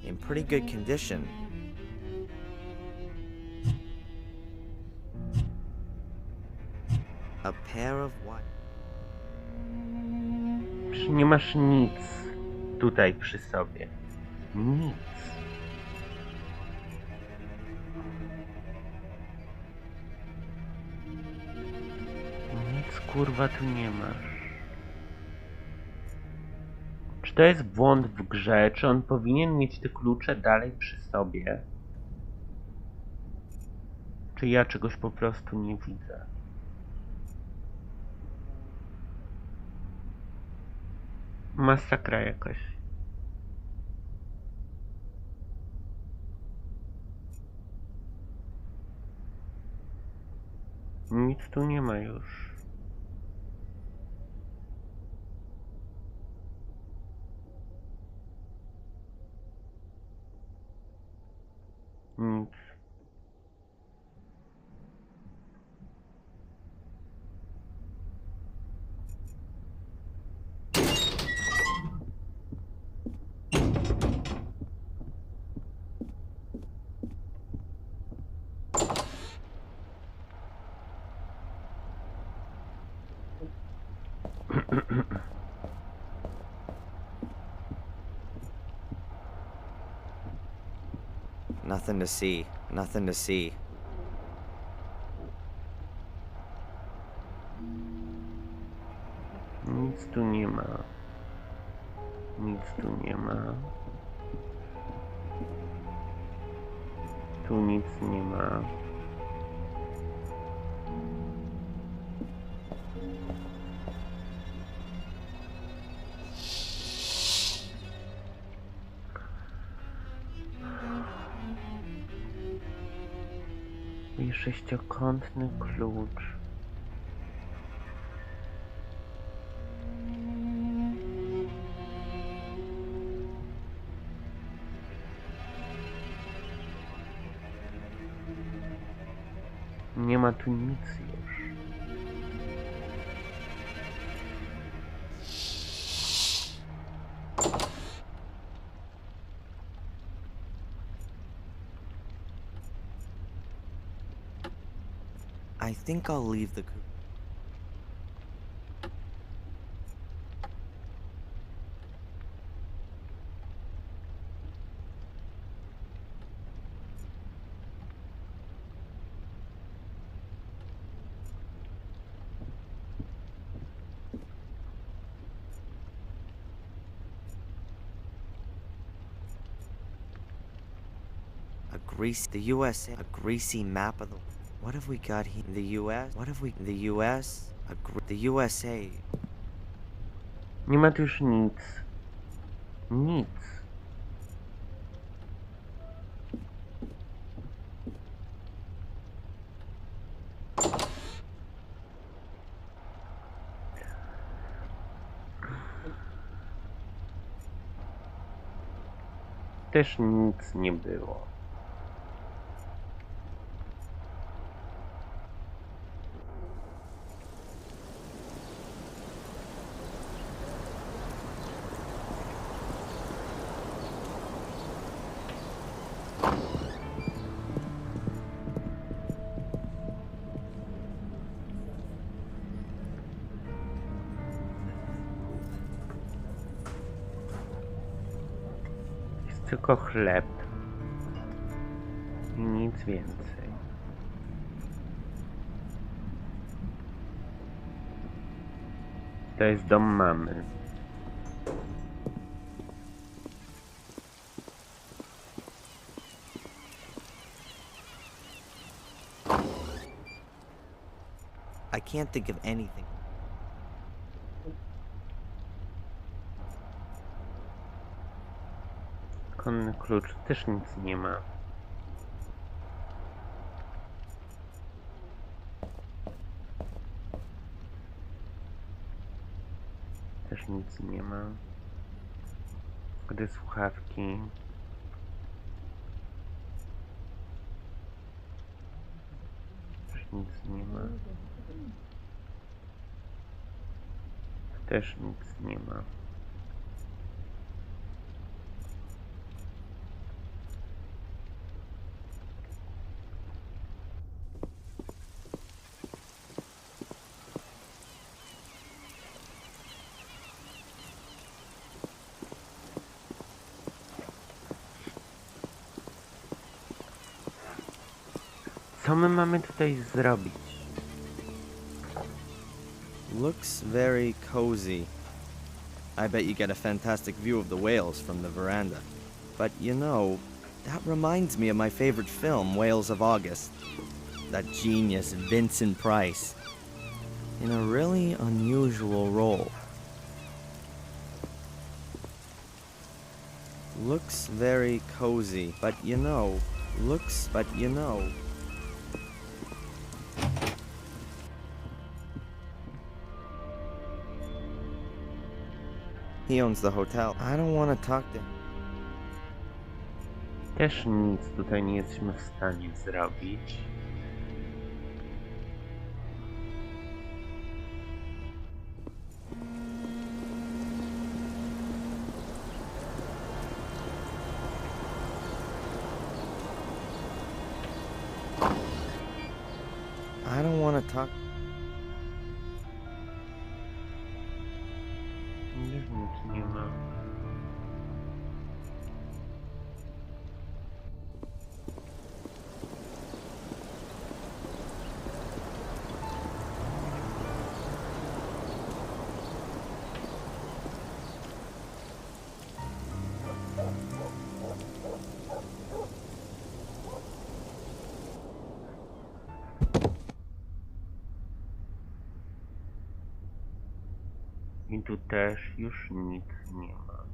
in pretty good condition. A pair of what? Przecież nie masz nic tutaj przy sobie. Nic. Nic kurwa tu nie masz. Czy to jest błąd w grze? Czy on powinien mieć te klucze dalej przy sobie? Czy ja czegoś po prostu nie widzę? Masakra jakaś. Nic tu nie ma już. Nic. Nothing to see. Nothing to see. Nic tu nie ma. Nic tu nie ma. Tu nic nie ma. I sześciokątny klucz. Nie ma tu nic już. I think I'll leave the coop. A greasy map of the. What have we got here? The U.S. What have we? The U.S. The USA. Nie ma tu już nic. Nic. Też nic nie było. tylko chleb i nic więcej. To jest dom mamy. I can't think of anything. Konny klucz też nic nie ma. Też nic nie ma. Gdy słuchawki. Też nic nie ma. Też nic nie ma. Co my mamy tutaj zrobić? Looks very cozy. I bet you get a fantastic view of the whales from the veranda. But you know, that reminds me of my favorite film, Whales of August. That genius Vincent Price. In a really unusual role. Looks very cozy, but you know, He owns the hotel. I don't want to talk to him. Też nic tutaj nie jesteśmy w stanie zrobić. I don't want to talk. Nic nie ma. I tu też już nic nie ma.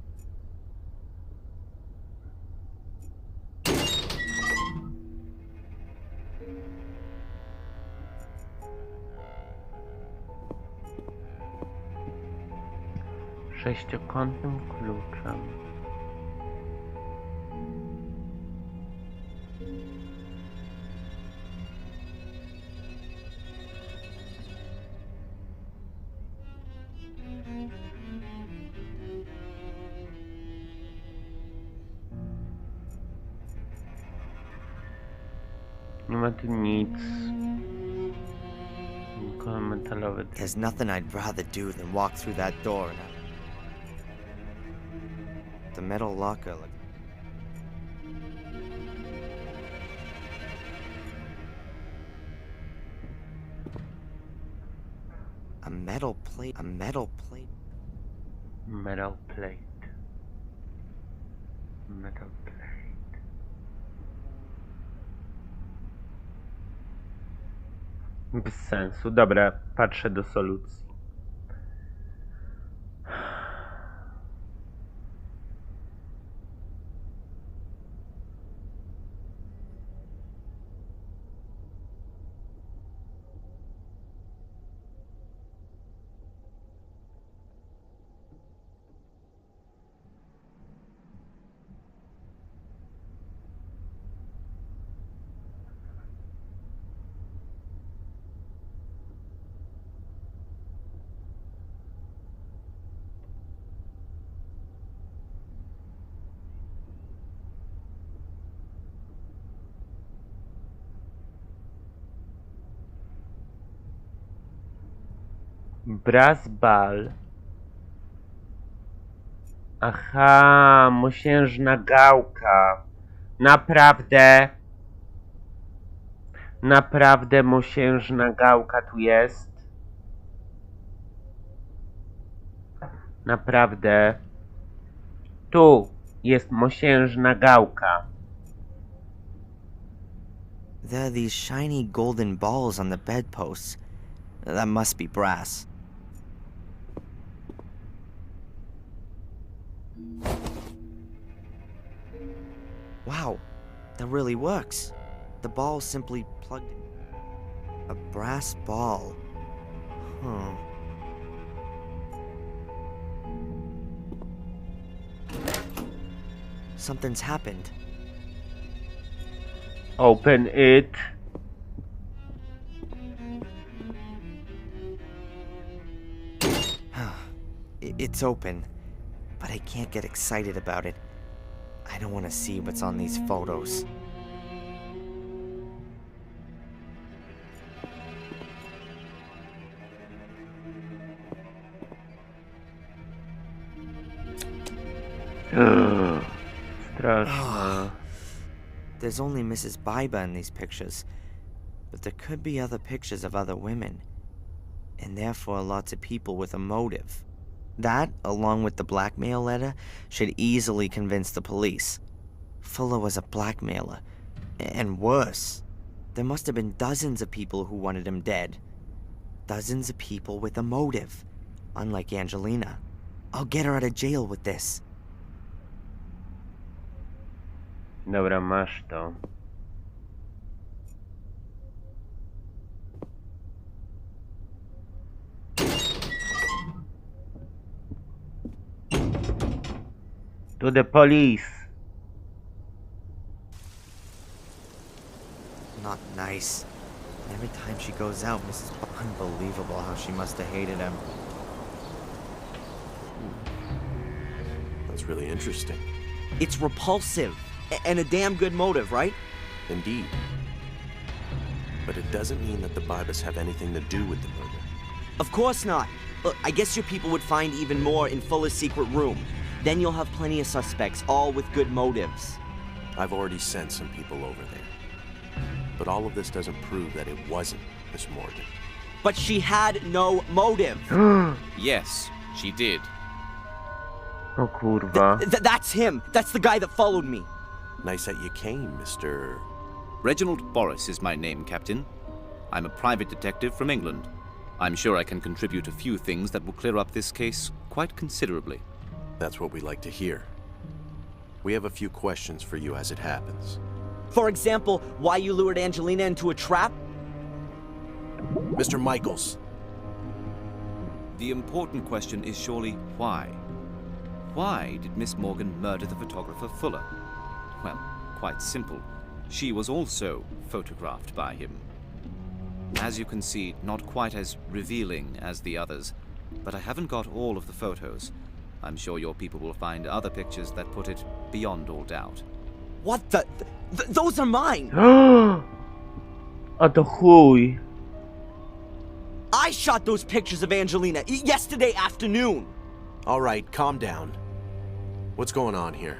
Sześciokątnym kluczem. Nie ma tu nic. Tylko metalowy. There's nothing I'd rather do than walk through that door and the metal locker. A metal plate. Metal plate. Metal plate. Bez sensu. Dobra, patrzę do solucji. Brass ball. Aha, mosiężna gałka. Naprawdę? Naprawdę mosiężna gałka tu jest? Naprawdę? Tu jest mosiężna gałka. There are these shiny golden balls on the bedposts. That must be brass. Wow, that really works. The ball simply plugged in. A brass ball. Huh. Something's happened. Open it. It's open, but I can't get excited about it. I don't want to see what's on these photos. Straszne. There's only Mrs. Biba in these pictures, but there could be other pictures of other women, and therefore lots of people with a motive. That, along with the blackmail letter, should easily convince the police. Fuller was a blackmailer, and worse. There must have been dozens of people who wanted him dead. Dozens of people with a motive, unlike Angelina. I'll get her out of jail with this. Dobra, masz to. To the police. Not nice. Every time she goes out, Mrs. Unbelievable how she must have hated him. That's really interesting. It's repulsive. And a damn good motive, right? Indeed. But it doesn't mean that the Bibas have anything to do with the murder. Of course not. Look, I guess your people would find even more in Fuller's secret room. Then you'll have plenty of suspects, all with good motives. I've already sent some people over there. But all of this doesn't prove that it wasn't Miss Morgan. But she had no motive. Yes, she did. O kurwa. That's him. That's the guy that followed me. Nice that you came, Mr. Reginald Boris is my name, Captain. I'm a private detective from England. I'm sure I can contribute a few things that will clear up this case quite considerably. That's what we like to hear. We have a few questions for you as it happens. For example, why you lured Angelina into a trap? Mr. Michaels. The important question is surely why? Why did Miss Morgan murder the photographer Fuller? Well, quite simple. She was also photographed by him. As you can see, not quite as revealing as the others, but I haven't got all of the photos. I'm sure your people will find other pictures that put it beyond all doubt. What the? Those are mine! A to chuj. I shot those pictures of Angelina yesterday afternoon! All right, calm down. What's going on here?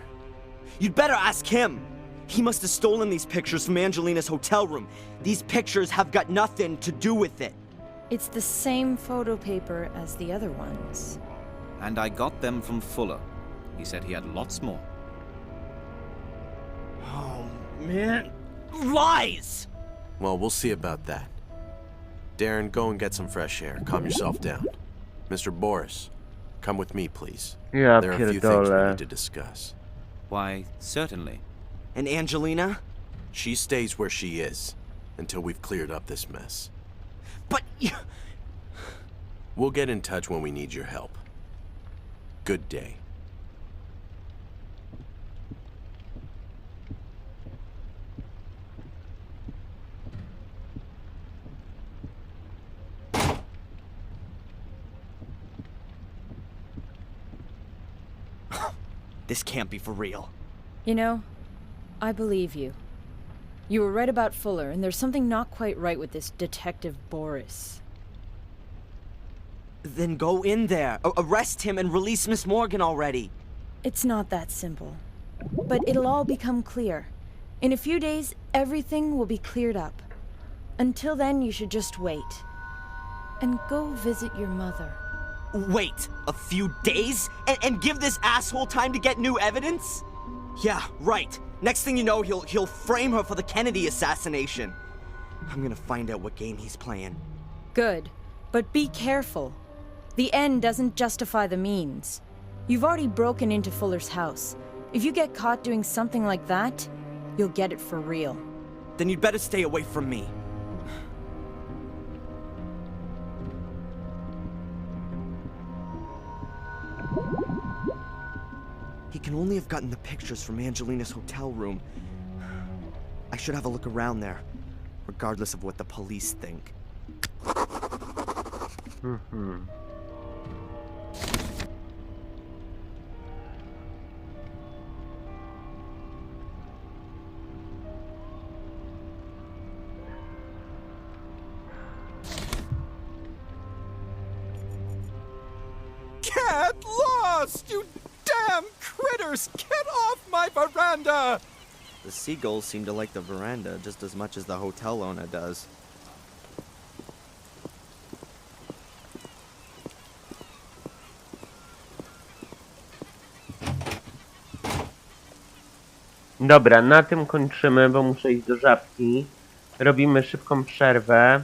You'd better ask him. He must have stolen these pictures from Angelina's hotel room. These pictures have got nothing to do with it. It's the same photo paper as the other ones. And I got them from Fuller. He said he had lots more. Oh, man. Lies! Well, we'll see about that. Darren, go and get some fresh air. Calm yourself down. Mr. Boris, come with me, please. Ja there are a few things we pierdolę. need to discuss. Why, certainly. And Angelina? She stays where she is until we've cleared up this mess. But We'll get in touch when we need your help. Good day. This can't be for real. You know, I believe you. You were right about Fuller, and there's something not quite right with this Detective Boris. Then go in there, arrest him, and release Miss Morgan already. It's not that simple. But it'll all become clear. In a few days, everything will be cleared up. Until then, you should just wait. And go visit your mother. Wait a few days? And give this asshole time to get new evidence? Yeah, right. Next thing you know, he'll frame her for the Kennedy assassination. I'm gonna find out what game he's playing. Good. But be careful. The end doesn't justify the means. You've already broken into Fuller's house. If you get caught doing something like that, you'll get it for real. Then you'd better stay away from me. He can only have gotten the pictures from Angelina's hotel room. I should have a look around there, regardless of what the police think. Get lost, you damn critters! Get off my veranda! The seagulls seem to like the veranda just as much as the hotel owner does. Dobra, na tym kończymy, bo muszę iść do żabki. Robimy szybką przerwę.